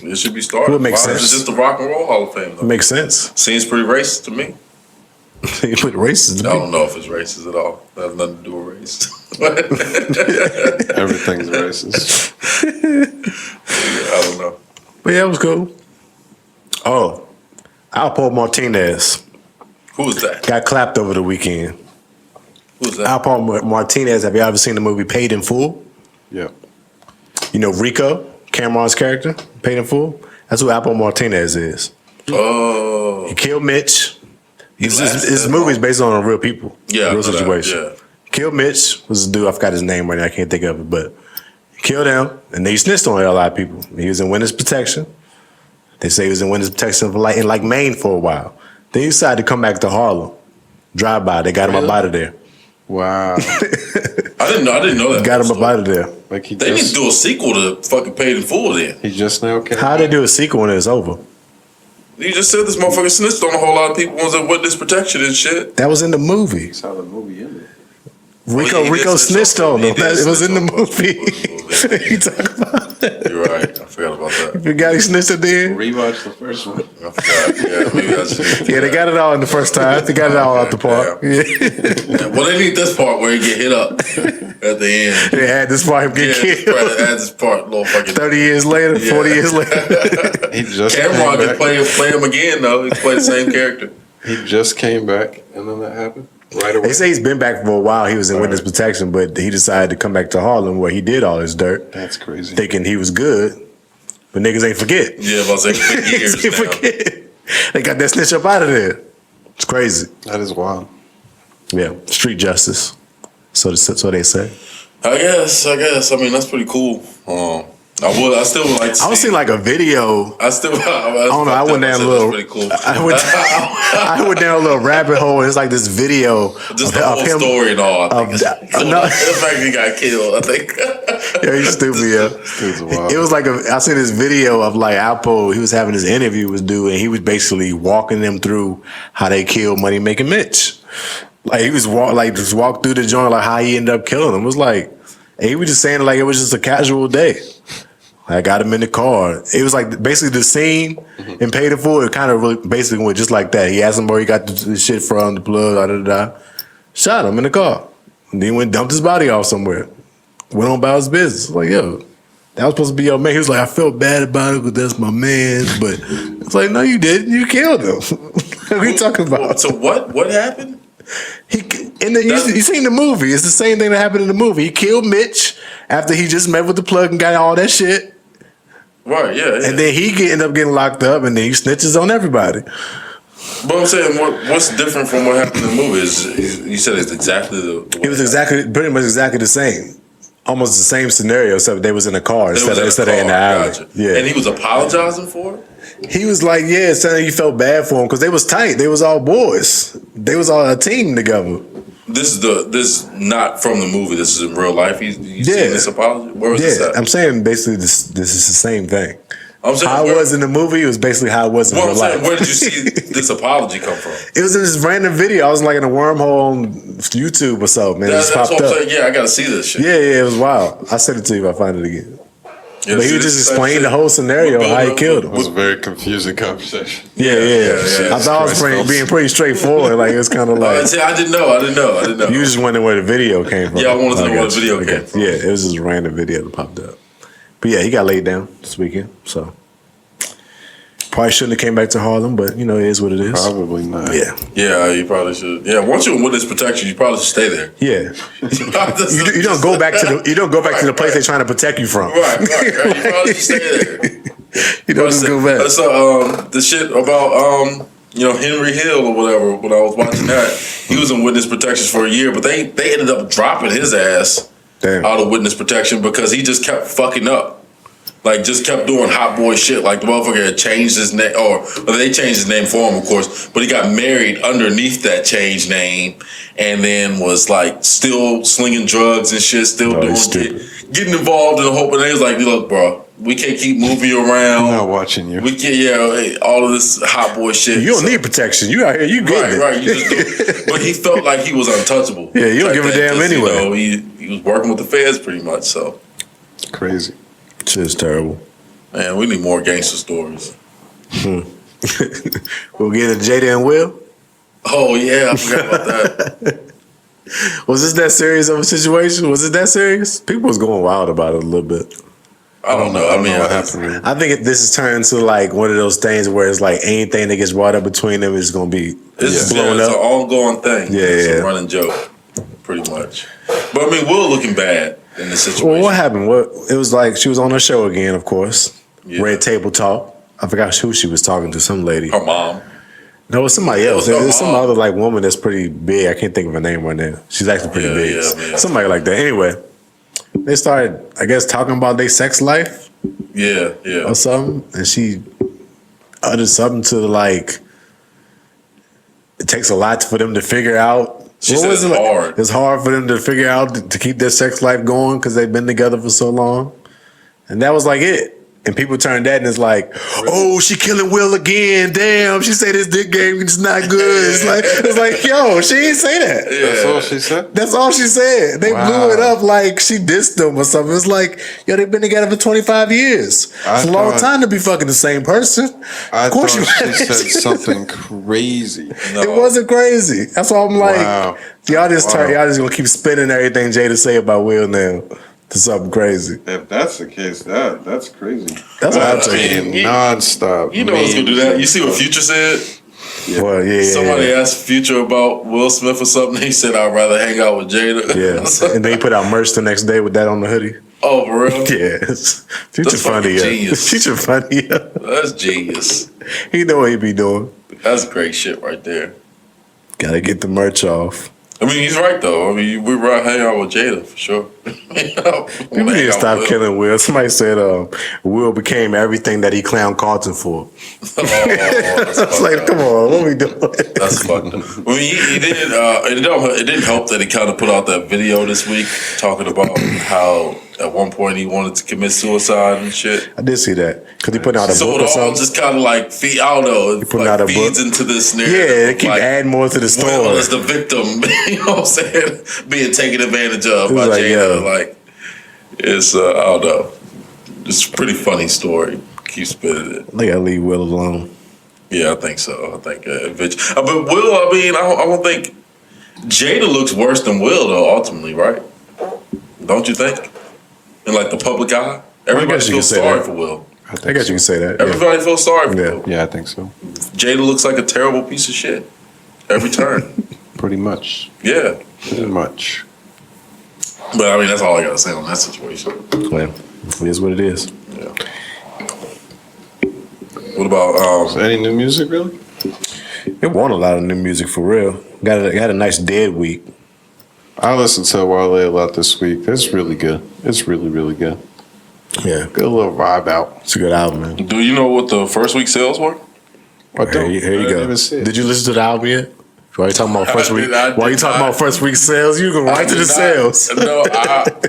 It should be started. Well, it makes Why sense. is it just the Rock and Roll Hall of Fame? It Though? makes sense. Seems pretty racist to me. You put racist to I me. don't know if it's racist at all. That has nothing to do with race. Everything's racist. I don't know. But yeah, it was cool. Oh, Alpo Martinez Who was that? got clapped over the weekend. Who was that? Alpo Martinez, have you ever seen the movie Paid in Full? Yeah. You know Rico, Cameron's character, Paid in Full? That's who Alpo Martinez is. Oh. He killed Mitch. His lasted movie's based on real people. Yeah, I real know that, situation. yeah. Killed Mitch was a dude, I forgot his name right now, I can't think of it, but he killed him, and then he snitched on a lot of people. He was in witness protection. They say he was in witness protection in like Maine for a while. Then he decided to come back to Harlem. Drive by. They got him up out of there. Wow. I didn't know that. Got him up out of there. Like They need to do a sequel to fucking Paid in Full then. He just now came. How they do a sequel when it's over? You just said this motherfucker snitched on a whole lot of people was in witness protection and shit. That was in the movie. That's how the movie ended. Rico snitched on him. It was in the movie. You talk about that. You're right. I forgot about that. You forgot he snitched at the end? Rewatch the first one. I forgot. Yeah, maybe that's Yeah, they got it all in the first time. They got it all out the park. Yeah. Well, they need this part where he get hit up at the end. They had this part him get killed. Right, add this part, little fucking 30 years later, 40 years later. He just Cameron came can back. play him again though. He played the same character. He just came back, and then that happened right away. They say he's been back for a while. He was in witness protection, but he decided to come back to Harlem where he did all his dirt, That's crazy. thinking he was good. But niggas ain't forget. Yeah, about to say 50 years They now. forget. They got that snitch up out of there. It's crazy. That is wild. Yeah, street justice. So they say. I guess. I mean, that's pretty cool. I still would like to I was see. seeing like a video. I still. I don't know. I went down a little. Pretty cool. I went down a little rabbit hole. It's like this video Just the whole story and all. I think of that- so no. the fact he got killed. I think. Yeah, he's stupid. Yeah, Dude's wild. it was like I seen this video of like Alpo. He was having his interview with dude, and he was basically walking them through how they killed Money Making Mitch. Like he was just walk through the joint, like how he ended up killing him. It was like, and he was just saying like it was just a casual day. I got him in the car. It was like basically the scene in Paid in Full. It kind of really basically went just like that. He asked him where he got the shit from, the plug, da da da. Shot him in the car. And then went and dumped his body off somewhere. Went on about his business. Like, yo, that was supposed to be your man. He was like, I felt bad about it because that's my man. But it's like, no, you didn't. You killed him. What are you talking about? So what happened? You seen the movie. It's the same thing that happened in the movie. He killed Mitch after he just met with the plug and got all that shit. Right. Yeah. And then he ended up getting locked up, and then he snitches on everybody. But I'm saying, what's different from what happened in the movie? Is you said it's exactly the way It was pretty much exactly the same. Almost the same scenario, except they was in a car instead of in the alley. Gotcha. Yeah. And he was apologizing for it? He was like, yeah, saying he felt bad for him because they was tight. They was all boys. They was all a team together. This is not from the movie. This is in real life. You seen this apology? Where was this Yeah, at? I'm saying basically this is the same thing. I'm saying How it was in the movie, it was basically how it was in Well, real I'm saying, life. where did you see this apology come from? It was in this random video. I was like in a wormhole on YouTube or something, man. It just That's popped what I'm up. saying. Yeah, I gotta see this shit. Yeah, it was wild. I'll send it to you if I find it again. Yeah, But see he was this just same explaining shit. the whole scenario, We're how he building- killed It him. was a very confusing conversation. Yeah. I thought I was being pretty straightforward. Like, it's kind of like, See, I didn't know. you just wondering where the video came from. Yeah, I wanted to know where got the you. video came from. Yeah, it was just a random video that popped up. But yeah, he got laid down this weekend, so. Probably shouldn't have came back to Harlem, but you know, it is what it is. Probably not. Yeah. Yeah, you probably should. Yeah, once you're in witness protection, you probably should stay there. Yeah. You don't go back to the place they're trying to protect you from. Right. You probably should stay there. You don't just go back. So, the shit about Henry Hill or whatever. When I was watching that, he was in witness protection for a year, but they ended up dropping his ass Damn. out of witness protection because he just kept fucking up. Like, just kept doing hot boy shit. Like, the motherfucker had changed his name, or they changed his name for him, of course, but he got married underneath that changed name and then was, like, still slinging drugs and shit, still getting involved in the whole, but they was like, look, bro, we can't keep moving you around. I'm not watching you. We can't, all of this hot boy shit. You don't need protection. You out here, you good. Right. You just do. But he felt like he was untouchable. Yeah, you don't give a damn anyway. He was working with the feds pretty much, so. Crazy. Shit's terrible. Man, we need more gangster stories. We'll get into Jada and Will. Oh, yeah, I forgot about that. Was this that serious of a situation? Was it that serious? People was going wild about it a little bit. I don't know. I mean, what happened. I think this is turned to like one of those things where it's like anything that gets brought up between them is going to be It's blown it's up. an ongoing thing. Yeah, It's yeah. a running joke, pretty much. But I mean, Will looking bad in this situation. Well, what happened? It was like she was on her show again, of course. Yeah. Red Table Talk. I forgot who she was talking to, some lady. Her mom. No, it was somebody else. It was her It was some mom. other like woman that's pretty big. I can't think of her name right now. She's actually pretty Yeah, big. yeah. Somebody like that. Anyway, they started, I guess, talking about their sex life Yeah. or something, and she uttered something to like, it takes a lot for them to figure out. She said it's hard. It's hard for them to figure out to keep their sex life going because they've been together for so long, and that was like it. And people turn that and it's like, oh, she killing Will again. Damn, she said this dick game is not good. It's like, yo, she didn't say that. Yeah. That's all she said? That's all she said. They blew it up like she dissed them or something. It's like, yo, they've been together for 25 years. It's a long time to be fucking the same person. I Of course thought you she said something crazy. It wasn't crazy. That's why I'm like, Wow. y'all just gonna keep spinning everything Jay to say about Will now to something crazy. If that's the case, that's crazy. That's what I'm saying. saying. Nonstop. You know what's gonna do that? You see what Future said? Well, yeah. Somebody asked Future about Will Smith or something. He said, "I'd rather hang out with Jada." Yeah, and then he put out merch the next day with that on the hoodie. Oh, for real? Yes, Future That's funny. fucking genius. Future funny. That's genius. He know what he be doing. That's great shit right there. Gotta get the merch off. I mean, he's right though. I mean, we were hanging out with Jada for sure. People need to stop killing Will. Somebody said Will became everything that he clowned Carlton for. It's like, come on, what we doing? That's fucked up. I mean, he did. It didn't help that he kind of put out that video this week talking about how at one point he wanted to commit suicide and shit. I did see that because he put out a So book it or all something. just kind of like feed. I don't know. It putting out a feeds book? into this narrative. Yeah, they of, keep like, adding more to the story. Will is the victim. You know what I'm saying? Being taken advantage of by like, Jada. yeah. Like it's I don't know. It's a pretty funny story. Keep spinning it. They gotta leave Will alone. Yeah, I think so. I think but Will, I mean, I don't think Jada looks worse than Will though. Ultimately, right? Don't you think? In like the public eye, everybody guess you feels can say sorry that. for Will. I guess you can say that. Yeah. Everybody feels sorry for Yeah. Will. Yeah, I think so. Jada looks like a terrible piece of shit every turn. Pretty much. Yeah, Pretty much. but I mean, that's all I gotta say on that situation. Well, it is what it is. Yeah. What about Any new music, really? It won a lot of new music for real. Got a nice dead week. I listened to Wale a lot this week. It's really good. It's really, really good. Yeah, Good little vibe out. it's a good album, man. Do you know what the first week sales were? Here you I didn't go. even see it. Did you listen to the album yet? Why you talking about first week? I did Why you talking not. about first week sales? You go right to the sales. No,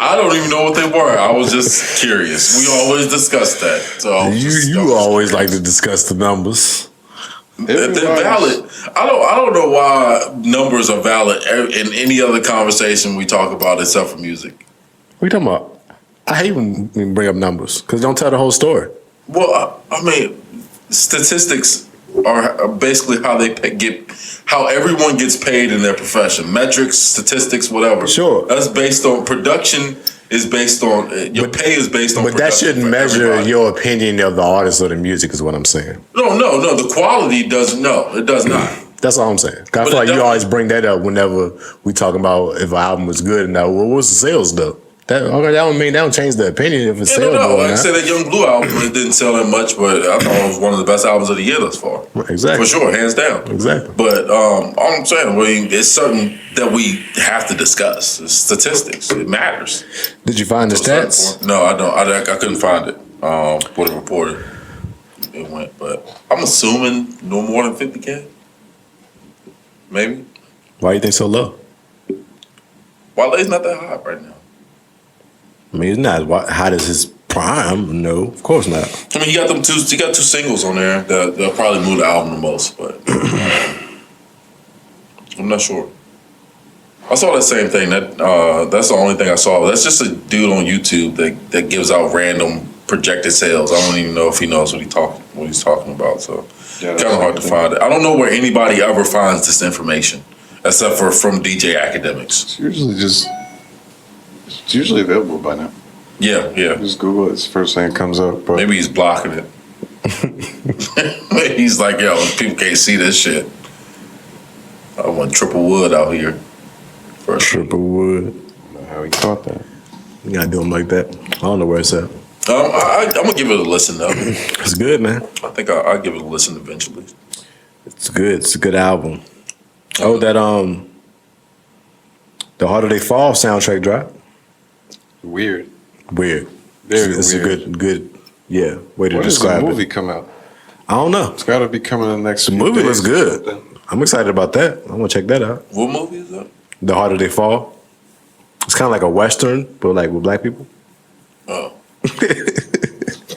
I don't even know what they were. I was just curious. We always discuss that. So I was just- I You was always curious. like to discuss the numbers. They're valid. I don't know why numbers are valid in any other conversation we talk about except for music. What you talking about? I hate when we bring up numbers because don't tell the whole story. Well, I mean, statistics are basically how how everyone gets paid in their profession. Metrics, statistics, whatever. Sure. That's based on production. Is based on your pay is based on. But that production shouldn't for measure everybody. your opinion of the artist or the music, is what I'm saying. No. The quality doesn't. No, it does not. That's all I'm saying. 'Cause I But feel like it you don't- always bring that up whenever we talk about if an album was good. Now, well, what's the sales though? That don't change the opinion if it's Yeah, sales no. or Like I not. said, that Young Blue album it didn't sell that much, but I thought it was one of the best albums of the year thus far. Exactly. For sure, hands down. Exactly. But all I'm saying, it's something that we have to discuss. It's statistics. It matters. Did you find the To a certain stats? point. No, I don't. I couldn't find it. What it reported. It went, but I'm assuming no more than 50K. Maybe. Why you think so low? Wale's not that hot right now. I mean, it's not hot as his prime. No, of course not. I mean, he got two singles on there that'll probably move the album the most, but I'm not sure. I saw that same thing. That's the only thing I saw. That's just a dude on YouTube that gives out random projected sales. I don't even know if he knows what he's talking about. So Yeah, kind of hard to find it. I don't know where anybody ever finds this information except for from DJ Academics. It's usually available by now. Yeah. Just Google it. It's the first thing that comes up. But Maybe he's blocking it. He's like, yo, people can't see this shit. I want triple wood out here. First. Triple wood. I don't know how he caught that. You gotta do them like that. I don't know where it's at. I'm gonna give it a listen though. It's good, man. I think I'll give it a listen eventually. It's good. It's a good album. Oh, that The Harder They Fall soundtrack dropped. Weird. Weird. Very it's weird. a good, way to When does the describe movie it. come out? I don't know. It's got to be coming in the next. The few movie days looks or good. something. I'm excited about that. I'm gonna check that out. What movie is that? The Harder They Fall. It's kind of like a Western, but like with black people. Oh,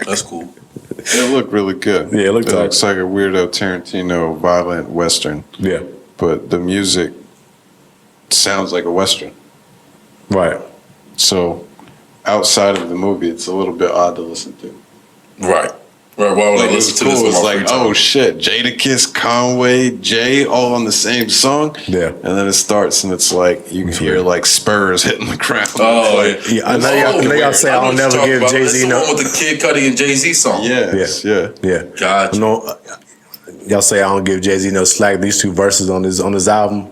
that's cool. It looked really good. Yeah, it looked tight. looks like a weirdo Tarantino violent Western, Yeah. but the music sounds like a Western. Right. So outside of the movie, it's a little bit odd to listen to. Right. Right. Why would I Like, listen it's to cool. this? It's on my like, free time? oh shit, Jadakiss, Conway, Jay, all on the same song. Yeah. And then it starts, and it's like you can hear like spurs hitting the ground. Oh, Like, Yeah, I know y'all say I don't never give Jay-Z no. no. The one with the Kid Cudi and Jay-Z song. yes, yeah. Yeah. Gotcha. No, y'all say I don't give Jay-Z no slack. These two verses on his album.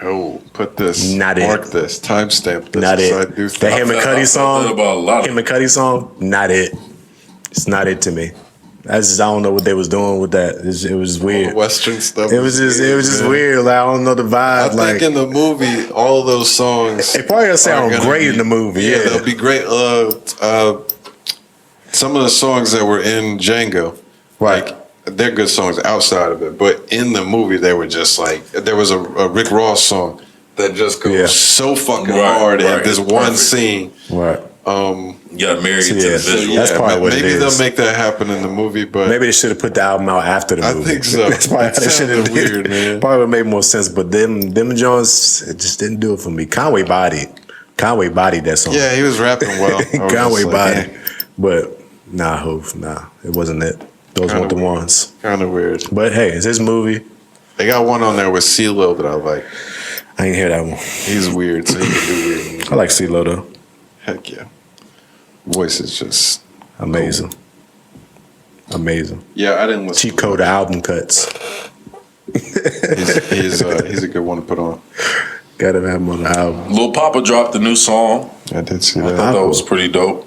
Oh, put this, Not it. mark this, timestamp this. Not So I it. do That him and I Cudi felt that about a lot song. of Him and Cudi song. Not it. It's not it to me. I don't know what they was doing with that. It was weird. Western stuff. It was just man. weird. Like I don't know the I vibe. Like think in the movie, all of those songs. they probably gonna sound are gonna great be- in the movie. Yeah. they'll be great. Some of the songs that were in Django, like they're good songs outside of it, but in the movie they were just like there was a Rick Ross song that just goes Yeah. so fucking Right, hard in right. this It's one perfect. scene. Right. You got to marry it to Yeah. the So, visual. That's probably what it maybe is. they'll make that happen in the movie, but Maybe they should have put the album out after the I movie. think so. That's probably It how they should have sounded did weird, it. man. Probably would make more sense. But them Jones, it just didn't do it for me. Conway bodied that song. yeah, he was rapping well. Conway bodied. But nah, Hoof, nah. It wasn't it. Those weren't the ones. Kind of weird. But hey, it's his movie. They got one on there with CeeLo that I like. I ain't hear that one. He's weird, so he can do weird music. I like CeeLo though. Heck yeah. Voice is just Amazing. Amazing. yeah. I didn't listen. Cheat code album cuts. He's a good one to put on. Gotta have him on the album. Lil Papa dropped a new song. I did see I that. thought that was pretty dope.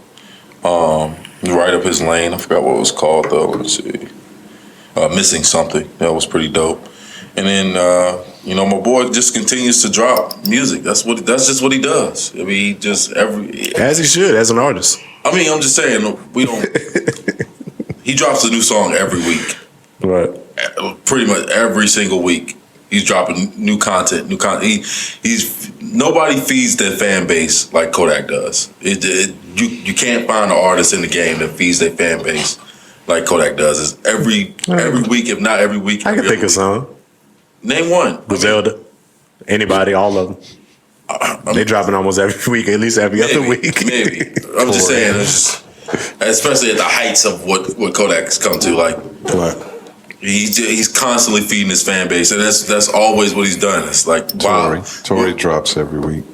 Right up his lane. I forgot what it was called though. Let me see. Missing Something. That was pretty dope. And then my boy just continues to drop music. That's just what he does. I mean, he just As he should, as an artist. I'm just saying we don't. He drops a new song every week. Right. Pretty much every single week. He's dropping new content. He's nobody feeds their fan base like Kodak does. You can't find an artist in the game that feeds their fan base like Kodak does. It's every week, if not every week. I can every think other of some. week. Name one. Griselda. Anybody, all of them. They dropping almost every week, at least every other week. Maybe. I'm just saying, especially at the heights of what Kodak's come to. Like Right. he's constantly feeding his fan base, and that's always what he's done. It's like wow. Tory drops every week.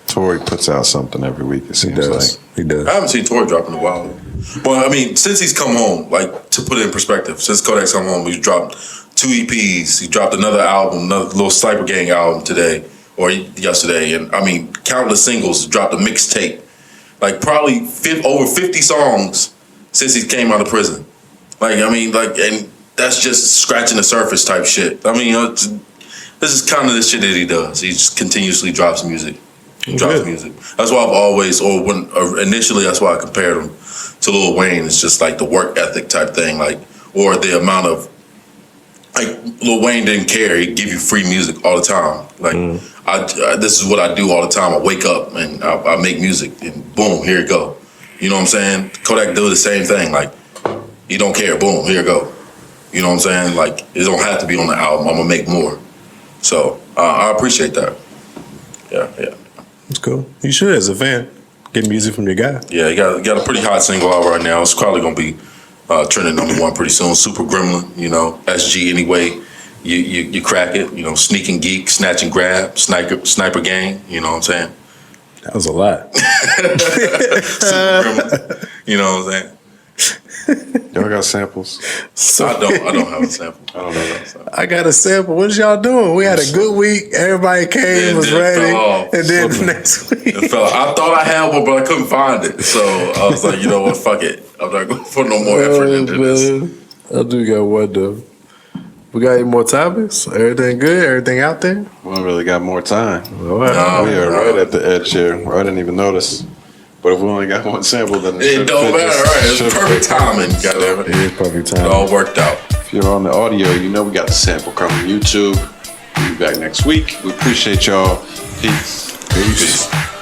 Tory puts out something every week. It He seems does. like. He does. I haven't seen Tory drop in a while. But since he's come home, like to put it in perspective, since Kodak's come home, he's dropped 2 EPs. He dropped another album, another little Sniper Gang album today or yesterday, and countless singles. Dropped a mixtape, like probably over 50 songs since he came out of prison. And that's just scratching the surface type shit. This is kind of the shit that he does. He just continuously drops music. Music. That's why I've always, initially, that's why I compared him to Lil Wayne. It's just like the work ethic type thing, or the amount of, Lil Wayne didn't care. He'd give you free music all the time. This is what I do all the time. I wake up and I make music, and boom, here you go. You know what I'm saying? Kodak do the same thing. You don't care, boom, here you go. You know what I'm saying? It don't have to be on the album. I'm gonna make more. So I appreciate that. Yeah. It's cool. You should, as a fan, get music from your guy. Yeah, he got a pretty hot single out right now. It's probably gonna be trending #1 pretty soon. Super Gremlin, SG anyway. You crack it, Sneak and Geek, Snatch and Grab, Sniper Gang. You know what I'm saying? That was a lot. Super Gremlin. You know what I'm saying? Y'all got samples? I don't have a sample. I don't know that. I got a sample. What y'all doing? We had a good week. Everybody came, was then it ready. fell off. And then next week. I thought I had one, but I couldn't find it. So I was like, you know what? Fuck it. I'm not going to put no more effort into this. I do got one though. We got any more topics? Everything good? Everything out there? We don't really got more time. All right. We are right at the edge here. I didn't even notice. But if we only got one sample, then It don't matter, right? It's perfect timing, goddammit. It is perfect It time. all worked out. If you're on the audio, you know we got the sample coming YouTube. We'll be back next week. We appreciate y'all. Peace. Peace.